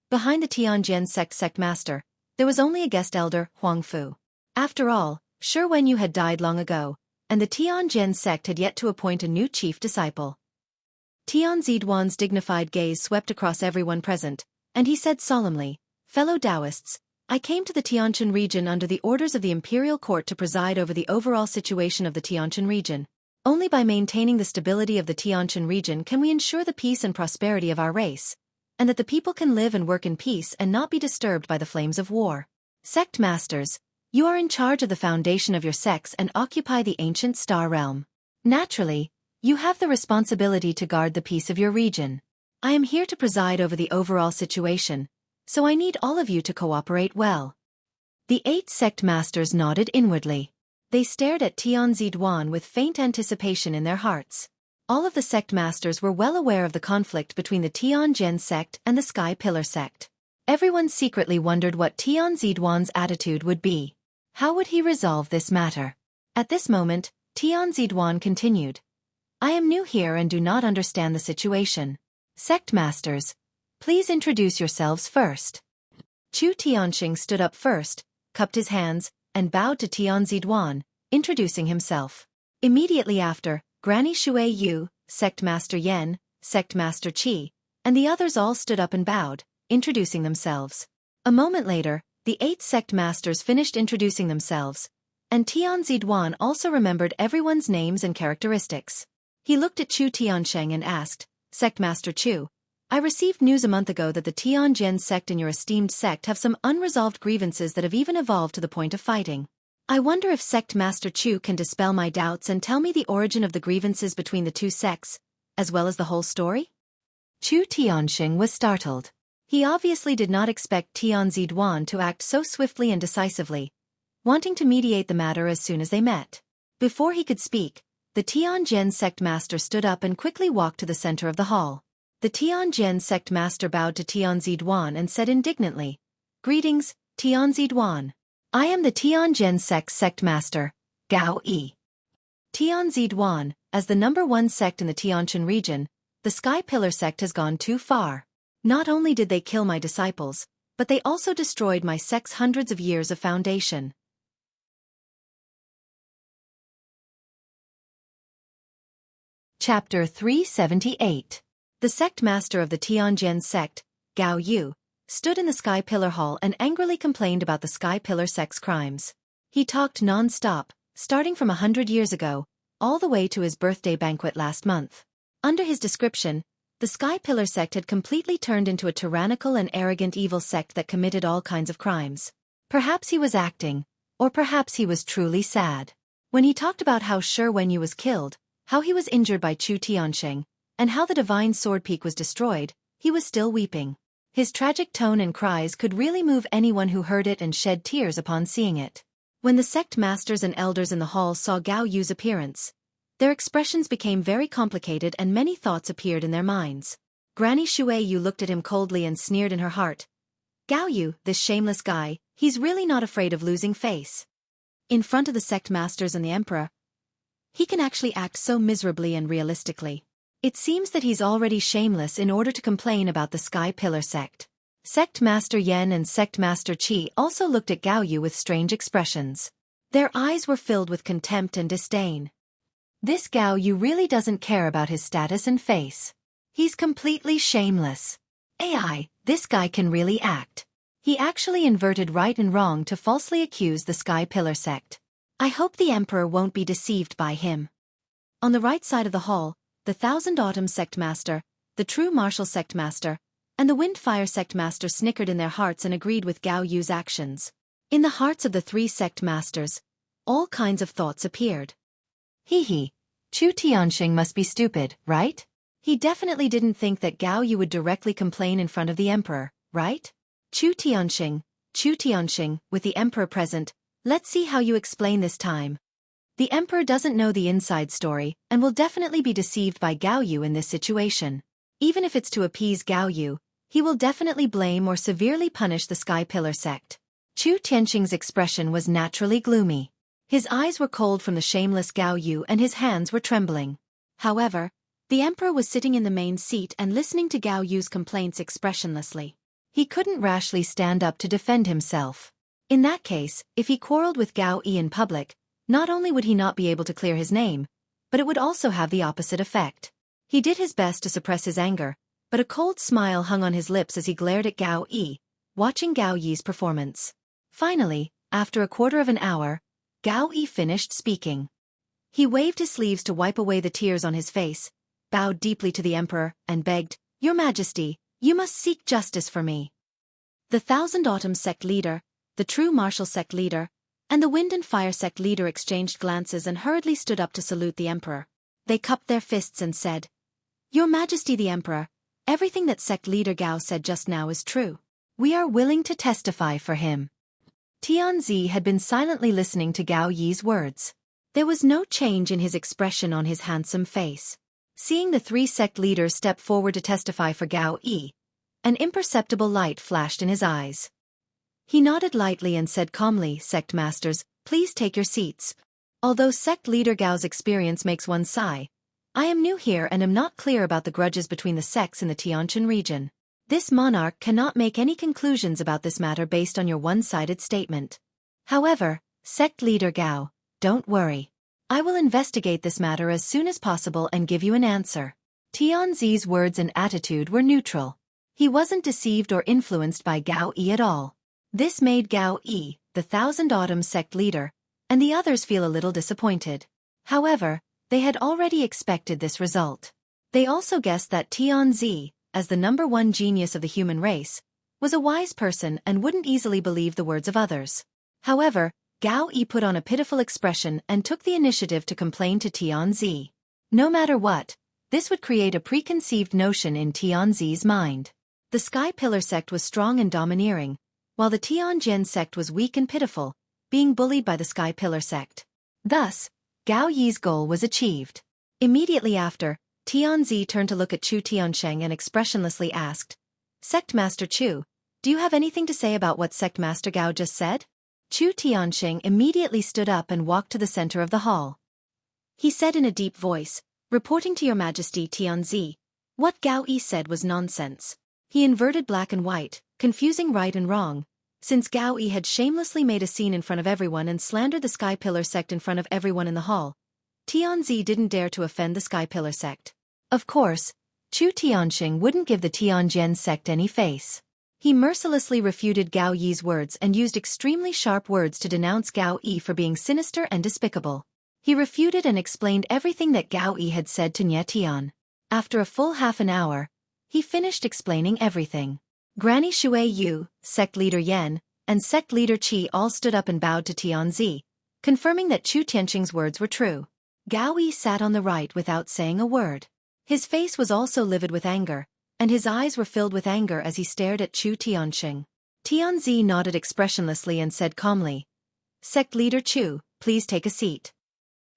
Behind the Tianjin sect master, there was only a guest elder, Huang Fu. After all, Shi Wenyu had died long ago, and the Tianjin sect had yet to appoint a new chief disciple. Tianzi Duan's dignified gaze swept across everyone present, and he said solemnly, "Fellow Taoists, I came to the Tianjin region under the orders of the imperial court to preside over the overall situation of the Tianjin region. Only by maintaining the stability of the Tianjin region can we ensure the peace and prosperity of our race, and that the people can live and work in peace and not be disturbed by the flames of war. Sect masters, you are in charge of the foundation of your sects and occupy the ancient star realm. Naturally, you have the responsibility to guard the peace of your region. I am here to preside over the overall situation, so I need all of you to cooperate well." The 8 sect masters nodded inwardly. They stared at Tianzi Duan with faint anticipation in their hearts. All of the sect masters were well aware of the conflict between the Tianjin sect and the Sky Pillar sect. Everyone secretly wondered what Tianzi Duan's attitude would be. How would he resolve this matter? At this moment, Tianzi Duan continued, "I am new here and do not understand the situation. Sect masters, please introduce yourselves first." Chu Tianxing stood up first, cupped his hands, and bowed to Tianzi Duan, introducing himself. Immediately after, Granny Xueqi, Sect Master Yen, Sect Master Qi, and the others all stood up and bowed, introducing themselves. A moment later, The 8 sect masters finished introducing themselves, and Tianzi also remembered everyone's names and characteristics. He looked at Chu Tiansheng and asked, "Sect Master Chu, I received news a month ago that the Tianjin sect and your esteemed sect have some unresolved grievances that have even evolved to the point of fighting. I wonder if Sect Master Chu can dispel my doubts and tell me the origin of the grievances between the two sects, as well as the whole story?" Chu Tiansheng was startled. He obviously did not expect Tianzi to act so swiftly and decisively, wanting to mediate the matter as soon as they met. Before he could speak, the Tianjin sect master stood up and quickly walked to the center of the hall. The Tianjin sect master bowed to Tianzi and said indignantly, "Greetings, Tianzi. I am the Tianjin sect master, Gao Yi." Tianzi, as the #1 sect in the Tianjin region, the Sky Pillar sect has gone too far. Not only did they kill my disciples, but they also destroyed my sect's hundreds of years of foundation. Chapter 378. The sect master of the Tianjin sect, Gao Yu, stood in the Sky Pillar Hall and angrily complained about the Sky Pillar sect's crimes. He talked non-stop, starting from 100 years ago, all the way to his birthday banquet last month. Under his description, the Sky Pillar sect had completely turned into a tyrannical and arrogant evil sect that committed all kinds of crimes. Perhaps he was acting, or perhaps he was truly sad. When he talked about how Xueqi was killed, how he was injured by Chu Tiansheng, and how the divine sword peak was destroyed, he was still weeping. His tragic tone and cries could really move anyone who heard it and shed tears upon seeing it. When the sect masters and elders in the hall saw Gao Yu's appearance, their expressions became very complicated and many thoughts appeared in their minds. Granny Xueqi looked at him coldly and sneered in her heart. "Gao Yu, this shameless guy, he's really not afraid of losing face. In front of the sect masters and the emperor, he can actually act so miserably and realistically. It seems that he's already shameless in order to complain about the Sky Pillar sect." Sect Master Yen and Sect Master Qi also looked at Gao Yu with strange expressions. Their eyes were filled with contempt and disdain. This Gao Yu really doesn't care about his status and face. He's completely shameless. This guy can really act. He actually inverted right and wrong to falsely accuse the Sky Pillar sect. I hope the emperor won't be deceived by him. On the right side of the hall, the Thousand Autumn sect master, the True Martial sect master, and the Windfire sect master snickered in their hearts and agreed with Gao Yu's actions. In the hearts of the 3 sect masters, all kinds of thoughts appeared. Chu Tiansheng must be stupid, right? He definitely didn't think that Gao Yu would directly complain in front of the emperor, right? Chu Tiansheng, with the emperor present, let's see how you explain this time. The emperor doesn't know the inside story and will definitely be deceived by Gao Yu in this situation. Even if it's to appease Gao Yu, he will definitely blame or severely punish the Sky Pillar sect. Chu Tiansheng's expression was naturally gloomy. His eyes were cold from the shameless Gao Yu and his hands were trembling. However, the emperor was sitting in the main seat and listening to Gao Yu's complaints expressionlessly. He couldn't rashly stand up to defend himself. In that case, if he quarreled with Gao Yi in public, not only would he not be able to clear his name, but it would also have the opposite effect. He did his best to suppress his anger, but a cold smile hung on his lips as he glared at Gao Yi, watching Gao Yi's performance. Finally, after a quarter of an hour, Gao Yi finished speaking. He waved his sleeves to wipe away the tears on his face, bowed deeply to the emperor, and begged, "Your Majesty, you must seek justice for me." The Thousand Autumn sect leader, the True Martial sect leader, and the Wind and Fire sect leader exchanged glances and hurriedly stood up to salute the emperor. They cupped their fists and said, "Your Majesty the Emperor, everything that sect leader Gao said just now is true. We are willing to testify for him." Tianzi had been silently listening to Gao Yi's words. There was no change in his expression on his handsome face. Seeing the 3 sect leaders step forward to testify for Gao Yi, an imperceptible light flashed in his eyes. He nodded lightly and said calmly, "Sect masters, please take your seats. Although sect leader Gao's experience makes one sigh, I am new here and am not clear about the grudges between the sects in the Tianjin region. This monarch cannot make any conclusions about this matter based on your one-sided statement. However, sect leader Gao, don't worry. I will investigate this matter as soon as possible and give you an answer." Tianzi's words and attitude were neutral. He wasn't deceived or influenced by Gao Yi at all. This made Gao Yi, the Thousand Autumn sect leader, and the others feel a little disappointed. However, they had already expected this result. They also guessed that Tianzi, as the #1 genius of the human race, was a wise person and wouldn't easily believe the words of others. However, Gao Yi put on a pitiful expression and took the initiative to complain to Tianzi. No matter what, this would create a preconceived notion in Tianzi's mind. The Sky Pillar sect was strong and domineering, while the Tianjin sect was weak and pitiful, being bullied by the Sky Pillar sect. Thus, Gao Yi's goal was achieved. Immediately after, Tianzi turned to look at Chu Tiansheng and expressionlessly asked, "Sect Master Chu, do you have anything to say about what Sect Master Gao just said?" Chu Tiansheng immediately stood up and walked to the center of the hall. He said in a deep voice, "Reporting to Your Majesty Tianzi, what Gao Yi said was nonsense. He inverted black and white, confusing right and wrong, since Gao Yi had shamelessly made a scene in front of everyone and slandered the Sky Pillar sect in front of everyone in the hall. Tianzi didn't dare to offend the Sky Pillar sect. Of course, Chu Tiansheng wouldn't give the Tianjin sect any face. He mercilessly refuted Gao Yi's words and used extremely sharp words to denounce Gao Yi for being sinister and despicable. He refuted and explained everything that Gao Yi had said to Nye Tian. After a full half an hour, he finished explaining everything. Granny Xueqi, sect leader Yan, and sect leader Qi all stood up and bowed to Tianzi, confirming that Chu Tiansheng's words were true. Gao Yi sat on the right without saying a word. His face was also livid with anger, and his eyes were filled with anger as he stared at Chu Tiansheng. Tianzi nodded expressionlessly and said calmly, "Sect leader Chu, please take a seat."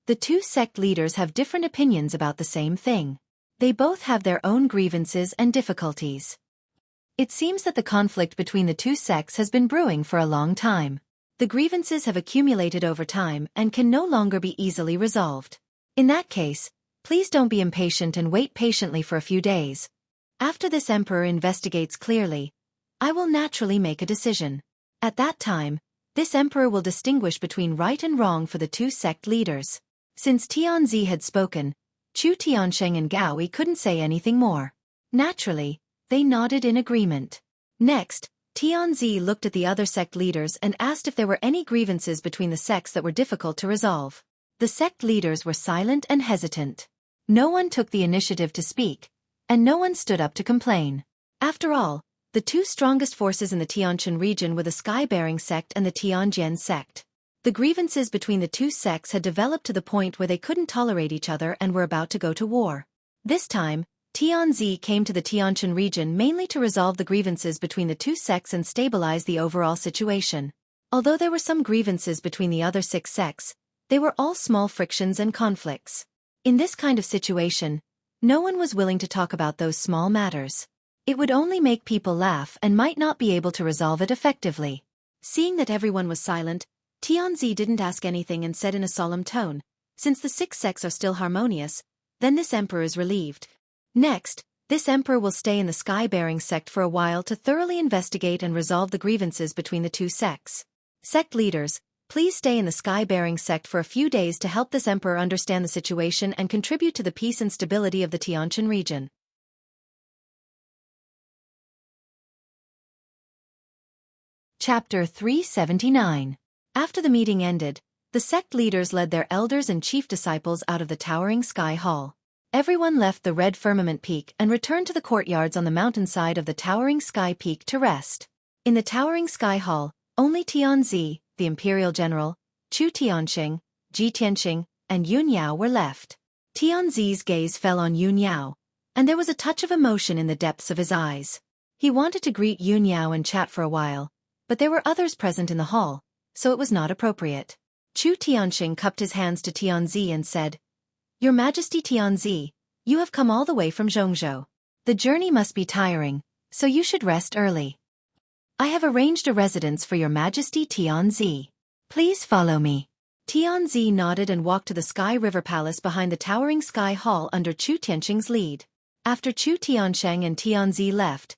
The two sect leaders have different opinions about the same thing. They both have their own grievances and difficulties. It seems that the conflict between the two sects has been brewing for a long time. The grievances have accumulated over time and can no longer be easily resolved. In that case, please don't be impatient and wait patiently for a few days. After this emperor investigates clearly, I will naturally make a decision. At that time, this emperor will distinguish between right and wrong for the two sect leaders. Since Tianzi had spoken, Chu Tiansheng and Gao Yi couldn't say anything more. Naturally, they nodded in agreement. Next, Tianzi looked at the other sect leaders and asked if there were any grievances between the sects that were difficult to resolve. The sect leaders were silent and hesitant. No one took the initiative to speak, and no one stood up to complain. After all, the two strongest forces in the Tianjin region were the Sky-bearing sect and the Tianjin sect. The grievances between the two sects had developed to the point where they couldn't tolerate each other and were about to go to war. This time, Tianzi came to the Tianjin region mainly to resolve the grievances between the two sects and stabilize the overall situation. Although there were some grievances between the other 6 sects, they were all small frictions and conflicts. In this kind of situation, no one was willing to talk about those small matters. It would only make people laugh and might not be able to resolve it effectively. Seeing that everyone was silent, Tianzi didn't ask anything and said in a solemn tone, "Since the 6 sects are still harmonious, then this emperor is relieved. Next, this emperor will stay in the Sky-bearing sect for a while to thoroughly investigate and resolve the grievances between the two sects. Sect leaders, please stay in the Sky-bearing sect for a few days to help this emperor understand the situation and contribute to the peace and stability of the Tianjin region." Chapter 379. After the meeting ended, the sect leaders led their elders and chief disciples out of the towering sky hall. Everyone left the red firmament peak and returned to the courtyards on the mountainside of the towering sky peak to rest. In the towering sky hall, only Tianzi, the imperial general, Chu Tiansheng, Ji Tianqing, and Yun Yao were left. Tianzi's gaze fell on Yun Yao, and there was a touch of emotion in the depths of his eyes. He wanted to greet Yun Yao and chat for a while, but there were others present in the hall, so it was not appropriate. Chu Tianqing cupped his hands to Tianzi and said, "Your Majesty Tianzi, you have come all the way from Zhongzhou. The journey must be tiring, so you should rest early. I have arranged a residence for Your Majesty Tianzi. Please follow me." Tianzi nodded and walked to the Sky River Palace behind the towering Sky Hall under Chu Tianqing's lead. After Chu Tiansheng and Tianzi left,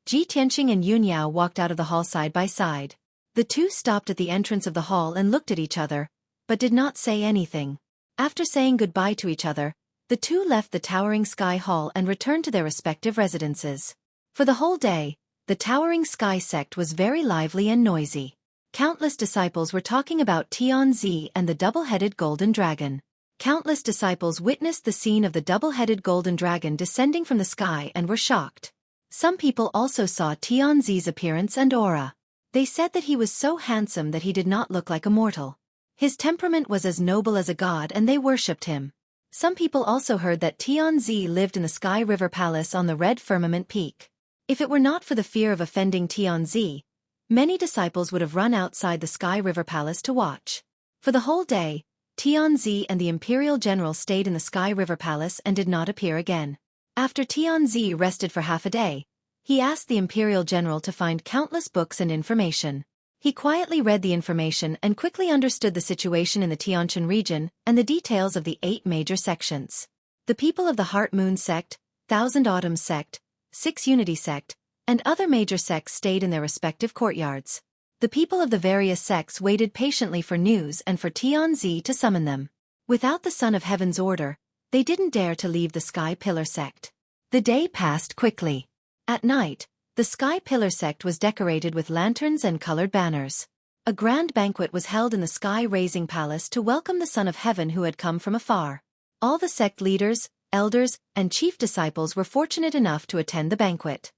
Ji Tianqing and Yun Yao walked out of the hall side by side. The two stopped at the entrance of the hall and looked at each other, but did not say anything. After saying goodbye to each other, the two left the towering Sky Hall and returned to their respective residences. For the whole day, the towering sky sect was very lively and noisy. Countless disciples were talking about Tianzi and the double-headed golden dragon. Countless disciples witnessed the scene of the double-headed golden dragon descending from the sky and were shocked. Some people also saw Tianzi's appearance and aura. They said that he was so handsome that he did not look like a mortal. His temperament was as noble as a god and they worshipped him. Some people also heard that Tianzi lived in the Sky River Palace on the Red Firmament Peak. If it were not for the fear of offending Tianzi, many disciples would have run outside the Sky River Palace to watch. For the whole day, Tianzi and the Imperial General stayed in the Sky River Palace and did not appear again. After Tianzi rested for half a day, he asked the Imperial General to find countless books and information. He quietly read the information and quickly understood the situation in the Tianshan region and the details of the 8 major sections. The people of the Heart Moon sect, Thousand Autumns sect, Six Unity sect, and other major sects stayed in their respective courtyards. The people of the various sects waited patiently for news and for Tianzi to summon them. Without the Son of Heaven's order, they didn't dare to leave the Sky Pillar sect. The day passed quickly. At night, the Sky Pillar sect was decorated with lanterns and colored banners. A grand banquet was held in the Sky Raising Palace to welcome the Son of Heaven who had come from afar. All the sect leaders, elders, and chief disciples were fortunate enough to attend the banquet.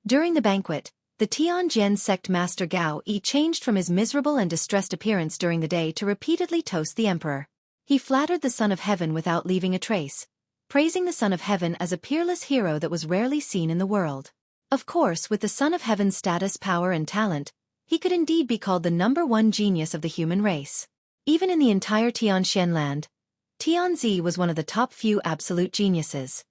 During the banquet, the Tianjian sect master Gao Yi changed from his miserable and distressed appearance during the day to repeatedly toast the emperor. He flattered the Son of Heaven without leaving a trace, praising the Son of Heaven as a peerless hero that was rarely seen in the world. Of course, with the Son of Heaven's status, power, and talent, he could indeed be called the #1 genius of the human race. Even in the entire Tianshan land, Tianzi was one of the top few absolute geniuses.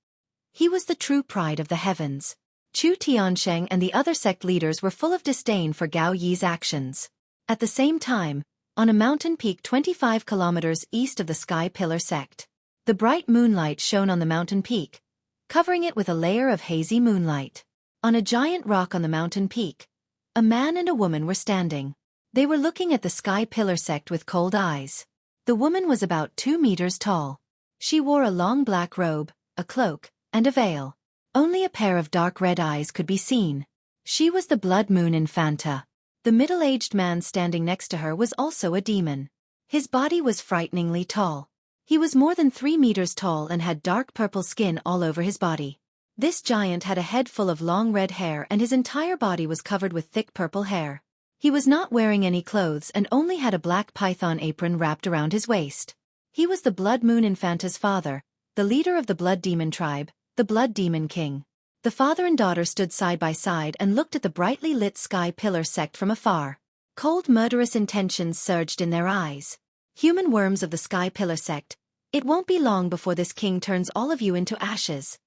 He was the true pride of the heavens. Chu Tiansheng and the other sect leaders were full of disdain for Gao Yi's actions. At the same time, on a mountain peak 25 kilometers east of the Sky Pillar sect, the bright moonlight shone on the mountain peak, covering it with a layer of hazy moonlight. On a giant rock on the mountain peak, a man and a woman were standing. They were looking at the Sky Pillar sect with cold eyes. The woman was about 2 meters tall. She wore a long black robe, a cloak, and a veil. Only a pair of dark red eyes could be seen. She was the Blood Moon Infanta. The middle-aged man standing next to her was also a demon. His body was frighteningly tall. He was more than 3 meters tall and had dark purple skin all over his body. This giant had a head full of long red hair and his entire body was covered with thick purple hair. He was not wearing any clothes and only had a black python apron wrapped around his waist. He was the Blood Moon Infanta's father, the leader of the Blood Demon tribe, the Blood Demon King. The father and daughter stood side by side and looked at the brightly lit Sky Pillar sect from afar. Cold, murderous intentions surged in their eyes. Human worms of the Sky Pillar sect, it won't be long before this king turns all of you into ashes.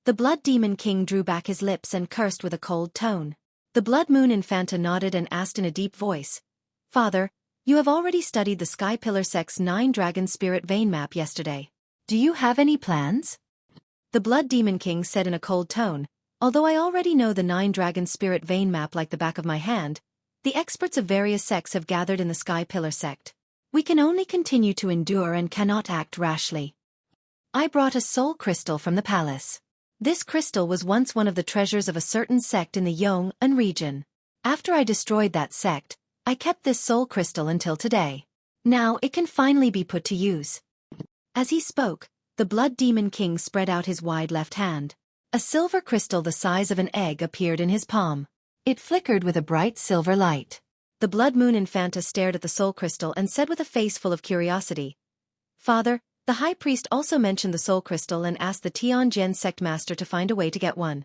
The Blood Demon King drew back his lips and cursed with a cold tone. The Blood Moon Infanta nodded and asked in a deep voice, "Father, you have already studied the Sky Pillar sect's 9 Dragon Spirit Vein map yesterday. Do you have any plans?" The Blood Demon King said in a cold tone, "Although I already know the 9 Dragon Spirit Vein map like the back of my hand, the experts of various sects have gathered in the Sky Pillar sect. We can only continue to endure and cannot act rashly. I brought a soul crystal from the palace. This crystal was once one of the treasures of a certain sect in the Yong'an region. After I destroyed that sect, I kept this soul crystal until today. Now it can finally be put to use." As he spoke, the Blood Demon King spread out his wide left hand. A silver crystal the size of an egg appeared in his palm. It flickered with a bright silver light. The Blood Moon Infanta stared at the soul crystal and said with a face full of curiosity, "Father, the High Priest also mentioned the soul crystal and asked the Tianjian sect master to find a way to get one.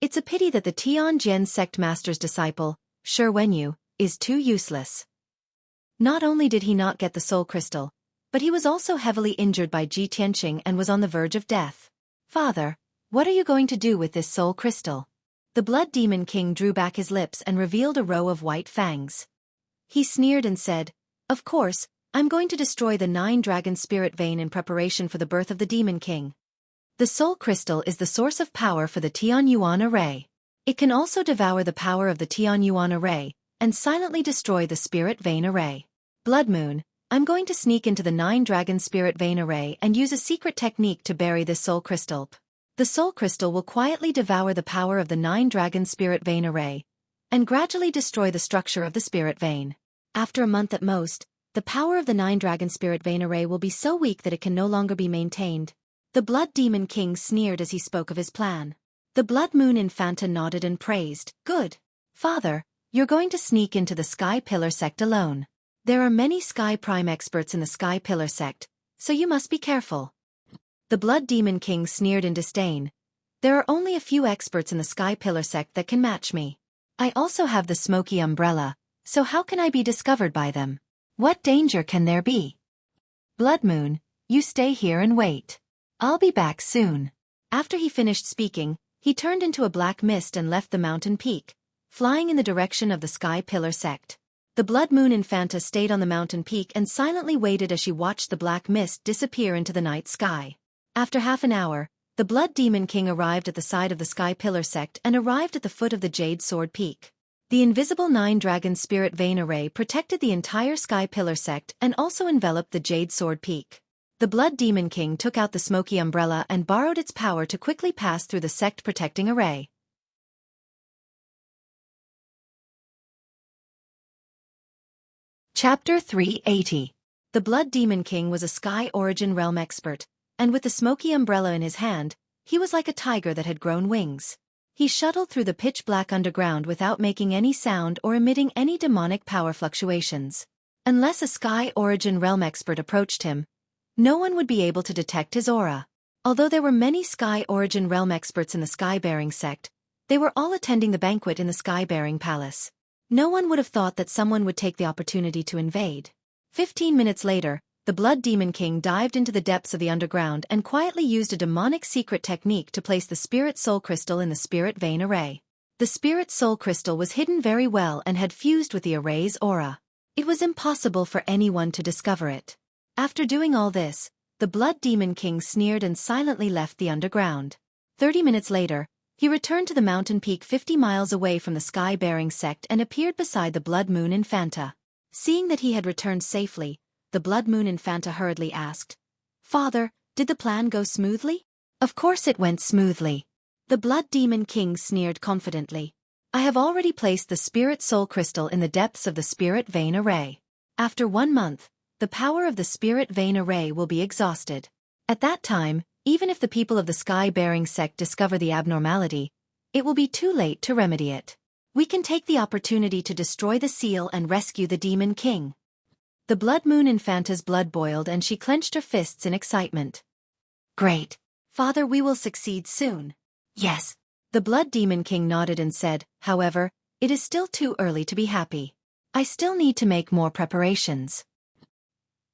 It's a pity that the Tianjian sect master's disciple, Xueqi, is too useless." Not only did he not get the soul crystal, but he was also heavily injured by Ji Tianqing and was on the verge of death. "Father, what are you going to do with this soul crystal?" The Blood Demon King drew back his lips and revealed a row of white fangs. He sneered and said, "Of course, I'm going to destroy the 9 Dragon Spirit Vein in preparation for the birth of the Demon King. The soul crystal is the source of power for the Tianyuan array. It can also devour the power of the Tianyuan array and silently destroy the Spirit Vein array. Blood Moon, I'm going to sneak into the 9 Dragon Spirit Vein array and use a secret technique to bury this soul crystal. The soul crystal will quietly devour the power of the 9-dragon spirit vein array, and gradually destroy the structure of the spirit vein. After a month at most, the power of the 9-dragon spirit vein array will be so weak that it can no longer be maintained. The Blood Demon King sneered as he spoke of his plan. The Blood Moon Infanta nodded and praised. Good. Father, you're going to sneak into the Sky Pillar sect alone. There are many Sky Prime experts in the Sky Pillar sect, so you must be careful. The Blood Demon King sneered in disdain. There are only a few experts in the Sky Pillar sect that can match me. I also have the Xueqi umbrella, so how can I be discovered by them? What danger can there be? Blood Moon, you stay here and wait. I'll be back soon. After he finished speaking, he turned into a black mist and left the mountain peak, flying in the direction of the Sky Pillar sect. The Blood Moon Infanta stayed on the mountain peak and silently waited as she watched the black mist disappear into the night sky. After half an hour, the Blood Demon King arrived at the side of the Sky Pillar sect and arrived at the foot of the Jade Sword Peak. The invisible 9-dragon spirit vein array protected the entire Sky Pillar sect and also enveloped the Jade Sword Peak. The Blood Demon King took out the Xueqi umbrella and borrowed its power to quickly pass through the sect-protecting array. Chapter 380. The Blood Demon King was a Sky Origin Realm expert, and with the Xueqi umbrella in his hand, he was like a tiger that had grown wings. He shuttled through the pitch-black underground without making any sound or emitting any demonic power fluctuations. Unless a Sky Origin Realm expert approached him, no one would be able to detect his aura. Although there were many Sky Origin Realm experts in the Sky-bearing sect, they were all attending the banquet in the Sky-bearing palace. No one would have thought that someone would take the opportunity to invade. 15 minutes later, the Blood Demon King dived into the depths of the underground and quietly used a demonic secret technique to place the Spirit Soul Crystal in the Spirit Vein Array. The Spirit Soul Crystal was hidden very well and had fused with the array's aura. It was impossible for anyone to discover it. After doing all this, the Blood Demon King sneered and silently left the underground. 30 minutes later, he returned to the mountain peak 50 miles away from the Sky-bearing sect and appeared beside the Blood Moon Infanta. Seeing that he had returned safely, the Blood Moon Infanta hurriedly asked, "Father, did the plan go smoothly?" "Of course it went smoothly." The Blood Demon King sneered confidently. "I have already placed the Spirit Soul Crystal in the depths of the Spirit Vein Array. After 1 month, the power of the Spirit Vein Array will be exhausted. At that time, even if the people of the Sky-bearing sect discover the abnormality, it will be too late to remedy it. We can take the opportunity to destroy the seal and rescue the Demon King." The Blood Moon Infanta's blood boiled and she clenched her fists in excitement. "Great. Father, we will succeed soon." "Yes." The Blood Demon King nodded and said, "However, it is still too early to be happy. I still need to make more preparations."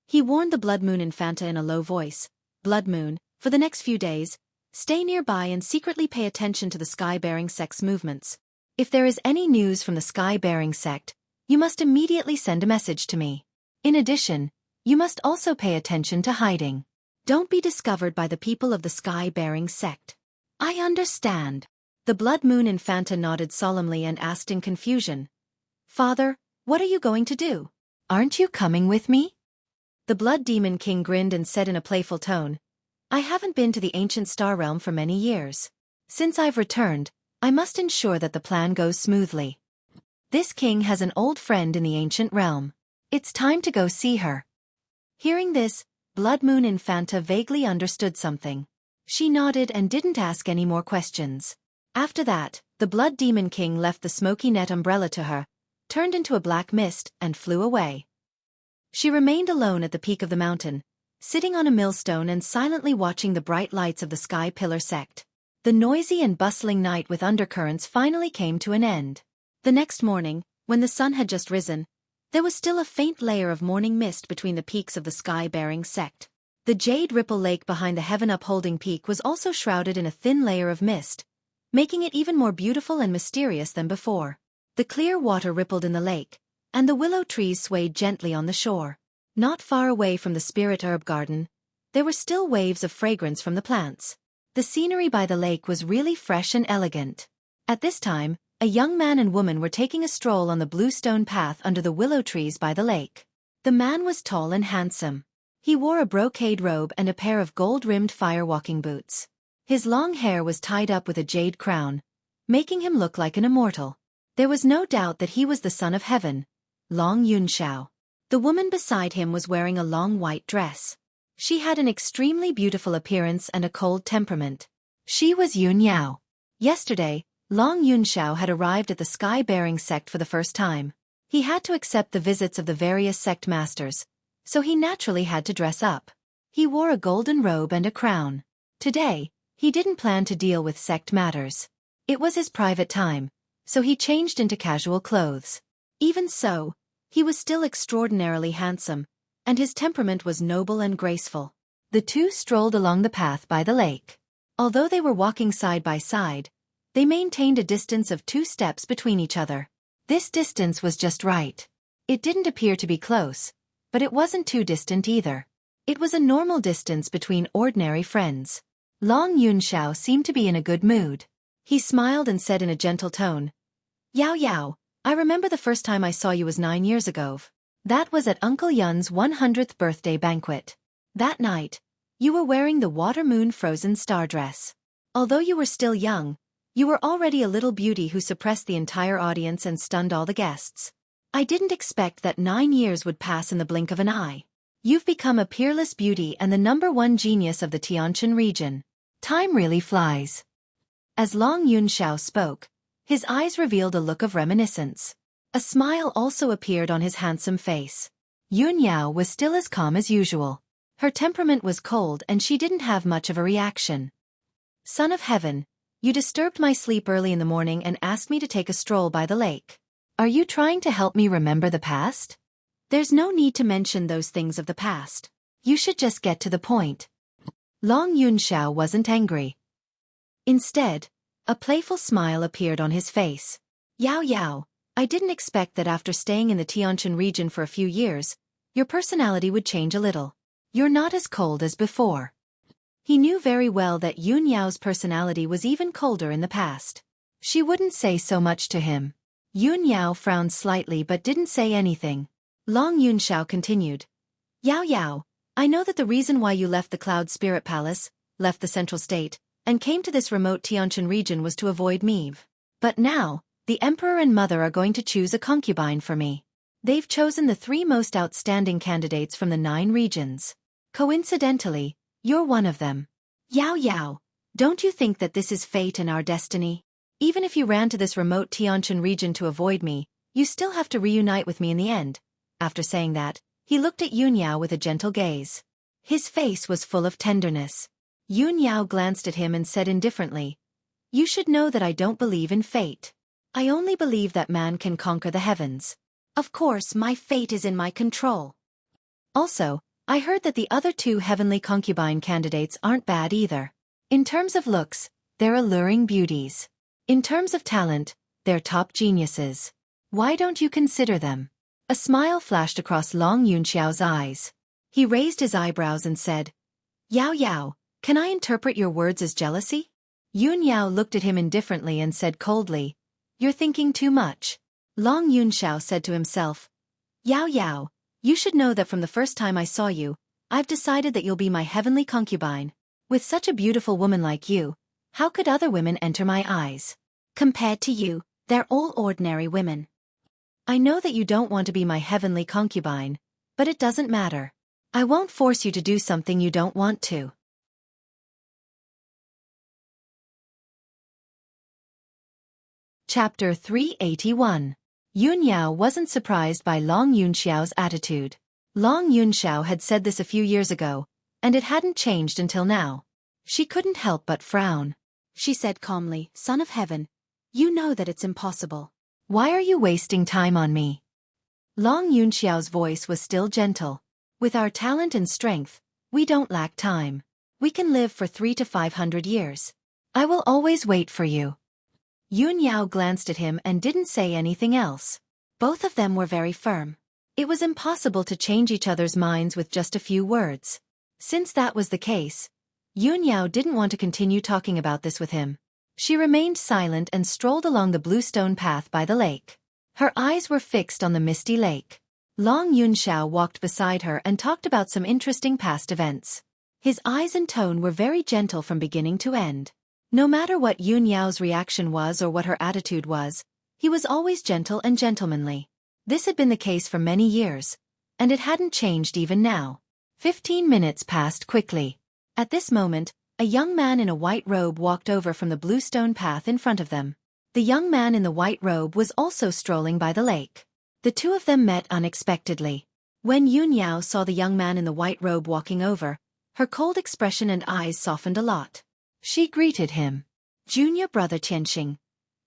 He warned the Blood Moon Infanta in a low voice, "Blood Moon, for the next few days, stay nearby and secretly pay attention to the Sky-bearing sect's movements. If there is any news from the Sky-bearing sect, you must immediately send a message to me. In addition, you must also pay attention to hiding. Don't be discovered by the people of the Sky-bearing sect." "I understand." The Blood Moon Infanta nodded solemnly and asked in confusion, "Father, what are you going to do? Aren't you coming with me?" The Blood Demon King grinned and said in a playful tone, "I haven't been to the ancient star realm for many years. Since I've returned, I must ensure that the plan goes smoothly. This king has an old friend in the ancient realm. It's time to go see her." Hearing this, Blood Moon Infanta vaguely understood something. She nodded and didn't ask any more questions. After that, the Blood Demon King left the smoky net umbrella to her, turned into a black mist, and flew away. She remained alone at the peak of the mountain, sitting on a millstone and silently watching the bright lights of the Sky Pillar sect. The noisy and bustling night with undercurrents finally came to an end. The next morning, when the sun had just risen, there was still a faint layer of morning mist between the peaks of the Sky-bearing sect. The Jade Ripple Lake behind the heaven-upholding peak was also shrouded in a thin layer of mist, making it even more beautiful and mysterious than before. The clear water rippled in the lake, and the willow trees swayed gently on the shore. Not far away from the Spirit Herb Garden, there were still waves of fragrance from the plants. The scenery by the lake was really fresh and elegant. At this time, a young man and woman were taking a stroll on the bluestone path under the willow trees by the lake. The man was tall and handsome. He wore a brocade robe and a pair of gold-rimmed firewalking boots. His long hair was tied up with a jade crown, making him look like an immortal. There was no doubt that he was the son of heaven, Long Yunxiao. The woman beside him was wearing a long white dress. She had an extremely beautiful appearance and a cold temperament. She was Yun Yao. Yesterday, Long Yunxiao had arrived at the sky-bearing sect for the first time. He had to accept the visits of the various sect masters, so he naturally had to dress up. He wore a golden robe and a crown. Today, he didn't plan to deal with sect matters. It was his private time, so he changed into casual clothes. Even so, he was still extraordinarily handsome, and his temperament was noble and graceful. The two strolled along the path by the lake. Although they were walking side by side, they maintained a distance of 2 steps between each other. This distance was just right. It didn't appear to be close, but it wasn't too distant either. It was a normal distance between ordinary friends. Long Yunxiao seemed to be in a good mood. He smiled and said in a gentle tone, "Yao Yao, I remember the first time I saw you was 9 years ago. That was at Uncle Yun's 100th birthday banquet. That night, you were wearing the water moon frozen star dress. Although you were still young, you were already a little beauty who suppressed the entire audience and stunned all the guests. I didn't expect that 9 years would pass in the blink of an eye. You've become a peerless beauty and the #1 genius of the Tianshan region. Time really flies." As Long Yunxiao spoke, his eyes revealed a look of reminiscence. A smile also appeared on his handsome face. Yun Yao was still as calm as usual. Her temperament was cold and she didn't have much of a reaction. "Son of heaven, you disturbed my sleep early in the morning and asked me to take a stroll by the lake. Are you trying to help me remember the past? There's no need to mention those things of the past. You should just get to the point." Long Yunxiao wasn't angry. Instead, a playful smile appeared on his face. "Yao Yao, I didn't expect that after staying in the Tianshan region for a few years, your personality would change a little. You're not as cold as before." He knew very well that Yun Yao's personality was even colder in the past. She wouldn't say so much to him. Yun Yao frowned slightly but didn't say anything. Long Yunxiao continued, "Yao Yao, I know that the reason why you left the Cloud Spirit Palace, left the Central State, and came to this remote Tianshan region was to avoid me. But now, the Emperor and Mother are going to choose a concubine for me. They've chosen the 3 most outstanding candidates from the 9 regions. Coincidentally, you're one of them. Yao Yao, don't you think that this is fate and our destiny? Even if you ran to this remote Tianshan region to avoid me, you still have to reunite with me in the end." After saying that, he looked at Yun Yao with a gentle gaze. His face was full of tenderness. Yun Yao glanced at him and said indifferently, "You should know that I don't believe in fate. I only believe that man can conquer the heavens. Of course, my fate is in my control. Also, I heard that the other 2 heavenly concubine candidates aren't bad either. In terms of looks, they're alluring beauties. In terms of talent, they're top geniuses. Why don't you consider them?" A smile flashed across Long Yunxiao's eyes. He raised his eyebrows and said, "Yao Yao, can I interpret your words as jealousy?" Yun Yao looked at him indifferently and said coldly, "You're thinking too much." Long Yunxiao said to himself, "Yao Yao, you should know that from the first time I saw you, I've decided that you'll be my heavenly concubine. With such a beautiful woman like you, how could other women enter my eyes? Compared to you, they're all ordinary women. I know that you don't want to be my heavenly concubine, but it doesn't matter. I won't force you to do something you don't want to." Chapter 381. Yun Yao wasn't surprised by Long Yunxiao's attitude. Long Yunxiao had said this a few years ago, and it hadn't changed until now. She couldn't help but frown. She said calmly, "Son of heaven, you know that it's impossible. Why are you wasting time on me?" Long Yunxiao's voice was still gentle. "With our talent and strength, we don't lack time. We can live for 300 to 500 years. I will always wait for you." Yun Yao glanced at him and didn't say anything else. Both of them were very firm. It was impossible to change each other's minds with just a few words. Since that was the case, Yun Yao didn't want to continue talking about this with him. She remained silent and strolled along the blue stone path by the lake. Her eyes were fixed on the misty lake. Long Yunxiao walked beside her and talked about some interesting past events. His eyes and tone were very gentle from beginning to end. No matter what Yun Yao's reaction was or what her attitude was, he was always gentle and gentlemanly. This had been the case for many years, and it hadn't changed even now. 15 minutes passed quickly. At this moment, a young man in a white robe walked over from the bluestone path in front of them. The young man in the white robe was also strolling by the lake. The two of them met unexpectedly. When Yun Yao saw the young man in the white robe walking over, her cold expression and eyes softened a lot. She greeted him. "Junior brother Tianxing.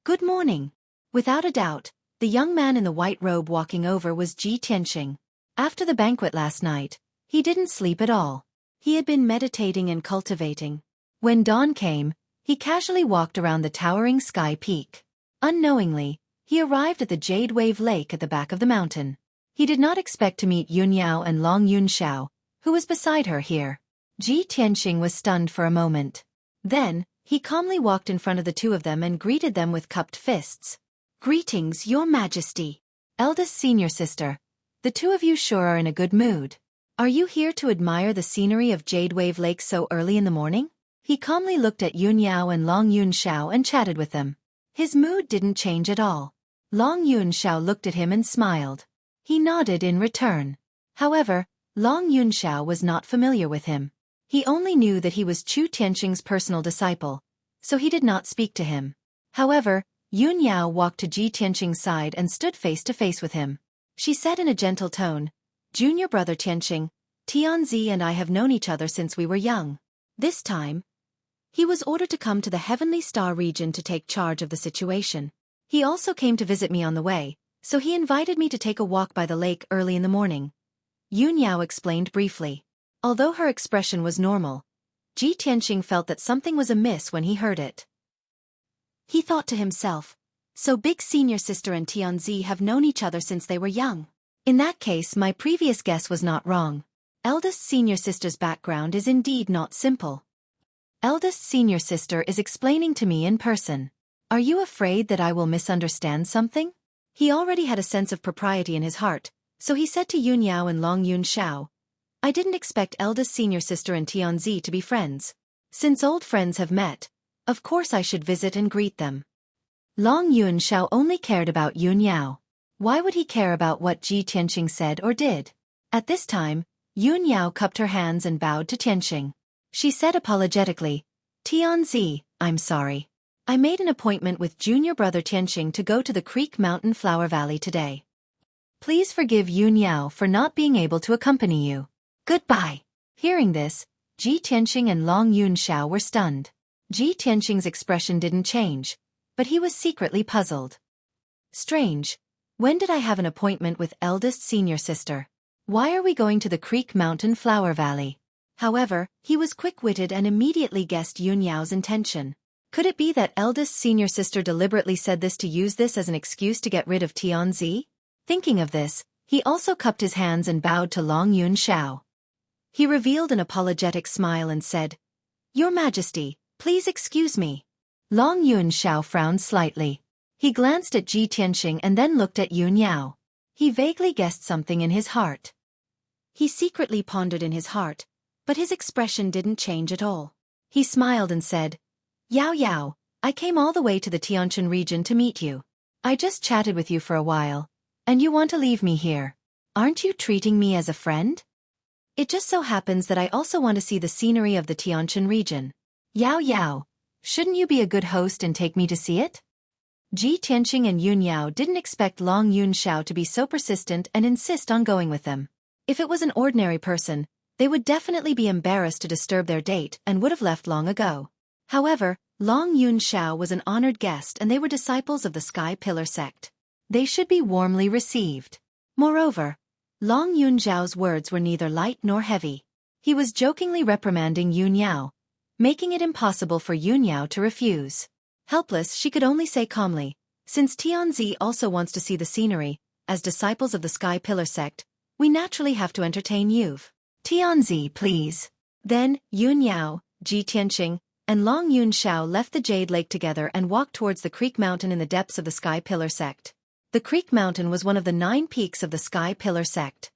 Good morning." Without a doubt, the young man in the white robe walking over was Ji Tianxing. After the banquet last night, he didn't sleep at all. He had been meditating and cultivating. When dawn came, he casually walked around the towering sky peak. Unknowingly, he arrived at the Jade Wave Lake at the back of the mountain. He did not expect to meet Yun Yao and Long Yun Xiao, who was beside her here. Ji Tianxing was stunned for a moment. Then, he calmly walked in front of the two of them and greeted them with cupped fists. "Greetings, Your Majesty. Eldest senior sister. The two of you sure are in a good mood. Are you here to admire the scenery of Jade Wave Lake so early in the morning?" He calmly looked at Yun Yao and Long Yun Xiao and chatted with them. His mood didn't change at all. Long Yun Xiao looked at him and smiled. He nodded in return. However, Long Yun Xiao was not familiar with him. He only knew that he was Chu Tianxing's personal disciple, so he did not speak to him. However, Yun Yao walked to Ji Tianxing's side and stood face to face with him. She said in a gentle tone, "Junior brother Tianxing, Tianzi and I have known each other since we were young. This time, he was ordered to come to the Heavenly Star region to take charge of the situation. He also came to visit me on the way, so he invited me to take a walk by the lake early in the morning." Yun Yao explained briefly. Although her expression was normal, Ji Tianxing felt that something was amiss when he heard it. He thought to himself, "So big senior sister and Tianzi have known each other since they were young. In that case, my previous guess was not wrong. Eldest senior sister's background is indeed not simple. Eldest senior sister is explaining to me in person. Are you afraid that I will misunderstand something?" He already had a sense of propriety in his heart, so he said to Yun Yao and Long Yun Xiao, "I didn't expect eldest senior sister and Tianzi to be friends. Since old friends have met, of course I should visit and greet them." Long Yun Xiao only cared about Yun Yao. Why would he care about what Ji Tianxing said or did? At this time, Yun Yao cupped her hands and bowed to Tianxing. She said apologetically, "Tianzi, I'm sorry. I made an appointment with junior brother Tianxing to go to the Creek Mountain Flower Valley today. Please forgive Yun Yao for not being able to accompany you. Goodbye." Hearing this, Ji Tianxing and Long Yun Xiao were stunned. Ji Tianxing's expression didn't change, but he was secretly puzzled. Strange. When did I have an appointment with eldest senior sister? Why are we going to the Creek Mountain Flower Valley? However, he was quick-witted and immediately guessed Yun Yao's intention. Could it be that eldest senior sister deliberately said this to use this as an excuse to get rid of Tianzi? Thinking of this, he also cupped his hands and bowed to Long Yun Xiao. He revealed an apologetic smile and said, "Your Majesty, please excuse me." Long Yun Xiao frowned slightly. He glanced at Ji Tianxing and then looked at Yun Yao. He vaguely guessed something in his heart. He secretly pondered in his heart, but his expression didn't change at all. He smiled and said, "Yao Yao, I came all the way to the Tianquan region to meet you. I just chatted with you for a while, and you want to leave me here. Aren't you treating me as a friend? It just so happens that I also want to see the scenery of the Tianquan region. Yao Yao, shouldn't you be a good host and take me to see it?" Ji Tianxing and Yun Yao didn't expect Long Yun Xiao to be so persistent and insist on going with them. If it was an ordinary person, they would definitely be embarrassed to disturb their date and would have left long ago. However, Long Yun Xiao was an honored guest and they were disciples of the Sky Pillar sect. They should be warmly received. Moreover, Long Yun Xiao's words were neither light nor heavy. He was jokingly reprimanding Yun Yao, making it impossible for Yun Yao to refuse. Helpless, she could only say calmly, "Since Tianzi also wants to see the scenery, as disciples of the Sky Pillar sect, we naturally have to entertain you. Tianzi, please." Then, Yun Yao, Ji Tianxing, and Long Yun Xiao left the Jade Lake together and walked towards the Creek Mountain in the depths of the Sky Pillar sect. The Creek Mountain was one of the 9 peaks of the Sky Pillar sect.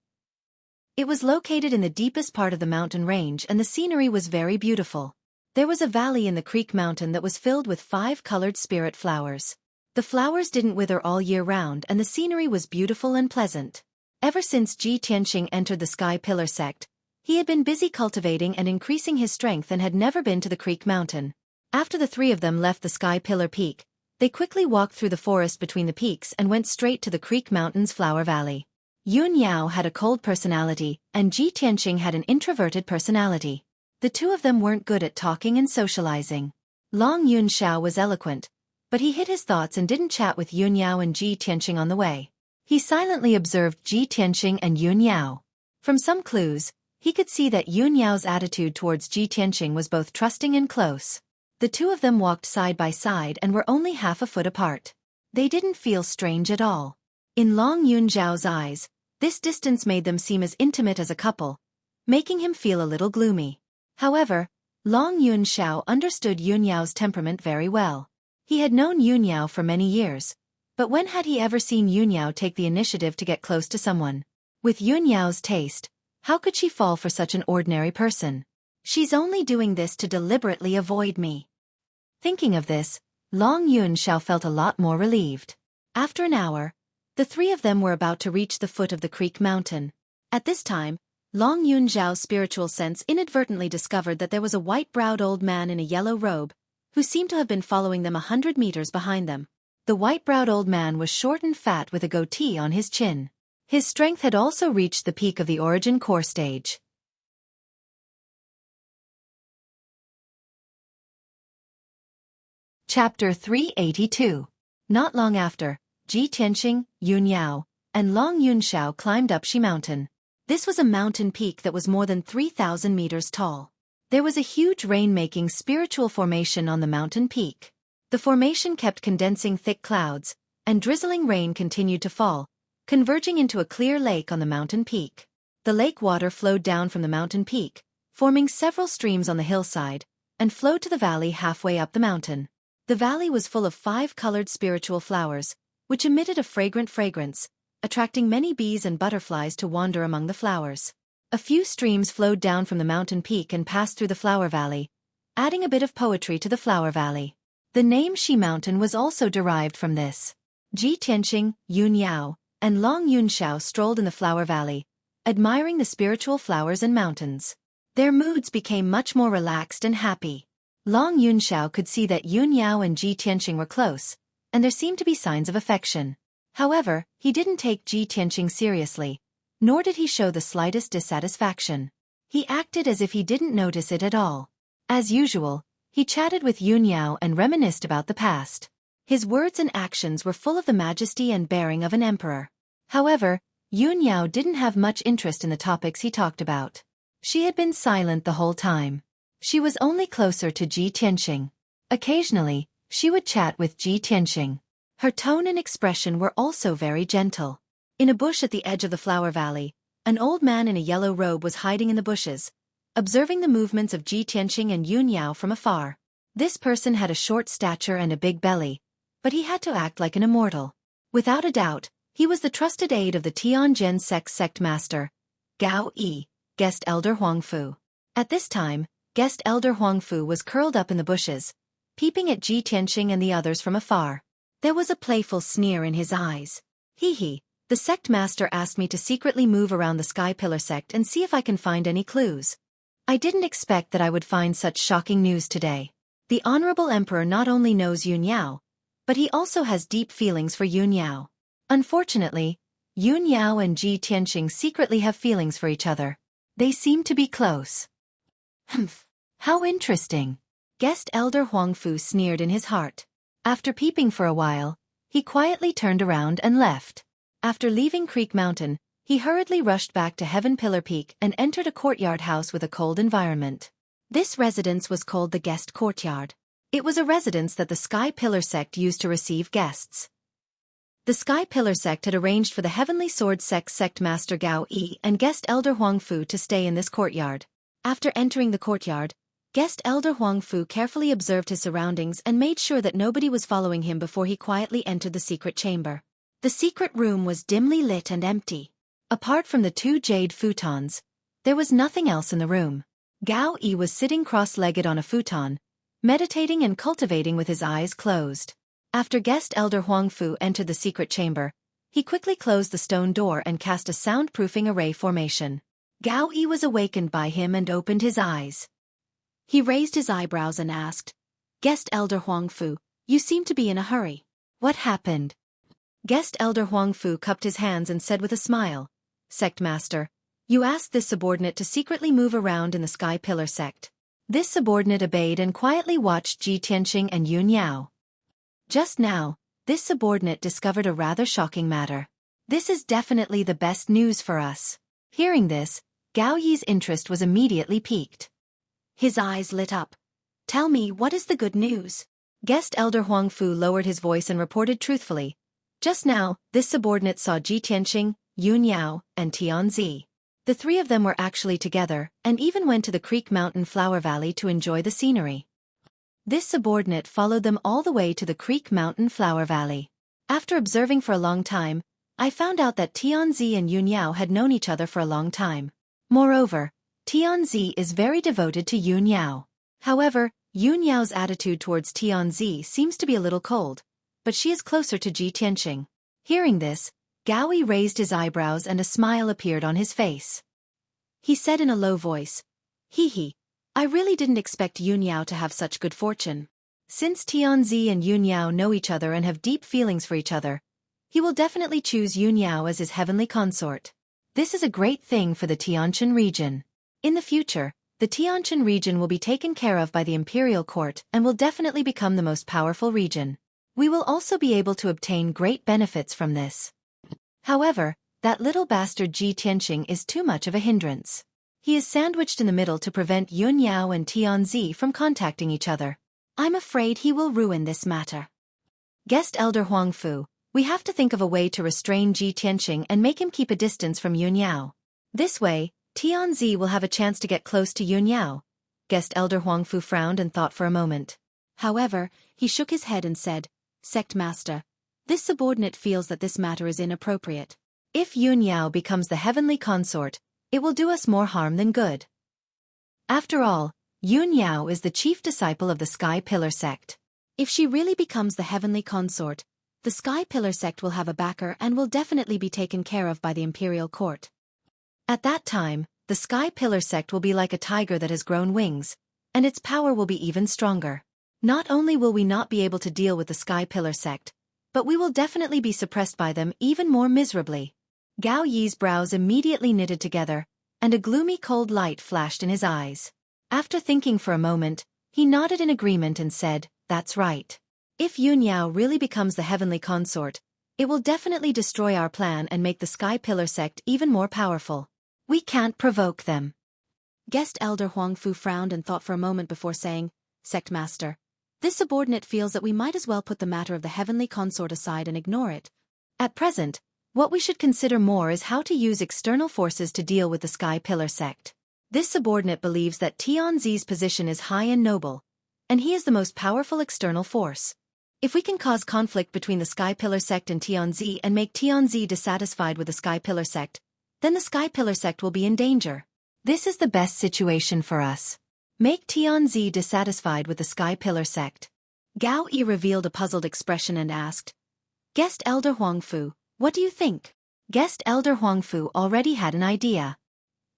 It was located in the deepest part of the mountain range and the scenery was very beautiful. There was a valley in the Creek Mountain that was filled with 5-colored spirit flowers. The flowers didn't wither all year round and the scenery was beautiful and pleasant. Ever since Ji Tianqing entered the Sky Pillar sect, he had been busy cultivating and increasing his strength and had never been to the Creek Mountain. After the three of them left the Sky Pillar Peak, they quickly walked through the forest between the peaks and went straight to the Creek Mountain's Flower Valley. Yun Yao had a cold personality, and Ji Tianqing had an introverted personality. The two of them weren't good at talking and socializing. Long Yun Xiao was eloquent, but he hid his thoughts and didn't chat with Yun Yao and Ji Tianqing on the way. He silently observed Ji Tianqing and Yun Yao. From some clues, he could see that Yun Yao's attitude towards Ji Tianqing was both trusting and close. The two of them walked side by side and were only half a foot apart. They didn't feel strange at all. In Long Yun Xiao's eyes, this distance made them seem as intimate as a couple, making him feel a little gloomy. However, Long Yun Xiao understood Yun Yao's temperament very well. He had known Yun Yao for many years, but when had he ever seen Yun Yao take the initiative to get close to someone? With Yun Yao's taste, how could she fall for such an ordinary person? She's only doing this to deliberately avoid me. Thinking of this, Long Yun Xiao felt a lot more relieved. After an hour, the three of them were about to reach the foot of the Creek Mountain. At this time, Long Yun Xiao's spiritual sense inadvertently discovered that there was a white-browed old man in a yellow robe, who seemed to have been following them 100 meters behind them. The white-browed old man was short and fat with a goatee on his chin. His strength had also reached the peak of the Origin Core stage. Chapter 382. Not long after, Ji Tianqing, Yun Yao, and Long Yun Xiao climbed up Shi Mountain. This was a mountain peak that was more than 3,000 meters tall. There was a huge rain-making spiritual formation on the mountain peak. The formation kept condensing thick clouds, and drizzling rain continued to fall, converging into a clear lake on the mountain peak. The lake water flowed down from the mountain peak, forming several streams on the hillside, and flowed to the valley halfway up the mountain. The valley was full of 5-colored spiritual flowers, which emitted a fragrant fragrance, attracting many bees and butterflies to wander among the flowers. A few streams flowed down from the mountain peak and passed through the flower valley, adding a bit of poetry to the flower valley. The name Shi Mountain was also derived from this. Ji Tianqing, Yun Yao, and Long Yun Xiao strolled in the flower valley, admiring the spiritual flowers and mountains. Their moods became much more relaxed and happy. Long Yun Xiao could see that Yun Yao and Ji Tianqing were close, and there seemed to be signs of affection. However, he didn't take Ji Tianqing seriously, nor did he show the slightest dissatisfaction. He acted as if he didn't notice it at all. As usual, he chatted with Yun Yao and reminisced about the past. His words and actions were full of the majesty and bearing of an emperor. However, Yun Yao didn't have much interest in the topics he talked about. She had been silent the whole time. She was only closer to Ji Tianqing. Occasionally, she would chat with Ji Tianqing. Her tone and expression were also very gentle. In a bush at the edge of the flower valley, an old man in a yellow robe was hiding in the bushes, observing the movements of Ji Tianqing and Yun Yao from afar. This person had a short stature and a big belly, but he had to act like an immortal. Without a doubt, he was the trusted aide of the Tianjin sect master, Gao Yi, guest elder Huangfu. At this time, guest elder Huangfu was curled up in the bushes, peeping at Ji Tianqing and the others from afar. There was a playful sneer in his eyes. Hee, the sect master asked me to secretly move around the Sky Pillar sect and see if I can find any clues. I didn't expect that I would find such shocking news today. The Honorable Emperor not only knows Yun Yao, but he also has deep feelings for Yun Yao. Unfortunately, Yun Yao and Ji Tianqing secretly have feelings for each other. They seem to be close. Humph. How interesting. Guest elder Huangfu sneered in his heart. After peeping for a while, he quietly turned around and left. After leaving Creek Mountain, he hurriedly rushed back to Heaven Pillar Peak and entered a courtyard house with a cold environment. This residence was called the Guest Courtyard. It was a residence that the Sky Pillar sect used to receive guests. The Sky Pillar sect had arranged for the Heavenly Sword sect master Gao Yi and guest elder Huangfu to stay in this courtyard. After entering the courtyard, guest elder Huangfu carefully observed his surroundings and made sure that nobody was following him before he quietly entered the secret chamber. The secret room was dimly lit and empty. Apart from the two jade futons, there was nothing else in the room. Gao Yi was sitting cross-legged on a futon, meditating and cultivating with his eyes closed. After guest elder Huangfu entered the secret chamber, he quickly closed the stone door and cast a soundproofing array formation. Gao Yi was awakened by him and opened his eyes. He raised his eyebrows and asked, "Guest elder Huangfu, you seem to be in a hurry. What happened?" Guest elder Huangfu cupped his hands and said with a smile, "Sect master, you asked this subordinate to secretly move around in the Sky Pillar sect." This subordinate obeyed and quietly watched Ji Tianqing and Yun Yao. Just now, this subordinate discovered a rather shocking matter. This is definitely the best news for us. Hearing this, Gao Yi's interest was immediately piqued. His eyes lit up. "Tell me, what is the good news?" Guest elder Huangfu lowered his voice and reported truthfully. Just now, this subordinate saw Ji Tianqing, Yun Yao, and Tianzi. The three of them were actually together, and even went to the Creek Mountain Flower Valley to enjoy the scenery. This subordinate followed them all the way to the Creek Mountain Flower Valley. After observing for a long time, I found out that Tianzi and Yun Yao had known each other for a long time. Moreover, Tianzi is very devoted to Yun Yao. However, Yun Yao's attitude towards Tianzi seems to be a little cold, but she is closer to Ji Tianqing. Hearing this, Gao Yi raised his eyebrows and a smile appeared on his face. He said in a low voice, "Hee, I really didn't expect Yun Yao to have such good fortune. Since Tianzi and Yun Yao know each other and have deep feelings for each other, he will definitely choose Yun Yao as his heavenly consort. This is a great thing for the Tianqian region. In the future, the Tianqian region will be taken care of by the imperial court and will definitely become the most powerful region. We will also be able to obtain great benefits from this. However, that little bastard Ji Tianqing is too much of a hindrance. He is sandwiched in the middle to prevent Yun Yao and Tianzi from contacting each other. I'm afraid he will ruin this matter. Guest elder Huangfu, we have to think of a way to restrain Ji Tianqing and make him keep a distance from Yun Yao. This way, Tianzi will have a chance to get close to Yun Yao." Guest elder Huangfu frowned and thought for a moment. However, he shook his head and said, "Sect master, this subordinate feels that this matter is inappropriate. If Yun Yao becomes the heavenly consort, it will do us more harm than good. After all, Yun Yao is the chief disciple of the Sky Pillar sect. If she really becomes the heavenly consort, the Sky Pillar sect will have a backer and will definitely be taken care of by the imperial court. At that time, the Sky Pillar sect will be like a tiger that has grown wings, and its power will be even stronger. Not only will we not be able to deal with the Sky Pillar sect, but we will definitely be suppressed by them even more miserably." Gao Yi's brows immediately knitted together, and a gloomy cold light flashed in his eyes. After thinking for a moment, he nodded in agreement and said, "That's right. If Yun Yao really becomes the heavenly consort, it will definitely destroy our plan and make the Sky Pillar sect even more powerful. We can't provoke them." Guest elder Huangfu frowned and thought for a moment before saying, "Sect master, this subordinate feels that we might as well put the matter of the heavenly consort aside and ignore it. At present, what we should consider more is how to use external forces to deal with the Sky Pillar sect. This subordinate believes that Tianzi's position is high and noble, and he is the most powerful external force. If we can cause conflict between the Sky Pillar sect and Tianzi and make Tianzi dissatisfied with the Sky Pillar sect, then the Sky Pillar sect will be in danger. This is the best situation for us. Make Tianzi dissatisfied with the Sky Pillar sect." Gao Yi revealed a puzzled expression and asked, "Guest elder Huangfu, what do you think?" Guest elder Huangfu already had an idea.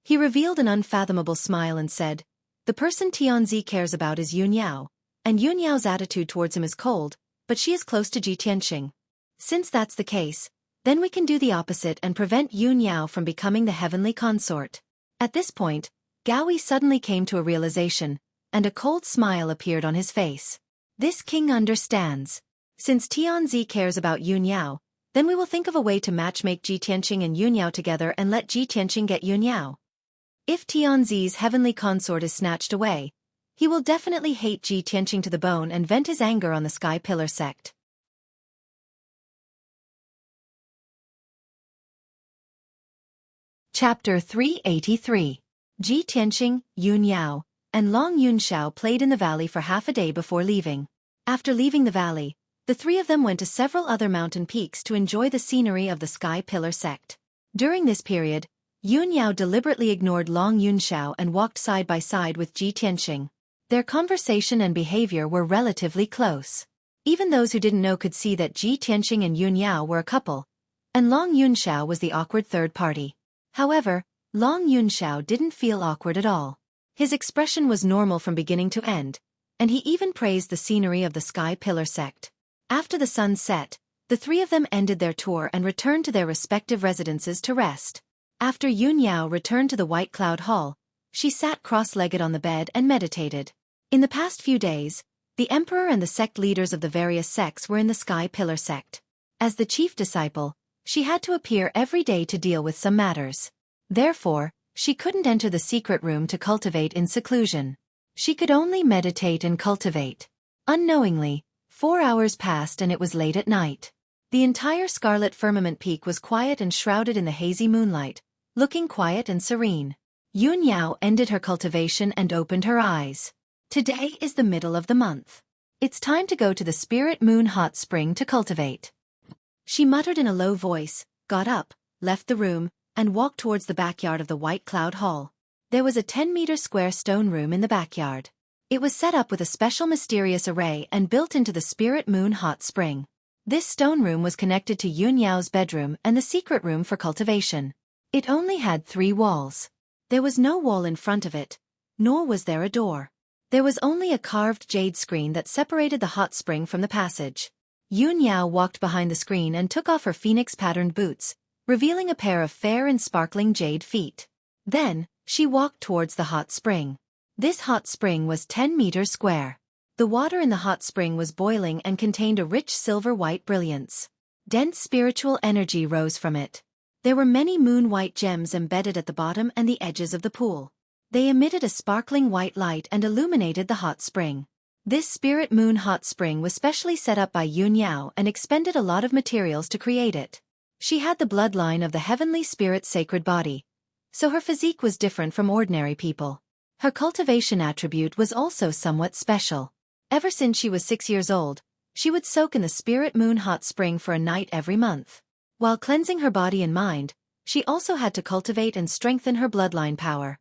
He revealed an unfathomable smile and said, "The person Tianzi cares about is Yun Yao, and Yun Yao's attitude towards him is cold, but she is close to Ji Tianqing. Since that's the case, then we can do the opposite and prevent Yun Yao from becoming the heavenly consort." At this point, Gao Yi suddenly came to a realization, and a cold smile appeared on his face. This king understands. Since Tianzi cares about Yun Yao, then we will think of a way to matchmake Ji Tianqing and Yun Yao together and let Ji Tianqing get Yun Yao. If Tianzi's heavenly consort is snatched away, he will definitely hate Ji Tianqing to the bone and vent his anger on the Sky Pillar sect. Chapter 383. Ji Tianqing, Yun Yao, and Long Yunxiao played in the valley for half a day before leaving. After leaving the valley, the three of them went to several other mountain peaks to enjoy the scenery of the Sky Pillar sect. During this period, Yun Yao deliberately ignored Long Yunxiao and walked side by side with Ji Tianxing. Their conversation and behavior were relatively close. Even those who didn't know could see that Ji Tianxing and Yun Yao were a couple, and Long Yunxiao was the awkward third party. However, Long Yunxiao didn't feel awkward at all. His expression was normal from beginning to end, and he even praised the scenery of the Sky Pillar sect. After the sun set, the three of them ended their tour and returned to their respective residences to rest. After Yun Yao returned to the White Cloud Hall, she sat cross-legged on the bed and meditated. In the past few days, the emperor and the sect leaders of the various sects were in the Sky Pillar sect. As the chief disciple, she had to appear every day to deal with some matters. Therefore, she couldn't enter the secret room to cultivate in seclusion. She could only meditate and cultivate. Unknowingly, 4 hours passed and it was late at night. The entire scarlet firmament peak was quiet and shrouded in the hazy moonlight, looking quiet and serene. Yun Yao ended her cultivation and opened her eyes. Today is the middle of the month. It's time to go to the Spirit Moon Hot Spring to cultivate. She muttered in a low voice, got up, left the room, and walked towards the backyard of the White Cloud Hall. There was a 10-meter square stone room in the backyard. It was set up with a special mysterious array and built into the Spirit Moon Hot Spring. This stone room was connected to Yun Yao's bedroom and the secret room for cultivation. It only had 3 walls. There was no wall in front of it, nor was there a door. There was only a carved jade screen that separated the hot spring from the passage. Yun Yao walked behind the screen and took off her phoenix-patterned boots, revealing a pair of fair and sparkling jade feet. Then, she walked towards the hot spring. This hot spring was 10 meters square. The water in the hot spring was boiling and contained a rich silver-white brilliance. Dense spiritual energy rose from it. There were many moon-white gems embedded at the bottom and the edges of the pool. They emitted a sparkling white light and illuminated the hot spring. This Spirit Moon Hot Spring was specially set up by Yun Yao and expended a lot of materials to create it. She had the bloodline of the heavenly spirit's sacred body, so her physique was different from ordinary people. Her cultivation attribute was also somewhat special. Ever since she was 6 years old, she would soak in the Spirit Moon Hot Spring for a night every month. While cleansing her body and mind, she also had to cultivate and strengthen her bloodline power.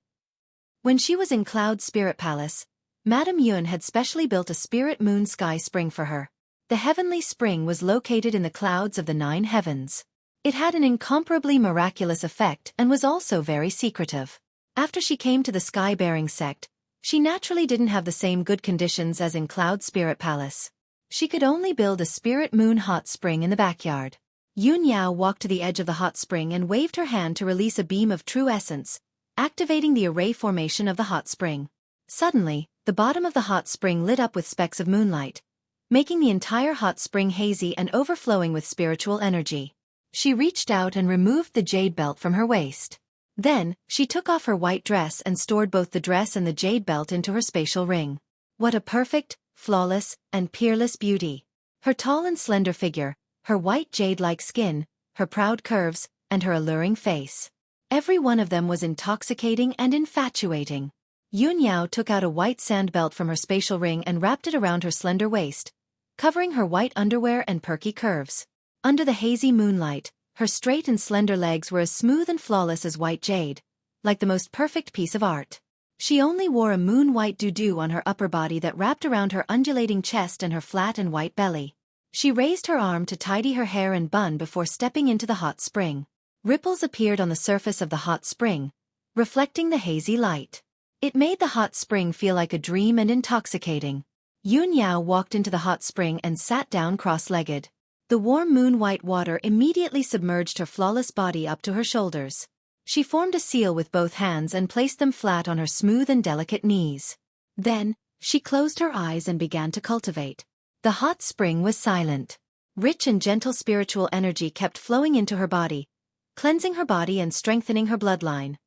When she was in Cloud Spirit Palace, Madame Yun had specially built a Spirit Moon Sky Spring for her. The heavenly spring was located in the clouds of the 9 heavens. It had an incomparably miraculous effect and was also very secretive. After she came to the Sky-bearing sect, she naturally didn't have the same good conditions as in Cloud Spirit Palace. She could only build a Spirit Moon Hot Spring in the backyard. Yun Yao walked to the edge of the hot spring and waved her hand to release a beam of true essence, activating the array formation of the hot spring. Suddenly, the bottom of the hot spring lit up with specks of moonlight, making the entire hot spring hazy and overflowing with spiritual energy. She reached out and removed the jade belt from her waist. Then, she took off her white dress and stored both the dress and the jade belt into her spatial ring. What a perfect, flawless, and peerless beauty. Her tall and slender figure, her white jade-like skin, her proud curves, and her alluring face. Every one of them was intoxicating and infatuating. Yun Yao took out a white sand belt from her spatial ring and wrapped it around her slender waist, covering her white underwear and perky curves. Under the hazy moonlight, her straight and slender legs were as smooth and flawless as white jade, like the most perfect piece of art. She only wore a moon-white doo-doo on her upper body that wrapped around her undulating chest and her flat and white belly. She raised her arm to tidy her hair and bun before stepping into the hot spring. Ripples appeared on the surface of the hot spring, reflecting the hazy light. It made the hot spring feel like a dream and intoxicating. Yun Yao walked into the hot spring and sat down cross-legged. The warm moon-white water immediately submerged her flawless body up to her shoulders. She formed a seal with both hands and placed them flat on her smooth and delicate knees. Then, she closed her eyes and began to cultivate. The hot spring was silent. Rich and gentle spiritual energy kept flowing into her body, cleansing her body and strengthening her bloodline.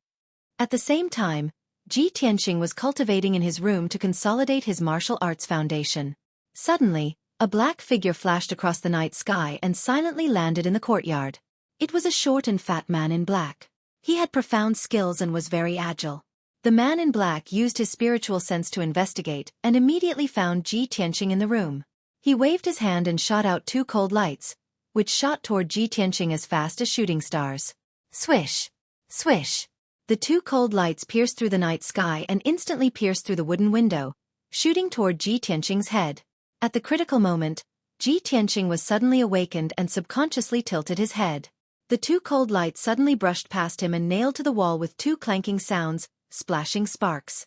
At the same time, Ji Tianxing was cultivating in his room to consolidate his martial arts foundation. Suddenly, a black figure flashed across the night sky and silently landed in the courtyard. It was a short and fat man in black. He had profound skills and was very agile. The man in black used his spiritual sense to investigate and immediately found Ji Tianxing in the room. He waved his hand and shot out 2 cold lights, which shot toward Ji Tianxing as fast as shooting stars. Swish! Swish! The two cold lights pierced through the night sky and instantly pierced through the wooden window, shooting toward Ji Tianqing's head. At the critical moment, Ji Tianqing was suddenly awakened and subconsciously tilted his head. The two cold lights suddenly brushed past him and nailed to the wall with two clanking sounds, splashing sparks.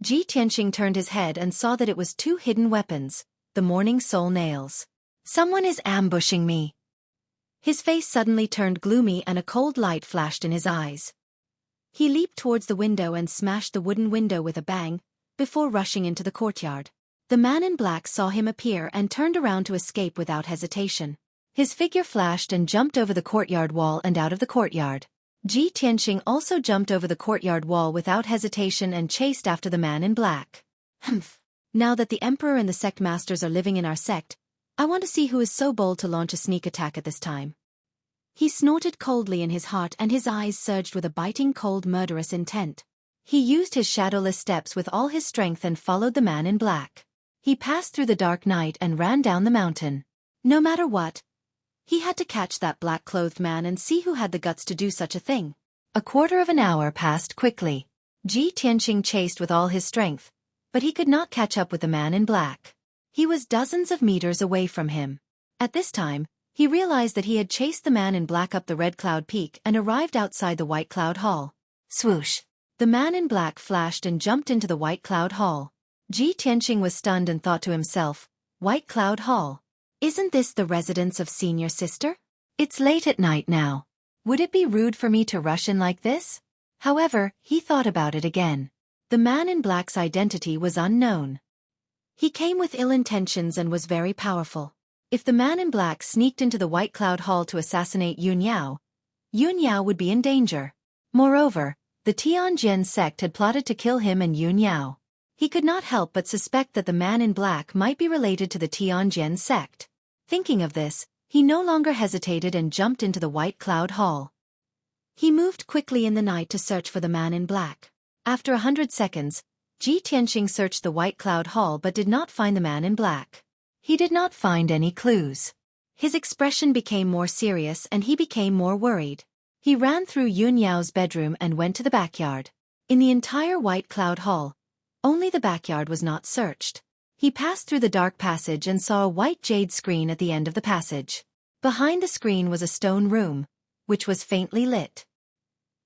Ji Tianqing turned his head and saw that it was two hidden weapons, the morning soul nails. Someone is ambushing me. His face suddenly turned gloomy and a cold light flashed in his eyes. He leaped towards the window and smashed the wooden window with a bang, before rushing into the courtyard. The man in black saw him appear and turned around to escape without hesitation. His figure flashed and jumped over the courtyard wall and out of the courtyard. Ji Tianqing also jumped over the courtyard wall without hesitation and chased after the man in black. Humph! Now that the emperor and the sect masters are living in our sect, I want to see who is so bold to launch a sneak attack at this time. He snorted coldly in his heart and his eyes surged with a biting cold murderous intent. He used his shadowless steps with all his strength and followed the man in black. He passed through the dark night and ran down the mountain. No matter what, he had to catch that black-clothed man and see who had the guts to do such a thing. A quarter of an hour passed quickly. Ji Tianqing chased with all his strength, but he could not catch up with the man in black. He was dozens of meters away from him. At this time, he realized that he had chased the man in black up the Red Cloud Peak and arrived outside the White Cloud Hall. Swoosh! The man in black flashed and jumped into the White Cloud Hall. Ji Tianqing was stunned and thought to himself, White Cloud Hall. Isn't this the residence of Senior Sister? It's late at night now. Would it be rude for me to rush in like this? However, he thought about it again. The man in black's identity was unknown. He came with ill intentions and was very powerful. If the man in black sneaked into the White Cloud Hall to assassinate Yun Yao would be in danger. Moreover, the Tianjin sect had plotted to kill him and Yun Yao. He could not help but suspect that the man in black might be related to the Tianjin sect. Thinking of this, he no longer hesitated and jumped into the White Cloud Hall. He moved quickly in the night to search for the man in black. After 100 seconds, Ji Tianqing searched the White Cloud Hall but did not find the man in black. He did not find any clues. His expression became more serious and he became more worried. He ran through Yun Yao's bedroom and went to the backyard. In the entire White Cloud Hall, only the backyard was not searched. He passed through the dark passage and saw a white jade screen at the end of the passage. Behind the screen was a stone room, which was faintly lit.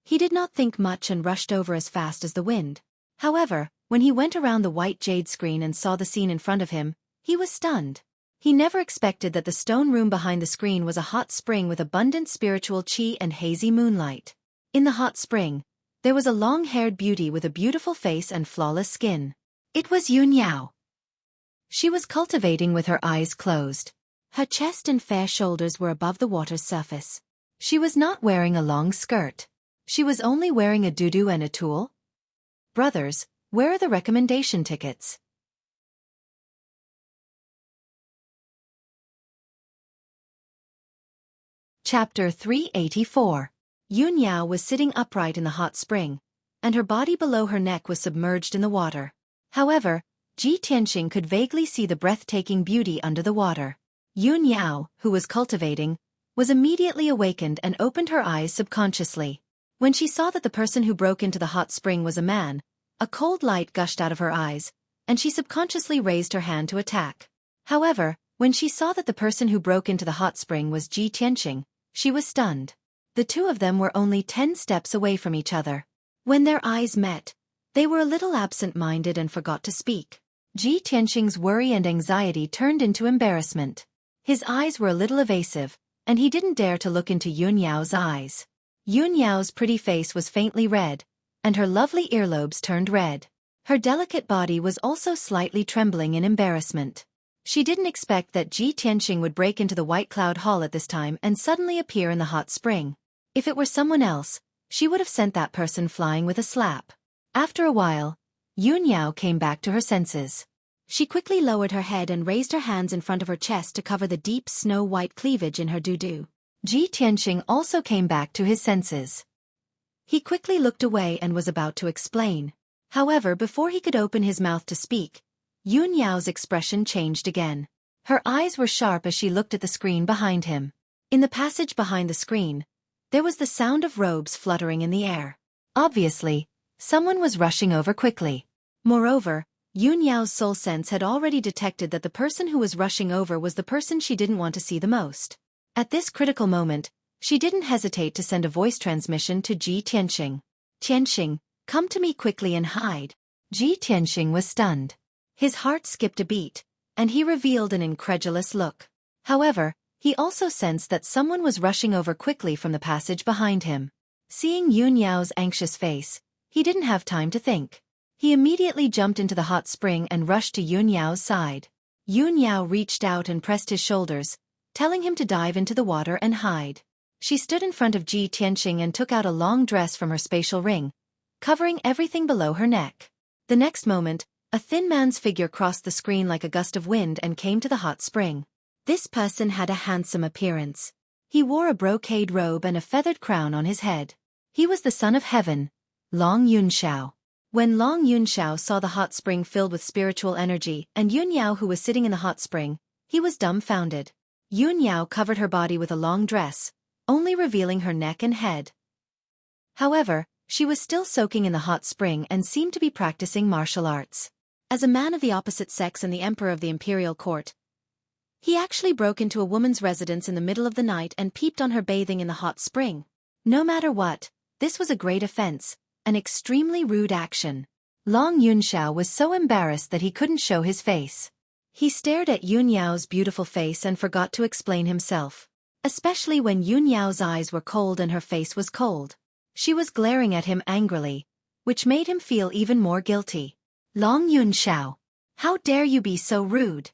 He did not think much and rushed over as fast as the wind. However, when he went around the white jade screen and saw the scene in front of him, he was stunned. He never expected that the stone room behind the screen was a hot spring with abundant spiritual qi and hazy moonlight. In the hot spring, there was a long-haired beauty with a beautiful face and flawless skin. It was Yun Yao. She was cultivating with her eyes closed. Her chest and fair shoulders were above the water's surface. She was not wearing a long skirt. She was only wearing a doudou and a tulle. Brothers, where are the recommendation tickets? Chapter 384. Yun Yao was sitting upright in the hot spring, and her body below her neck was submerged in the water. However, Ji Tianqing could vaguely see the breathtaking beauty under the water. Yun Yao, who was cultivating, was immediately awakened and opened her eyes subconsciously. When she saw that the person who broke into the hot spring was a man, a cold light gushed out of her eyes, and she subconsciously raised her hand to attack. However, when she saw that the person who broke into the hot spring was Ji Tianqing, she was stunned. The two of them were only 10 steps away from each other. When their eyes met, they were a little absent-minded and forgot to speak. Ji Tianqing's worry and anxiety turned into embarrassment. His eyes were a little evasive, and he didn't dare to look into Yun Yao's eyes. Yun Yao's pretty face was faintly red, and her lovely earlobes turned red. Her delicate body was also slightly trembling in embarrassment. She didn't expect that Ji Tianqing would break into the White Cloud Hall at this time and suddenly appear in the hot spring. If it were someone else, she would have sent that person flying with a slap. After a while, Yun Yao came back to her senses. She quickly lowered her head and raised her hands in front of her chest to cover the deep snow-white cleavage in her doudou. Ji Tianqing also came back to his senses. He quickly looked away and was about to explain. However, before he could open his mouth to speak, Yun Yao's expression changed again. Her eyes were sharp as she looked at the screen behind him. In the passage behind the screen, There was the sound of robes fluttering in the air. Obviously, someone was rushing over quickly. Moreover, Yun Yao's soul sense had already detected that the person who was rushing over was the person she didn't want to see the most. At this critical moment, she didn't hesitate to send a voice transmission to Ji Tianxing. Tianxing, come to me quickly and hide. Ji Tianxing was stunned. His heart skipped a beat, and he revealed an incredulous look. However, he also sensed that someone was rushing over quickly from the passage behind him. Seeing Yun Yao's anxious face, he didn't have time to think. He immediately jumped into the hot spring and rushed to Yun Yao's side. Yun Yao reached out and pressed his shoulders, telling him to dive into the water and hide. She stood in front of Ji Tianxing and took out a long dress from her spatial ring, covering everything below her neck. The next moment, a thin man's figure crossed the screen like a gust of wind and came to the hot spring. This person had a handsome appearance. He wore a brocade robe and a feathered crown on his head. He was the son of heaven, Long Yunxiao. When Long Yunxiao saw the hot spring filled with spiritual energy and Yun Yao who was sitting in the hot spring, he was dumbfounded. Yun Yao covered her body with a long dress, only revealing her neck and head. However, she was still soaking in the hot spring and seemed to be practicing martial arts. As a man of the opposite sex and the emperor of the imperial court, he actually broke into a woman's residence in the middle of the night and peeped on her bathing in the hot spring. No matter what, this was a great offense, an extremely rude action. Long Yunxiao was so embarrassed that he couldn't show his face. He stared at Yun Yao's beautiful face and forgot to explain himself. Especially when Yun Yao's eyes were cold and her face was cold. She was glaring at him angrily, which made him feel even more guilty. Long Yunxiao, how dare you be so rude?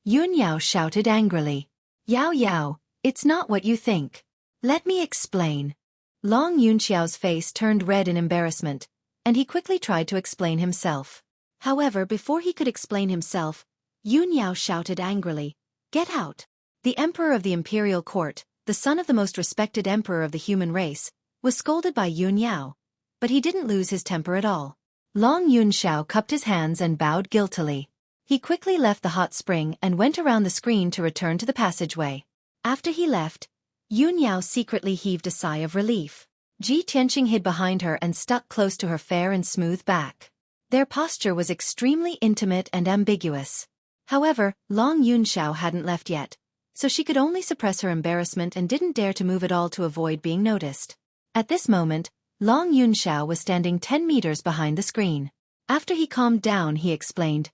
Yun Yao shouted angrily. Yao Yao, it's not what you think. Let me explain. Long Yunxiao's face turned red in embarrassment, and he quickly tried to explain himself. However, before he could explain himself, Yun Yao shouted angrily, "Get out!" The emperor of the imperial court, the son of the most respected emperor of the human race, was scolded by Yun Yao, but he didn't lose his temper at all. Long Yunxiao cupped his hands and bowed guiltily. He quickly left the hot spring and went around the screen to return to the passageway. After he left, Yun Yao secretly heaved a sigh of relief. Ji Tianxing hid behind her and stuck close to her fair and smooth back. Their posture was extremely intimate and ambiguous. However, Long Yunxiao hadn't left yet, so she could only suppress her embarrassment and didn't dare to move at all to avoid being noticed. At this moment, Long Yunxiao was standing 10 meters behind the screen. After he calmed down, he explained,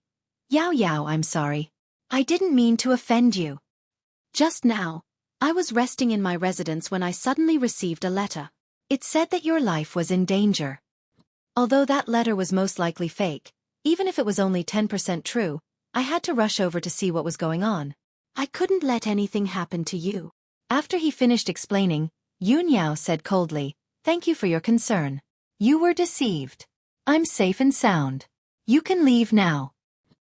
"Yao Yao, I'm sorry. I didn't mean to offend you. Just now, I was resting in my residence when I suddenly received a letter. It said that your life was in danger. Although that letter was most likely fake, even if it was only 10% true, I had to rush over to see what was going on. I couldn't let anything happen to you." After he finished explaining, Yun Yao said coldly, "Thank you for your concern. You were deceived. I'm safe and sound. You can leave now."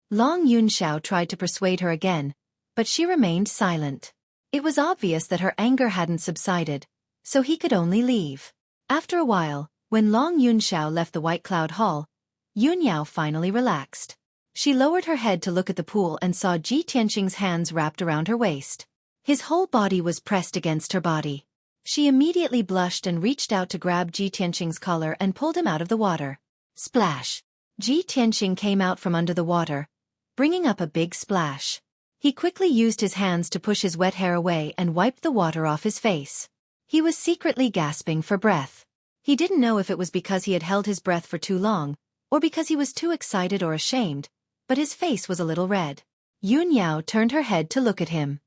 Long Yunxiao tried to persuade her again, but she remained silent. It was obvious that her anger hadn't subsided, so he could only leave. After a while, when Long Yunxiao left the White Cloud Hall, Yun Yao finally relaxed. She lowered her head to look at the pool and saw Ji Tianxing's hands wrapped around her waist. His whole body was pressed against her body. She immediately blushed and reached out to grab Ji Tianxing's collar and pulled him out of the water. Splash! Ji Tianxing came out from under the water, bringing up a big splash. He quickly used his hands to push his wet hair away and wiped the water off his face. He was secretly gasping for breath. He didn't know if it was because he had held his breath for too long, or because he was too excited or ashamed, but his face was a little red. Yun Yao turned her head to look at him.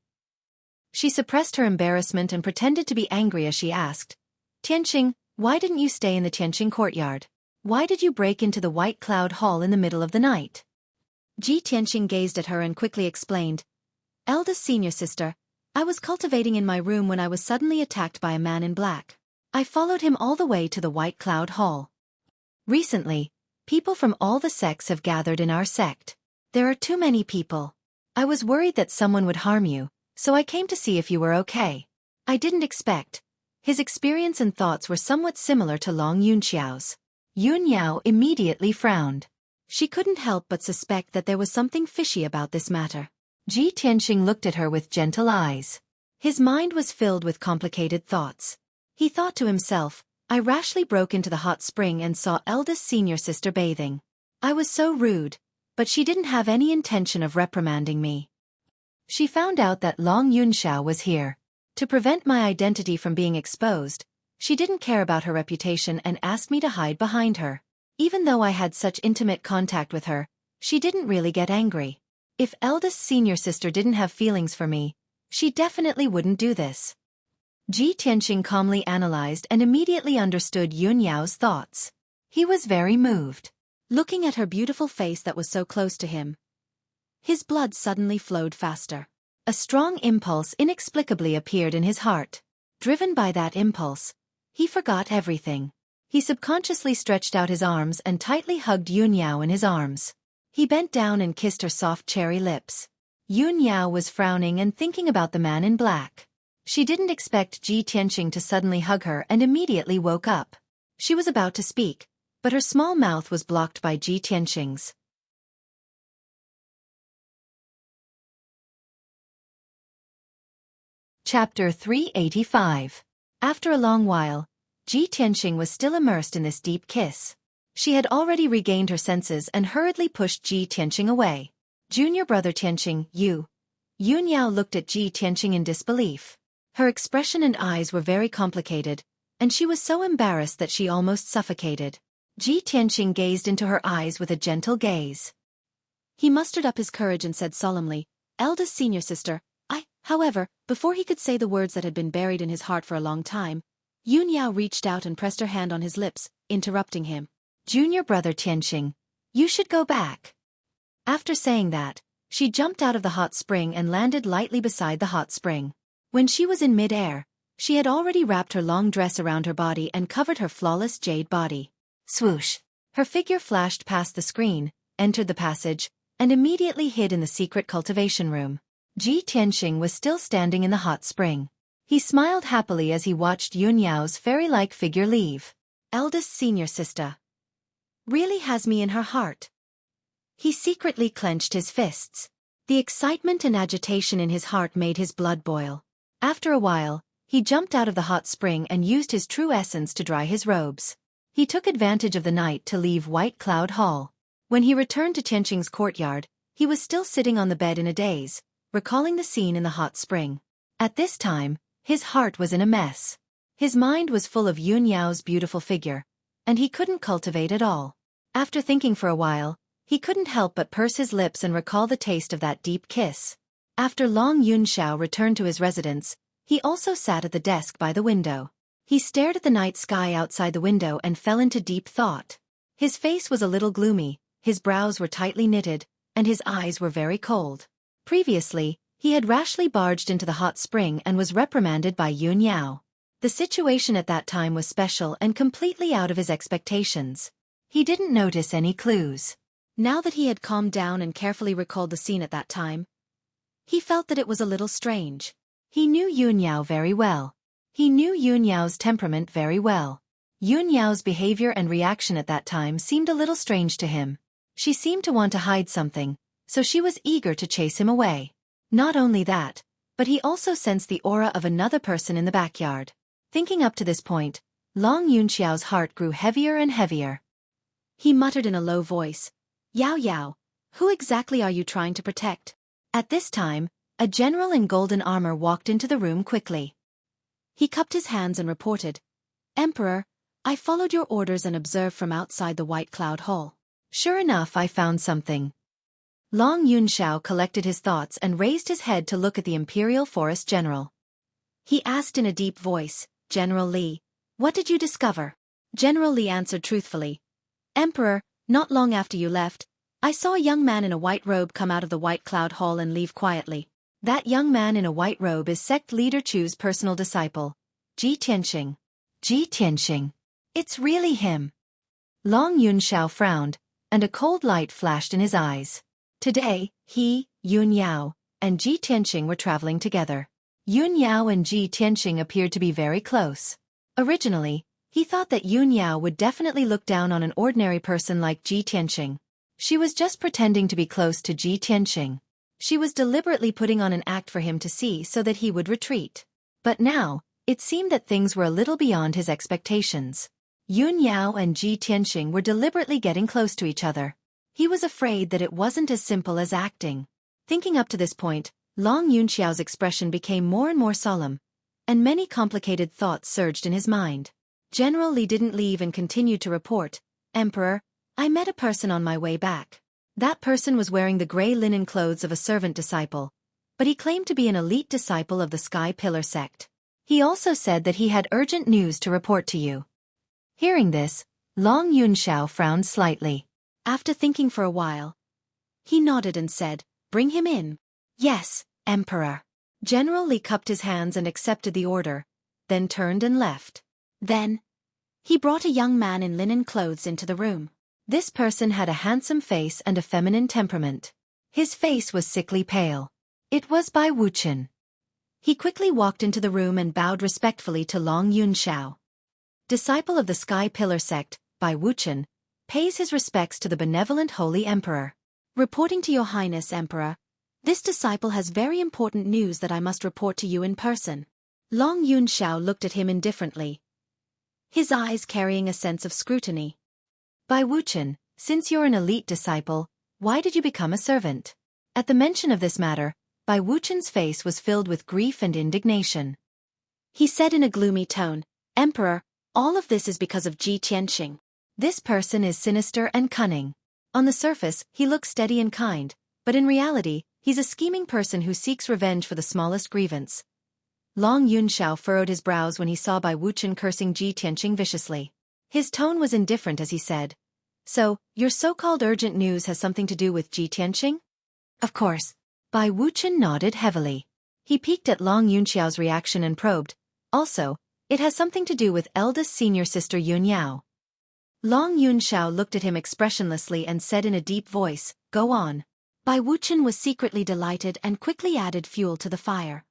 She suppressed her embarrassment and pretended to be angry as she asked, "Tianxing, why didn't you stay in the Tianxing courtyard? Why did you break into the White Cloud Hall in the middle of the night?" Ji Tianxing gazed at her and quickly explained, "Eldest senior sister, I was cultivating in my room when I was suddenly attacked by a man in black. I followed him all the way to the White Cloud Hall. Recently, people from all the sects have gathered in our sect. There are too many people. I was worried that someone would harm you, so I came to see if you were okay." I didn't expect. His experience and thoughts were somewhat similar to Long Yunxiao's. Yun Yao immediately frowned. She couldn't help but suspect that there was something fishy about this matter. Ji Tianxing looked at her with gentle eyes. His mind was filled with complicated thoughts. He thought to himself, I rashly broke into the hot spring and saw eldest senior sister bathing. I was so rude, but she didn't have any intention of reprimanding me. She found out that Long Yunxiao was here. To prevent my identity from being exposed, she didn't care about her reputation and asked me to hide behind her. Even though I had such intimate contact with her, she didn't really get angry. If eldest senior sister didn't have feelings for me, she definitely wouldn't do this. Ji Tianxing calmly analyzed and immediately understood Yun Yao's thoughts. He was very moved. Looking at her beautiful face that was so close to him, his blood suddenly flowed faster. A strong impulse inexplicably appeared in his heart. Driven by that impulse, he forgot everything. He subconsciously stretched out his arms and tightly hugged Yun Yao in his arms. He bent down and kissed her soft cherry lips. Yun Yao was frowning and thinking about the man in black. She didn't expect Ji Tianxing to suddenly hug her and immediately woke up. She was about to speak, but her small mouth was blocked by Ji Tianxing's. Chapter 385. After a long while, Ji Tianxing was still immersed in this deep kiss. She had already regained her senses and hurriedly pushed Ji Tianxing away. Junior brother Tianxing, you. Yun Yao looked at Ji Tianxing in disbelief. Her expression and eyes were very complicated, and she was so embarrassed that she almost suffocated. Ji Tianxing gazed into her eyes with a gentle gaze. He mustered up his courage and said solemnly, Eldest senior sister, However, before he could say the words that had been buried in his heart for a long time, Yun Yao reached out and pressed her hand on his lips, interrupting him. Junior brother Tianxing, you should go back. After saying that, she jumped out of the hot spring and landed lightly beside the hot spring. When she was in mid-air, she had already wrapped her long dress around her body and covered her flawless jade body. Swoosh! Her figure flashed past the screen, entered the passage, and immediately hid in the secret cultivation room. Ji Tianxing was still standing in the hot spring. He smiled happily as he watched Yun Yao's fairy-like figure leave. Eldest senior sister. Really has me in her heart. He secretly clenched his fists. The excitement and agitation in his heart made his blood boil. After a while, he jumped out of the hot spring and used his true essence to dry his robes. He took advantage of the night to leave White Cloud Hall. When he returned to Tianxing's courtyard, he was still sitting on the bed in a daze, recalling the scene in the hot spring. At this time, his heart was in a mess. His mind was full of Yun Yao's beautiful figure, and he couldn't cultivate at all. After thinking for a while, he couldn't help but purse his lips and recall the taste of that deep kiss. After Long Yunxiao returned to his residence, he also sat at the desk by the window. He stared at the night sky outside the window and fell into deep thought. His face was a little gloomy, his brows were tightly knitted, and his eyes were very cold. Previously, he had rashly barged into the hot spring and was reprimanded by Yun Yao. The situation at that time was special and completely out of his expectations. He didn't notice any clues. Now that he had calmed down and carefully recalled the scene at that time, he felt that it was a little strange. He knew Yun Yao very well. He knew Yun Yao's temperament very well. Yun Yao's behavior and reaction at that time seemed a little strange to him. She seemed to want to hide something, so she was eager to chase him away. Not only that, but he also sensed the aura of another person in the backyard. Thinking up to this point, Long Yunxiao's heart grew heavier and heavier. He muttered in a low voice, Yao Yao, who exactly are you trying to protect? At this time, a general in golden armor walked into the room quickly. He cupped his hands and reported, Emperor, I followed your orders and observed from outside the White Cloud Hall. Sure enough, I found something. Long Yunxiao collected his thoughts and raised his head to look at the Imperial Forest General. He asked in a deep voice, General Li, what did you discover? General Li answered truthfully, Emperor, not long after you left, I saw a young man in a white robe come out of the White Cloud Hall and leave quietly. That young man in a white robe is sect leader Chu's personal disciple, Ji Tianxing. Ji Tianxing. It's really him. Long Yunxiao frowned, and a cold light flashed in his eyes. Today, he, Yun Yao, and Ji Tianxing were traveling together. Yun Yao and Ji Tianxing appeared to be very close. Originally, he thought that Yun Yao would definitely look down on an ordinary person like Ji Tianxing. She was just pretending to be close to Ji Tianxing. She was deliberately putting on an act for him to see so that he would retreat. But now, It seemed that things were a little beyond his expectations. Yun Yao and Ji Tianxing were deliberately getting close to each other. He was afraid that it wasn't as simple as acting. Thinking up to this point, Long Yunxiao's expression became more and more solemn, and many complicated thoughts surged in his mind. General Li didn't leave and continued to report, "Emperor, I met a person on my way back. That person was wearing the gray linen clothes of a servant disciple, but he claimed to be an elite disciple of the Sky Pillar sect. He also said that he had urgent news to report to you." Hearing this, Long Yunxiao frowned slightly. After thinking for a while, he nodded and said, "Bring him in." "Yes, Emperor." General Li cupped his hands and accepted the order, then turned and left. Then, he brought a young man in linen clothes into the room. This person had a handsome face and a feminine temperament. His face was sickly pale. It was Bai Wuchen. He quickly walked into the room and bowed respectfully to Long Yunxiao. Disciple of the Sky Pillar sect, Bai Wuchen, pays his respects to the benevolent Holy Emperor. "Reporting to Your Highness, Emperor, this disciple has very important news that I must report to you in person." Long Yunxiao looked at him indifferently, his eyes carrying a sense of scrutiny. "Bai Wuchen, since you're an elite disciple, why did you become a servant?" At the mention of this matter, Bai Wuchen's face was filled with grief and indignation. He said in a gloomy tone, "Emperor, all of this is because of Ji Tianxing. This person is sinister and cunning. On the surface, he looks steady and kind, but in reality, he's a scheming person who seeks revenge for the smallest grievance." Long Yunxiao furrowed his brows when he saw Bai Wuchen cursing Ji Tianxing viciously. His tone was indifferent as he said, "So, your so-called urgent news has something to do with Ji Tianxing?" "Of course." Bai Wuchen nodded heavily. He peeked at Long Yunxiao's reaction and probed, "Also, it has something to do with eldest senior sister Yun Yao." Long Yunxiao looked at him expressionlessly and said in a deep voice, "Go on." Bai Wuchen was secretly delighted and quickly added fuel to the fire.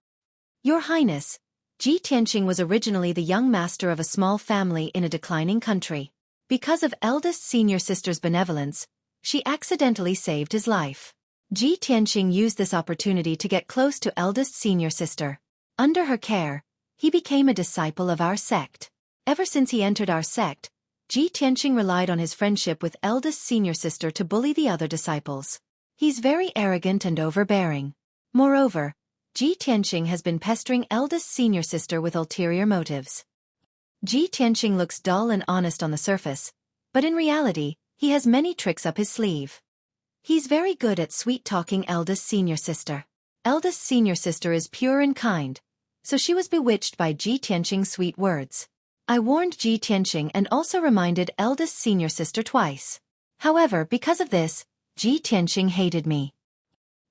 "Your Highness, Ji Tianxing was originally the young master of a small family in a declining country. Because of eldest senior sister's benevolence, she accidentally saved his life. Ji Tianxing used this opportunity to get close to eldest senior sister. Under her care, he became a disciple of our sect. Ever since he entered our sect, Ji Tianxing relied on his friendship with eldest senior sister to bully the other disciples. He's very arrogant and overbearing. Moreover, Ji Tianxing has been pestering eldest senior sister with ulterior motives. Ji Tianxing looks dull and honest on the surface, but in reality, he has many tricks up his sleeve. He's very good at sweet-talking eldest senior sister. Eldest senior sister is pure and kind, so she was bewitched by Ji Tianxing's sweet words. I warned Ji Tianxing and also reminded eldest senior sister twice. However, because of this, Ji Tianxing hated me.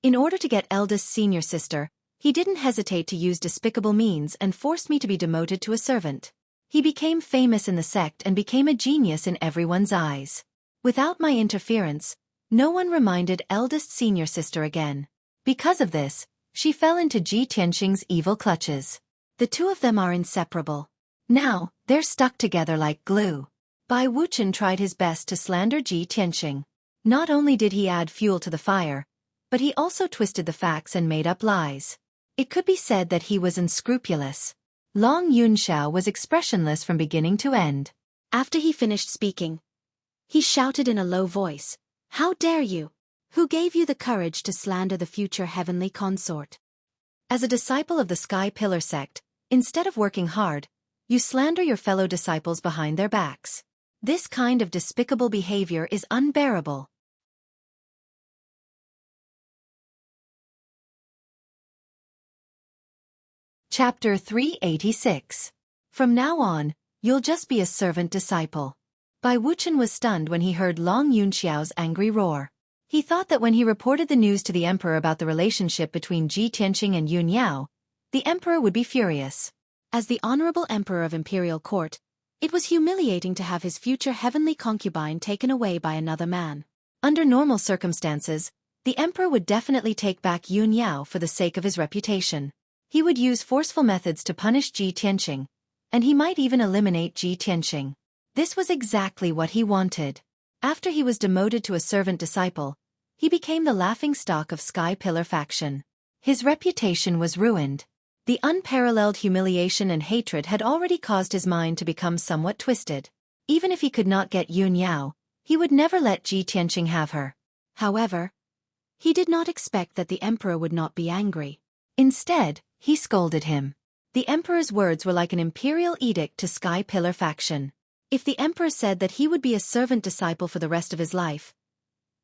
In order to get eldest senior sister, he didn't hesitate to use despicable means and forced me to be demoted to a servant. He became famous in the sect and became a genius in everyone's eyes. Without my interference, no one reminded eldest senior sister again. Because of this, she fell into Ji Tianxing's evil clutches. The two of them are inseparable. Now, they're stuck together like glue. Bai Wuchen tried his best to slander Ji Tianxing. Not only did he add fuel to the fire, but he also twisted the facts and made up lies. It could be said that he was unscrupulous. Long Yunxiao was expressionless from beginning to end. After he finished speaking, he shouted in a low voice, "How dare you? Who gave you the courage to slander the future heavenly consort? As a disciple of the Sky Pillar sect, instead of working hard, you slander your fellow disciples behind their backs. This kind of despicable behavior is unbearable." Chapter 386. From now on, you'll just be a servant disciple. Bai Wuchen was stunned when he heard Long Yunxiao's angry roar. He thought that when he reported the news to the emperor about the relationship between Ji Tianxing and Yun Yao, the emperor would be furious. As the honorable emperor of imperial court, it was humiliating to have his future heavenly concubine taken away by another man. Under normal circumstances, the emperor would definitely take back Yun Yao for the sake of his reputation. He would use forceful methods to punish Ji Tianxing, and he might even eliminate Ji Tianxing. This was exactly what he wanted. After he was demoted to a servant disciple, he became the laughingstock of Sky Pillar faction. His reputation was ruined. The unparalleled humiliation and hatred had already caused his mind to become somewhat twisted. Even if he could not get Yun Yao, he would never let Ji Tianqing have her. However, he did not expect that the emperor would not be angry. Instead, he scolded him. The emperor's words were like an imperial edict to Sky Pillar faction. If the emperor said that he would be a servant disciple for the rest of his life,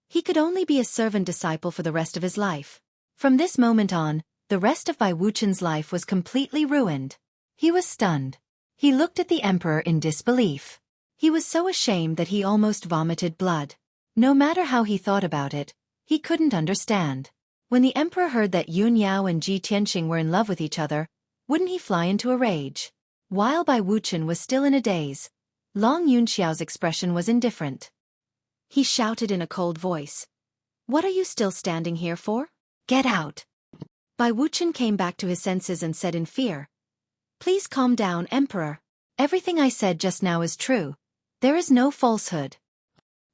he could only be a servant disciple for the rest of his life. From this moment on, the rest of Bai Wuchen's life was completely ruined. He was stunned. He looked at the emperor in disbelief. He was so ashamed that he almost vomited blood. No matter how he thought about it, he couldn't understand. When the emperor heard that Yun Yao and Ji Tianqing were in love with each other, wouldn't he fly into a rage? While Bai Wuchen was still in a daze, Long Yunxiao's expression was indifferent. He shouted in a cold voice, "What are you still standing here for? Get out!" Bai Wuchen came back to his senses and said in fear, "Please calm down, Emperor. Everything I said just now is true. There is no falsehood."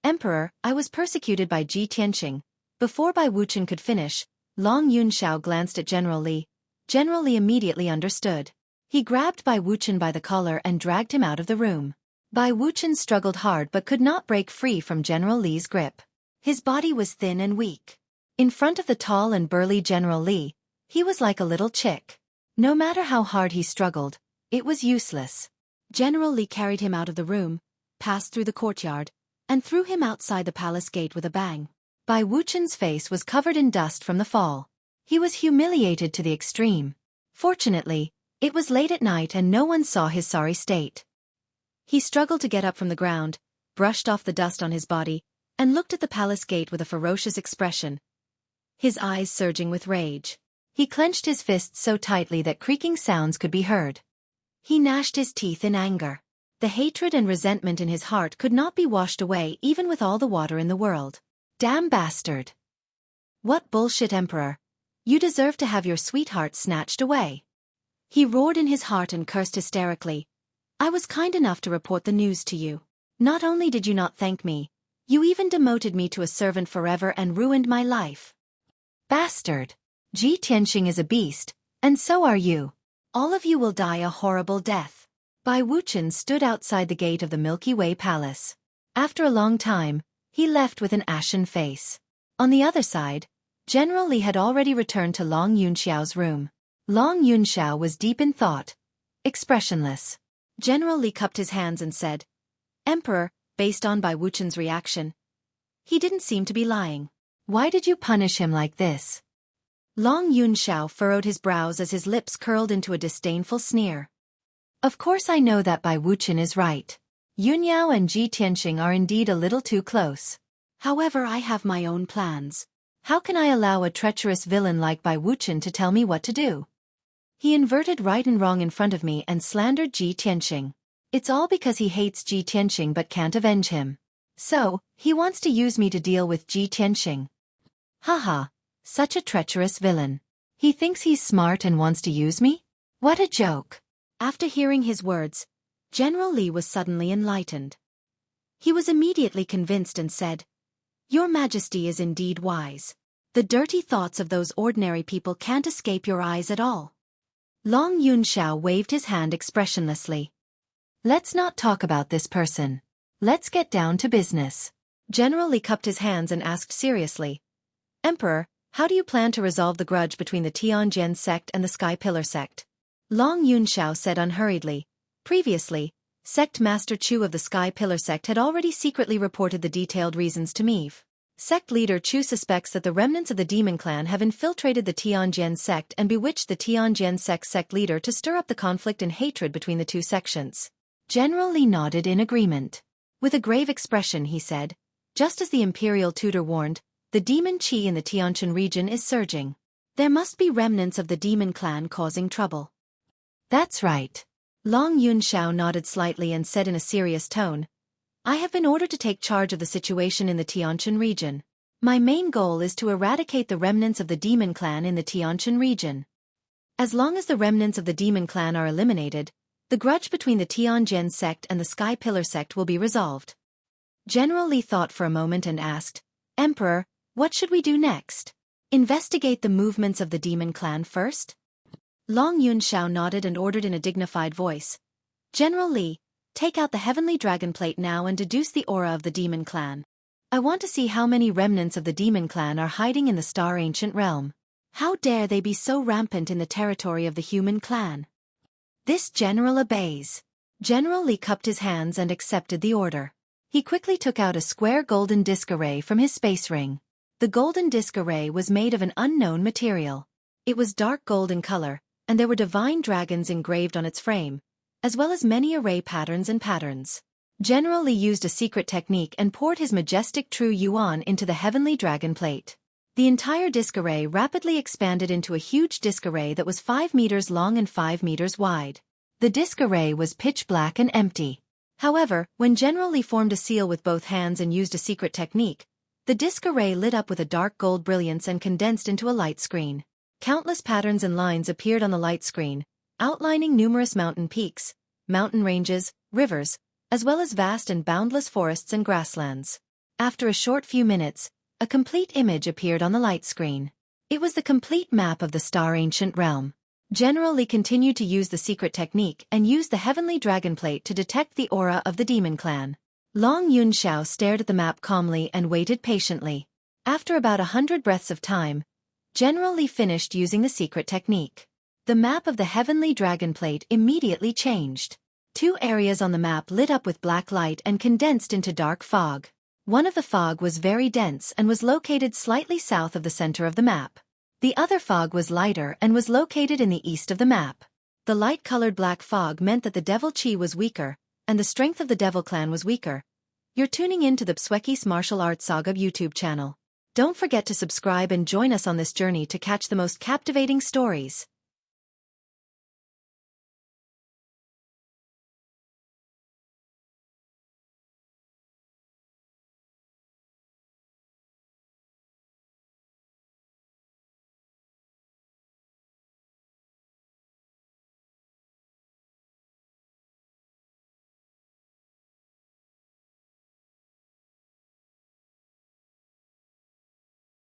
"Emperor, I was persecuted by Ji Tianqing." Before Bai Wuchen could finish, Long Yunxiao glanced at General Li. General Li immediately understood. He grabbed Bai Wuchen by the collar and dragged him out of the room. Bai Wuchen struggled hard but could not break free from General Li's grip. His body was thin and weak. In front of the tall and burly General Li, he was like a little chick. No matter how hard he struggled, it was useless. General Li carried him out of the room, passed through the courtyard, and threw him outside the palace gate with a bang. Bai Wuchen's face was covered in dust from the fall. He was humiliated to the extreme. Fortunately, it was late at night and no one saw his sorry state. He struggled to get up from the ground, brushed off the dust on his body, and looked at the palace gate with a ferocious expression, his eyes surging with rage. He clenched his fists so tightly that creaking sounds could be heard. He gnashed his teeth in anger. The hatred and resentment in his heart could not be washed away even with all the water in the world. Damn bastard! What bullshit, Emperor! You deserve to have your sweetheart snatched away. He roared in his heart and cursed hysterically. I was kind enough to report the news to you. Not only did you not thank me, you even demoted me to a servant forever and ruined my life. Bastard! Ji Tianqing is a beast, and so are you. All of you will die a horrible death. Bai Wuchen stood outside the gate of the Milky Way Palace. After a long time, he left with an ashen face. On the other side, General Li had already returned to Long Yunxiao's room. Long Yunxiao was deep in thought, expressionless. General Li cupped his hands and said, Emperor, based on Bai Wuchen's reaction, he didn't seem to be lying. Why did you punish him like this? Long Yunxiao furrowed his brows as his lips curled into a disdainful sneer. Of course I know that Bai Wuchen is right. Yun Yao and Ji Tianqing are indeed a little too close. However, I have my own plans. How can I allow a treacherous villain like Bai Wuchen to tell me what to do? He inverted right and wrong in front of me and slandered Ji Tianqing. It's all because he hates Ji Tianqing but can't avenge him. So, he wants to use me to deal with Ji Tianqing. Haha, such a treacherous villain. He thinks he's smart and wants to use me? What a joke. After hearing his words, General Li was suddenly enlightened. He was immediately convinced and said, Your Majesty is indeed wise. The dirty thoughts of those ordinary people can't escape your eyes at all. Long Yunxiao waved his hand expressionlessly. Let's not talk about this person. Let's get down to business. General Li cupped his hands and asked seriously, Emperor, how do you plan to resolve the grudge between the Tianjin sect and the Sky Pillar sect? Long Yunxiao said unhurriedly. Previously, Sect Master Chu of the Sky Pillar sect had already secretly reported the detailed reasons to me. Sect leader Chu suspects that the remnants of the demon clan have infiltrated the Tianjin sect and bewitched the Tianjin sect leader to stir up the conflict and hatred between the two sections. General Li nodded in agreement. With a grave expression he said, just as the imperial tutor warned, the demon qi in the Tianjin region is surging. There must be remnants of the demon clan causing trouble. That's right. Long Yunxiao nodded slightly and said in a serious tone, I have been ordered to take charge of the situation in the Tianjin region. My main goal is to eradicate the remnants of the demon clan in the Tianjin region. As long as the remnants of the demon clan are eliminated, the grudge between the Tianjin sect and the Sky Pillar sect will be resolved. General Li thought for a moment and asked, Emperor, what should we do next? Investigate the movements of the demon clan first? Long Yunxiao nodded and ordered in a dignified voice. General Li, take out the heavenly dragon plate now and deduce the aura of the demon clan. I want to see how many remnants of the demon clan are hiding in the Star Ancient Realm. How dare they be so rampant in the territory of the human clan? This general obeys. General Li cupped his hands and accepted the order. He quickly took out a square golden disc array from his space ring. The golden disc array was made of an unknown material. It was dark gold in color, and there were divine dragons engraved on its frame, as well as many array patterns and patterns. General Li used a secret technique and poured his majestic true yuan into the heavenly dragon plate. The entire disc array rapidly expanded into a huge disc array that was 5 meters long and 5 meters wide. The disc array was pitch black and empty. However, when General Li formed a seal with both hands and used a secret technique, the disc array lit up with a dark gold brilliance and condensed into a light screen. Countless patterns and lines appeared on the light screen, outlining numerous mountain peaks, mountain ranges, rivers, as well as vast and boundless forests and grasslands. After a short few minutes, a complete image appeared on the light screen. It was the complete map of the Star Ancient Realm. General Li continued to use the secret technique and used the heavenly dragon plate to detect the aura of the demon clan. Long Yunxiao stared at the map calmly and waited patiently. After about 100 breaths of time, General Li finished using the secret technique. The map of the heavenly dragon plate immediately changed. 2 areas on the map lit up with black light and condensed into dark fog. One of the fog was very dense and was located slightly south of the center of the map. The other fog was lighter and was located in the east of the map. The light-colored black fog meant that the devil chi was weaker, and the strength of the devil clan was weaker. You're tuning in to the Xueqi's Martial Arts Saga YouTube channel. Don't forget to subscribe and join us on this journey to catch the most captivating stories.